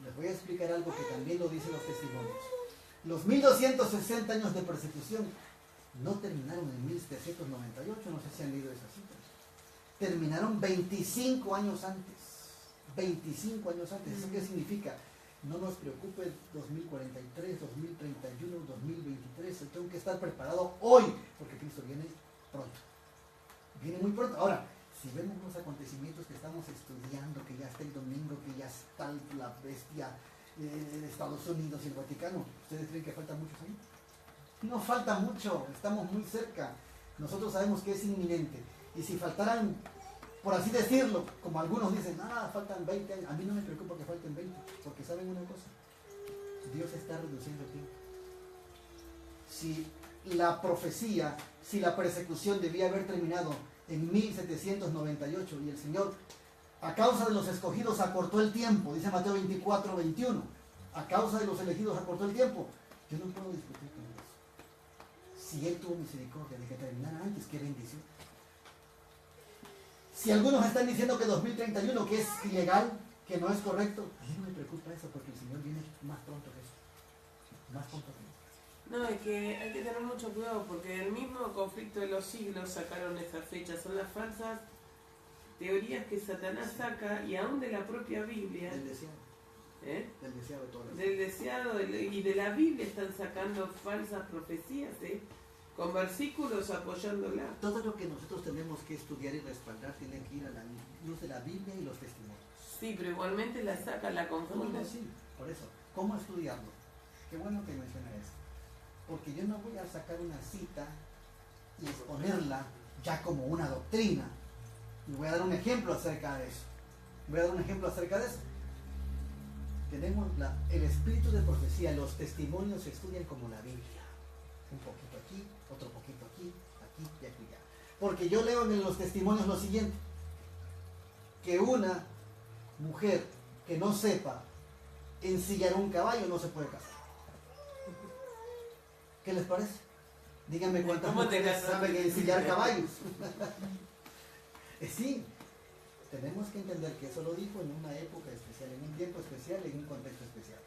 Les voy a explicar algo que también lo dicen los testimonios. Los 1260 años de persecución no terminaron en 1798, no sé si han leído esas cifras. Terminaron 25 años antes. 25 años antes. ¿Eso qué significa? No nos preocupe 2043, 2031, 2023. Tengo que estar preparado hoy, porque Cristo viene pronto. Viene muy pronto. Ahora, si vemos los acontecimientos que estamos estudiando, que ya está el domingo, que ya está la bestia de Estados Unidos y el Vaticano, ¿ustedes creen que falta muchos años? No falta mucho, estamos muy cerca. Nosotros sabemos que es inminente. Y si faltaran, por así decirlo, como algunos dicen, faltan 20 años, a mí no me preocupa que falten 20, porque saben una cosa, Dios está reduciendo el tiempo. Si la profecía, si la persecución debía haber terminado en 1798 y el Señor, a causa de los escogidos, acortó el tiempo, dice Mateo 24:21, a causa de los elegidos acortó el tiempo, yo no puedo discutir con Dios. Si Él tuvo misericordia de que terminara antes, qué bendición. Si algunos están diciendo que 2031, que es ilegal, que no es correcto, a mí no me preocupa eso, porque el Señor viene más pronto que eso. Más pronto que eso. No, es que hay que tener mucho cuidado porque el mismo conflicto de los siglos sacaron esas fechas. Son las falsas teorías que Satanás saca y aún de la propia Biblia. Del deseado. Del deseado de todas las Del deseado y de la Biblia están sacando falsas profecías, con versículos apoyándola. Todo lo que nosotros tenemos que estudiar y respaldar tiene que ir a la luz de la Biblia y los testimonios. Sí, pero igualmente la saca, la confunde. Sí, por eso. ¿Cómo estudiarlo? Qué bueno que menciona eso. Porque yo no voy a sacar una cita y exponerla ya como una doctrina. Y voy a dar un ejemplo acerca de eso. Tenemos el espíritu de profecía, los testimonios se estudian como la Biblia. Un poquito aquí, otro poquito aquí, aquí y aquí ya. Porque yo leo en los testimonios lo siguiente. Que una mujer que no sepa ensillar un caballo no se puede casar. ¿Qué les parece? Díganme cuántas mujeres saben ensillar caballos. Sí, tenemos que entender que eso lo dijo en una época especial, en un tiempo especial, en un contexto especial.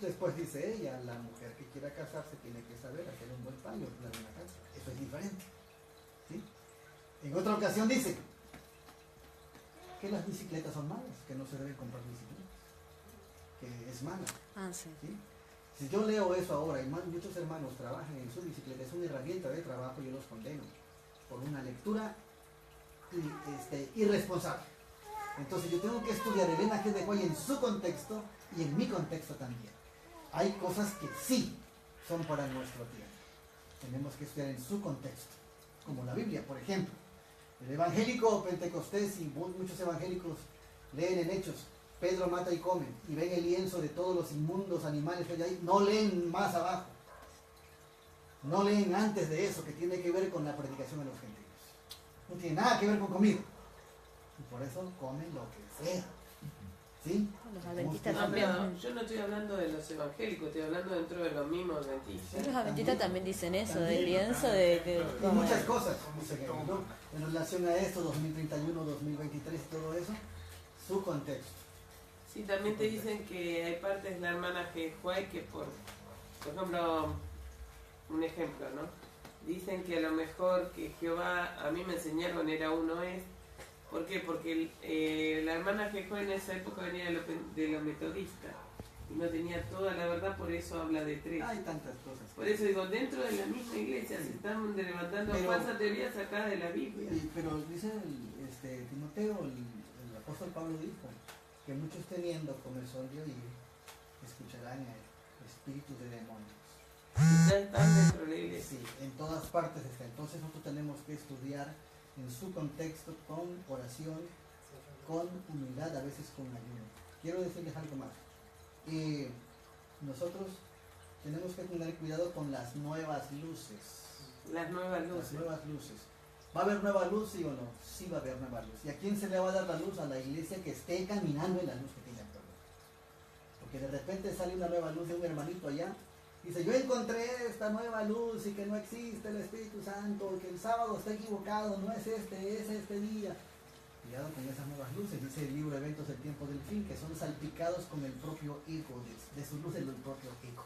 Después dice ella, la mujer que quiera casarse tiene que saber hacer un buen paño, una buena casa. Eso es diferente. ¿Sí? En otra ocasión dice que las bicicletas son malas, que no se deben comprar bicicletas, que es mala. Sí. ¿Sí? Si yo leo eso ahora y muchos hermanos trabajan en su bicicleta, es una herramienta de trabajo, yo los condeno por una lectura irresponsable. Entonces yo tengo que estudiar el Elena G. de Guay en su contexto y en mi contexto también. Hay cosas que sí son para nuestro tiempo. Tenemos que estudiar en su contexto, como la Biblia, por ejemplo. El evangélico pentecostés y muchos evangélicos leen en Hechos, Pedro mata y come, y ven el lienzo de todos los inmundos animales que hay ahí, no leen más abajo. No leen antes de eso, que tiene que ver con la predicación a los gentiles. No tiene nada que ver con comida. Y por eso comen lo que sea. ¿Sí? Los adventistas No, también. pero yo no estoy hablando de los evangélicos, estoy hablando dentro de los mismos adventistas. Los adventistas también dicen eso, También. del lienzo de Y muchas cosas, ¿no? En relación a esto, 2031, 2023 y todo eso, su contexto. Sí, también te dicen que hay partes de la hermana Jehuay que por ejemplo, un ejemplo, ¿no? Dicen que a lo mejor que Jehová, a mí me enseñaron, era uno es. ¿Por qué? Porque la hermana Jehuay en esa época venía de los metodistas y no tenía toda la verdad, por eso habla de tres. Hay tantas cosas. Por eso digo, dentro de la misma iglesia se están levantando falsas teorías sacadas de la Biblia. Pero dice Timoteo, el apóstol Pablo dijo que muchos teniendo comezón de oír escucharán el espíritu de demonios. Ya están dentro de la iglesia. Sí, en todas partes está. Entonces nosotros tenemos que estudiar en su contexto con oración, con humildad, a veces con ayuno. Quiero decirles algo más. Nosotros tenemos que tener cuidado con las nuevas luces. Las nuevas luces. Las nuevas luces. ¿Va a haber nueva luz, sí o no? Sí va a haber nueva luz. ¿Y a quién se le va a dar la luz? A la iglesia que esté caminando en la luz que tiene actualmente. Porque de repente sale una nueva luz de un hermanito allá. Dice, yo encontré esta nueva luz y que no existe el Espíritu Santo, y que el sábado está equivocado, no es este día. Cuidado con esas nuevas luces, dice el libro Eventos del Tiempo del Fin, que son salpicados con el propio ego, de su luz del propio ego.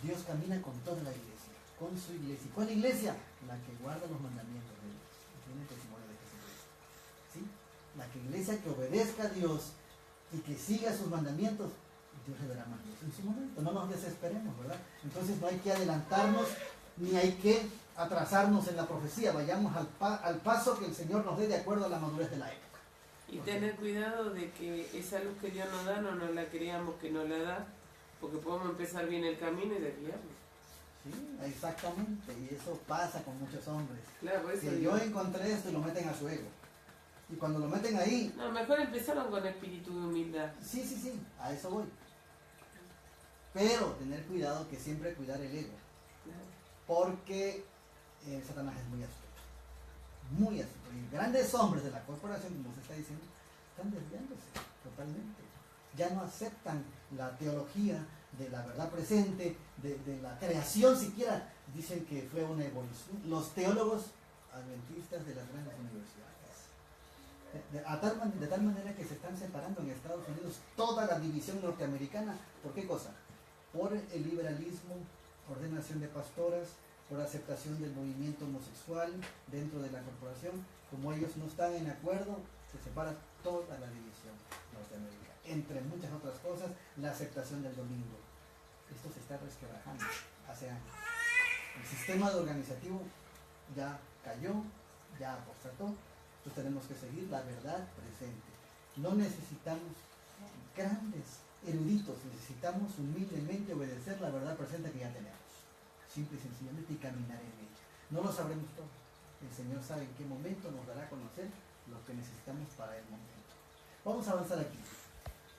Dios camina con toda la iglesia, con su iglesia. ¿Y cuál iglesia? La que guarda los mandamientos de Dios, que tiene testimonio de Jesucristo. ¿Sí? La que iglesia que obedezca a Dios y que siga sus mandamientos, Dios le dará más luz en su momento. No nos desesperemos, ¿verdad? Entonces no hay que adelantarnos ni hay que atrasarnos en la profecía. Vayamos al paso que el Señor nos dé de acuerdo a la madurez de la época. Y tener cuidado de que esa luz que Dios nos da no nos la creamos que nos la da, porque podemos empezar bien el camino y desviarnos. Sí, exactamente. Y eso pasa con muchos hombres. Claro, por eso que yo encontré esto y lo meten a su ego. Y cuando lo meten ahí... No, mejor empezaron con espíritu de humildad. Sí, a eso voy. Pero tener cuidado, que siempre cuidar el ego. Porque Satanás es muy astuto. Muy astuto. Y grandes hombres de la corporación, como se está diciendo, están desviándose totalmente. Ya no aceptan la teología de la verdad presente, de la creación siquiera. Dicen que fue una evolución. Los teólogos adventistas de las grandes universidades. De tal manera que se están separando en Estados Unidos toda la división norteamericana. ¿Por qué cosa? por el liberalismo, ordenación de pastoras, por aceptación del movimiento homosexual dentro de la corporación. Como ellos no están en acuerdo, se separa toda la división Norteamérica. Entre muchas otras cosas, la aceptación del domingo. Esto se está resquebrajando hace años. El sistema organizativo ya cayó, ya apostató. Entonces tenemos que seguir la verdad presente. No necesitamos grandes eruditos, necesitamos humildemente obedecer la verdad presente que ya tenemos. Simple y sencillamente, y caminar en ella. No lo sabremos todo. El Señor sabe en qué momento nos dará a conocer lo que necesitamos para el momento. Vamos a avanzar aquí.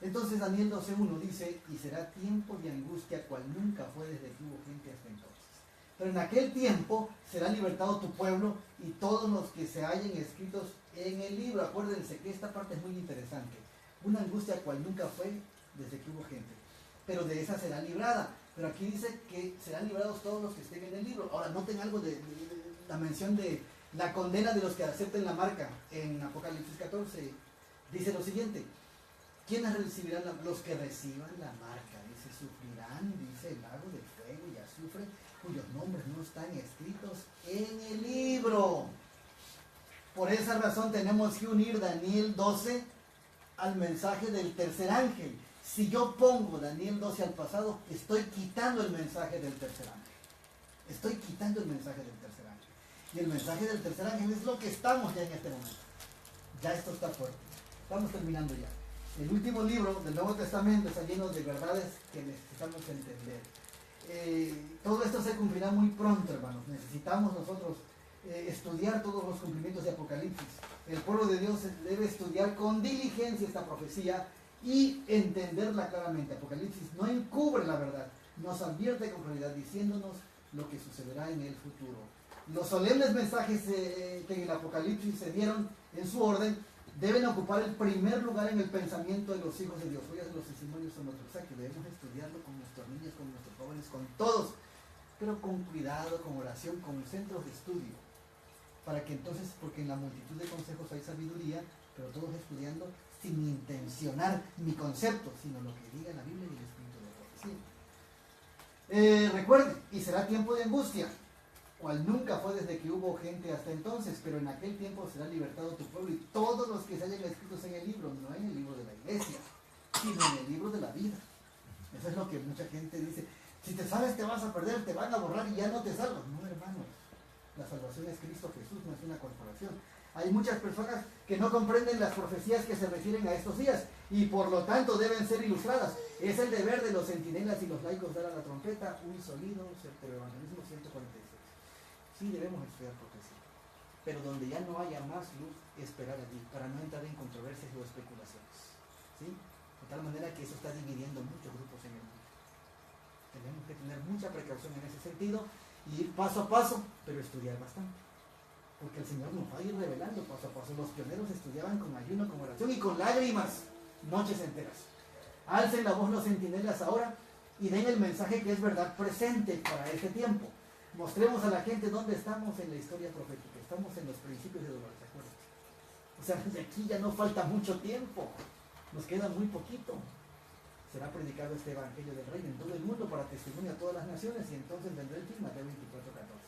Entonces Daniel 12:1 dice, y será tiempo de angustia cual nunca fue desde que hubo gente hasta entonces. Pero en aquel tiempo será libertado tu pueblo y todos los que se hallen escritos en el libro. Acuérdense que esta parte es muy interesante. Una angustia cual nunca fue desde que hubo gente. Pero de esa será librada. Pero aquí dice que serán librados todos los que estén en el libro. Ahora noten algo de la mención de la condena de los que acepten la marca. En Apocalipsis 14 dice lo siguiente. ¿Quiénes recibirán los que reciban la marca? Dice, sufrirán, dice, el lago de fuego y azufre, cuyos nombres no están escritos en el libro. Por esa razón tenemos que unir Daniel 12 al mensaje del tercer ángel. Si yo pongo Daniel 12 al pasado, estoy quitando el mensaje del tercer ángel. Estoy quitando el mensaje del tercer ángel. Y el mensaje del tercer ángel es lo que estamos ya en este momento. Ya esto está fuerte. Estamos terminando ya. El último libro del Nuevo Testamento está lleno de verdades que necesitamos entender. Todo esto se cumplirá muy pronto, hermanos. Necesitamos nosotros estudiar todos los cumplimientos de Apocalipsis. El pueblo de Dios debe estudiar con diligencia esta profecía y entenderla claramente. Apocalipsis no encubre la verdad, nos advierte con claridad diciéndonos lo que sucederá en el futuro. Los solemnes mensajes que en el Apocalipsis se dieron en su orden deben ocupar el primer lugar en el pensamiento de los hijos de Dios. Hoy los testimonios son otros, o sea que debemos estudiarlo con nuestros niños, con nuestros jóvenes, con todos, pero con cuidado, con oración, con centros de estudio, para que entonces, porque en la multitud de consejos hay sabiduría, pero todos estudiando sin intencionar mi concepto, sino lo que diga la Biblia y el Espíritu de profecía. Recuerden, y será tiempo de angustia, cual nunca fue desde que hubo gente hasta entonces, pero en aquel tiempo será libertado tu pueblo y todos los que se hayan escritos en el libro, no en el libro de la iglesia, sino en el libro de la vida. Eso es lo que mucha gente dice, si te sales te vas a perder, te van a borrar y ya no te salvas. No, hermanos, la salvación es Cristo Jesús, no es una corporación. Hay muchas personas que no comprenden las profecías que se refieren a estos días y por lo tanto deben ser ilustradas. Es el deber de los centinelas y los laicos dar a la trompeta un sonido, Evangelismo 146. Sí debemos estudiar profecía, pero donde ya no haya más luz, esperar allí, para no entrar en controversias o especulaciones. ¿Sí? De tal manera que eso está dividiendo muchos grupos en el mundo. Tenemos que tener mucha precaución en ese sentido y ir paso a paso, pero estudiar bastante. Porque el Señor nos va a ir revelando paso a paso. Los pioneros estudiaban con ayuno, con oración y con lágrimas, noches enteras. Alcen la voz los centinelas ahora y den el mensaje que es verdad presente para este tiempo. Mostremos a la gente dónde estamos en la historia profética. Estamos en los principios de dolor, ¿se acuerdan? O sea, desde aquí ya no falta mucho tiempo. Nos queda muy poquito. Será predicado este evangelio del reino en todo el mundo para testimonio a todas las naciones y entonces vendrá el fin, Mateo 24:14.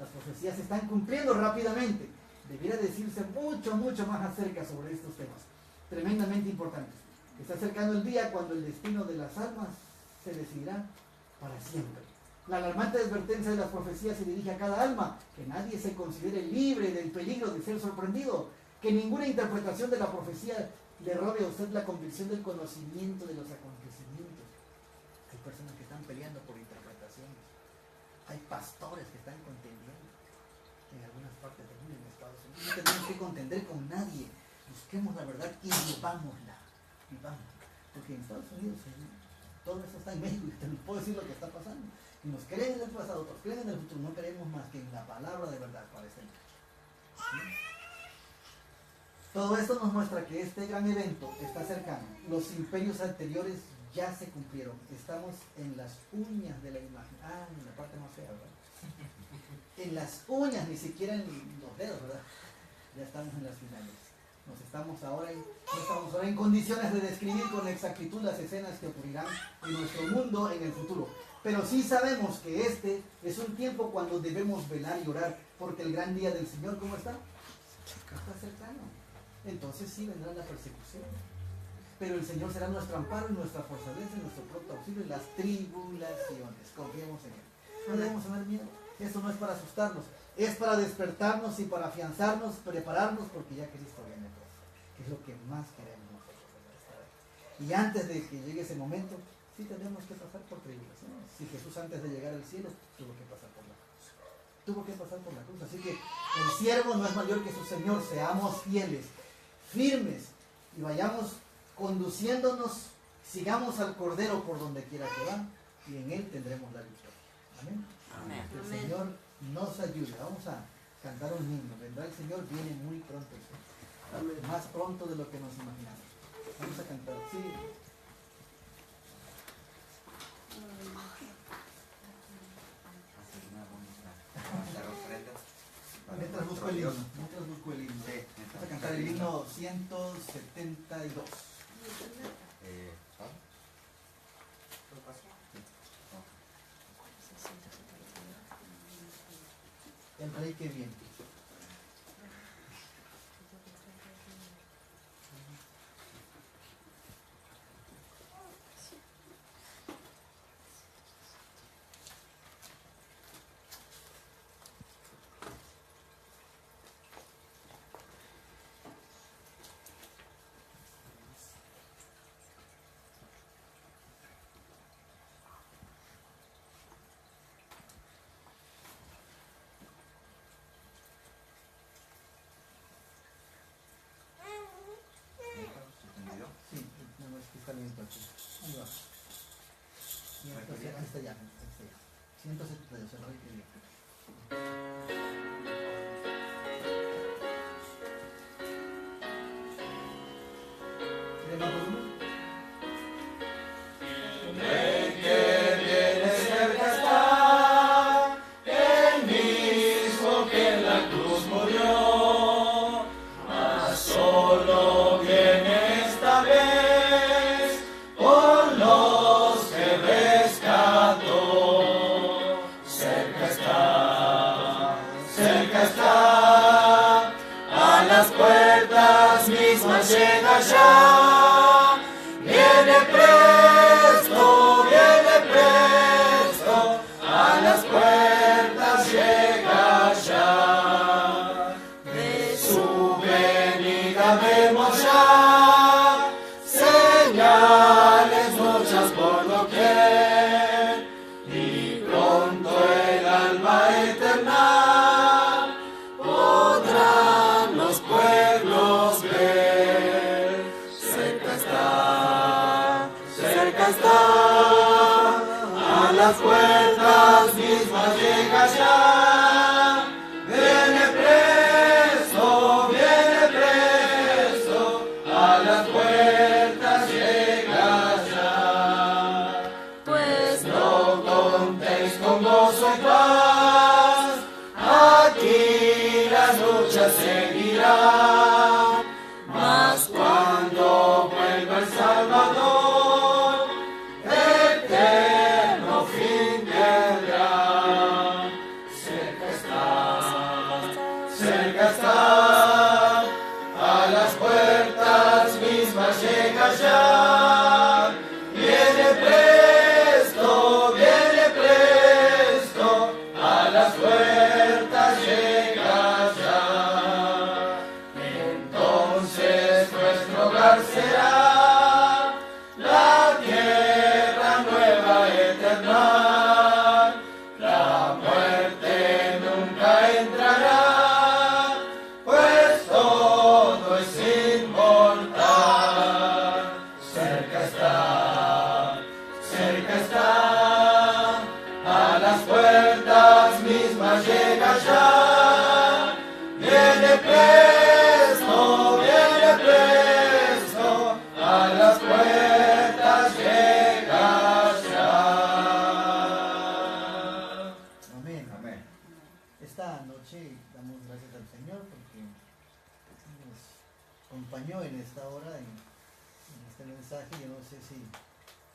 Las profecías se están cumpliendo rápidamente. Debiera decirse mucho más acerca sobre estos temas. Tremendamente importantes. Está acercando el día cuando el destino de las almas se decidirá para siempre. La alarmante advertencia de las profecías se dirige a cada alma, que nadie se considere libre del peligro de ser sorprendido, que ninguna interpretación de la profecía le robe a usted la convicción del conocimiento de los acontecimientos. Hay personas que están peleando por interpretaciones, hay pastores que están contendiendo en algunas partes del mundo, en Estados Unidos. No tenemos que contender con nadie, busquemos la verdad y vivámosla, porque en Estados Unidos todo eso está en México y te puedo decir lo que está pasando. Unos creen en el pasado, otros creen en el futuro. No creemos más que en la palabra de verdad para este mundo. ¿Sí? Todo esto nos muestra que este gran evento está cercano. Los imperios anteriores ya se cumplieron. Estamos en las uñas de la imagen. En la parte más fea, ¿verdad? En las uñas, ni siquiera en los dedos, ¿verdad? Ya estamos en las finales. No estamos ahora en condiciones de describir con exactitud las escenas que ocurrirán en nuestro mundo en el futuro. Pero sí sabemos que este es un tiempo cuando debemos velar y orar, porque el gran día del Señor, ¿cómo está? Está cercano. Entonces sí vendrá la persecución. Pero el Señor será nuestro amparo y nuestra fortaleza y nuestro pronto auxilio en las tribulaciones. Confiemos en Él. No debemos tener miedo. Eso no es para asustarnos. Es para despertarnos y para afianzarnos, prepararnos, porque ya Cristo viene pronto. Que es lo que más queremos nosotros. Y antes de que llegue ese momento, sí tenemos que pasar por tribulaciones. Si Jesús antes de llegar al cielo tuvo que pasar por la cruz. Tuvo que pasar por la cruz. Así que el siervo no es mayor que su Señor. Seamos fieles, firmes y vayamos conduciéndonos, sigamos al Cordero por donde quiera que va y en Él tendremos la victoria. Amén. Amén. Que el Señor nos ayude. Vamos a cantar un himno. Vendrá el Señor, viene muy pronto. Amén. Más pronto de lo que nos imaginamos. Vamos a cantar. Sí. Mientras busco el himno. Vamos a cantar el himno 172. El rey que viene. Ahí va. 172, el rey que viene. ¿Quieren más volumen? Rey que viene cerca está, el mismo que en la cruz murió, mas solo viene esta vez por los que rescató. Cerca está, a las puertas mismas llega ya. Viene presto, a las puertas llega ya. De su venida vemos ya señales muchas por doquier, y pronto el alma eterna podrán los pueblos ver. Cerca está, a las puertas mismas llega ya. Viene presto, a las puertas llega ya. Pues no contéis con gozo y paz, aquí las luchas seguirán, mas cuando vuelva el Salvador, eterno fin tendrá. Cerca está, a las puertas mismas llega ya. Viene presto, a las puertas llega ya.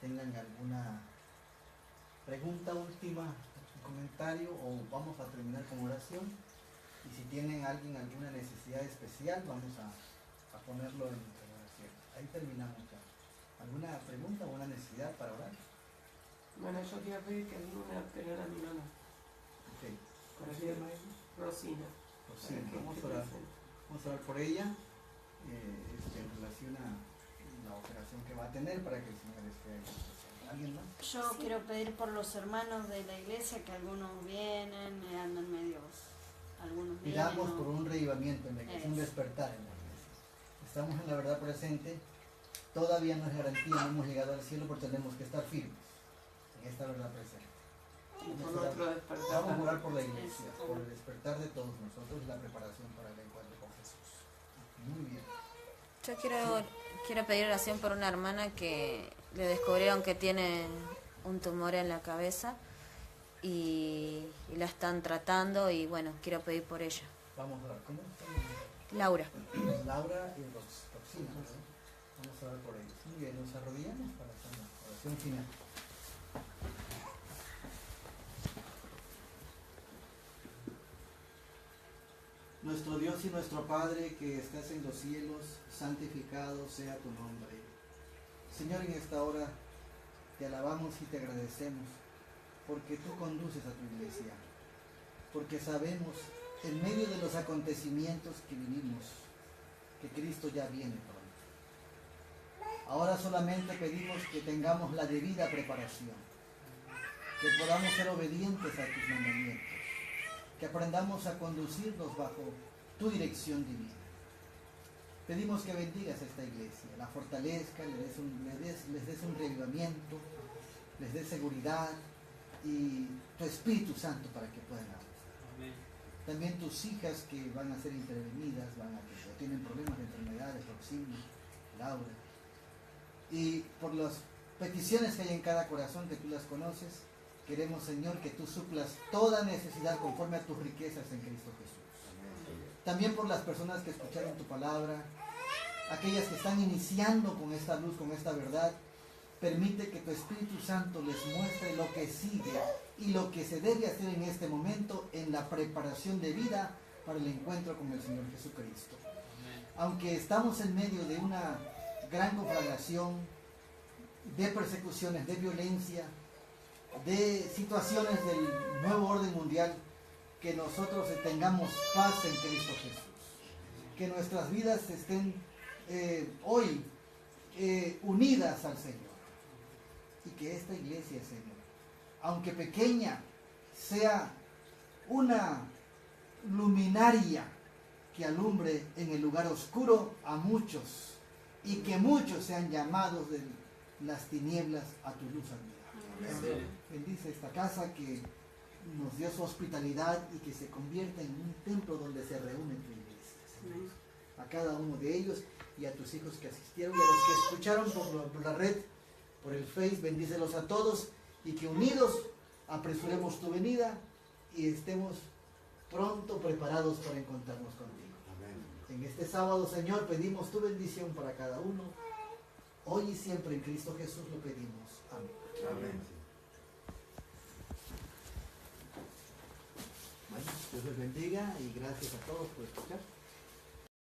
tengan alguna pregunta última, comentario, o vamos a terminar con oración. Y si tienen alguna necesidad especial, vamos a ponerlo en oración. Ahí terminamos ya. ¿Alguna pregunta o una necesidad para orar? Bueno, yo quiero pedir que alguna orar a mi mamá. Ok. ¿Cómo se llama ella? Rosina. Rosina, vamos a orar por ella en relación a la operación que va a tener para que el Señor esté presente. ¿Alguien más? Yo quiero pedir por los hermanos de la iglesia, que algunos vienen, andan medios, algunos vienen. Pidamos por un reavivamiento en la iglesia, un despertar en la iglesia. Estamos en la verdad presente, todavía no es garantía, no hemos llegado al cielo, pero tenemos que estar firmes en esta verdad presente. Vamos a orar por la iglesia, por el despertar de todos nosotros y la preparación para el encuentro con Jesús. Muy bien. Yo quiero pedir oración por una hermana que le descubrieron que tiene un tumor en la cabeza y la están tratando, y bueno, quiero pedir por ella. Vamos a orar. ¿Cómo está? Laura. Laura y Roxina, ¿no? Vamos a orar por ellos. Muy bien, nos arrodillamos para hacer la oración final. Nuestro Dios y nuestro Padre que estás en los cielos, santificado sea tu nombre. Señor, en esta hora te alabamos y te agradecemos porque tú conduces a tu iglesia, porque sabemos en medio de los acontecimientos que vivimos que Cristo ya viene pronto. Ahora solamente pedimos que tengamos la debida preparación, que podamos ser obedientes a tus mandamientos, que aprendamos a conducirnos bajo tu dirección divina. Pedimos que bendigas a esta iglesia, la fortalezca, les des un reavivamiento, les des seguridad y tu Espíritu Santo para que puedan avanzar. También tus hijas que van a ser intervenidas, que tienen problemas de enfermedades, Roxina, Laura. Y por las peticiones que hay en cada corazón, que tú las conoces, queremos, Señor, que tú suplas toda necesidad conforme a tus riquezas en Cristo Jesús. También por las personas que escucharon tu palabra, aquellas que están iniciando con esta luz, con esta verdad, permite que tu Espíritu Santo les muestre lo que sigue y lo que se debe hacer en este momento en la preparación de vida para el encuentro con el Señor Jesucristo. Aunque estamos en medio de una gran conflagración, de persecuciones, de violencia, de situaciones del nuevo orden mundial, que nosotros tengamos paz en Cristo Jesús, que nuestras vidas estén hoy unidas al Señor, y que esta iglesia, Señor, aunque pequeña, sea una luminaria que alumbre en el lugar oscuro a muchos, y que muchos sean llamados de las tinieblas a tu luz admirable. Bendice esta casa que nos dio su hospitalidad y que se convierta en un templo donde se reúne tu iglesia, Señor. A cada uno de ellos y a tus hijos que asistieron y a los que escucharon por la red, por el Face, bendícelos a todos y que unidos apresuremos tu venida y estemos pronto preparados para encontrarnos contigo. En este sábado, Señor, pedimos tu bendición para cada uno. Hoy y siempre en Cristo Jesús lo pedimos. Amén. Amén. Bueno, Dios les bendiga y gracias a todos por escuchar.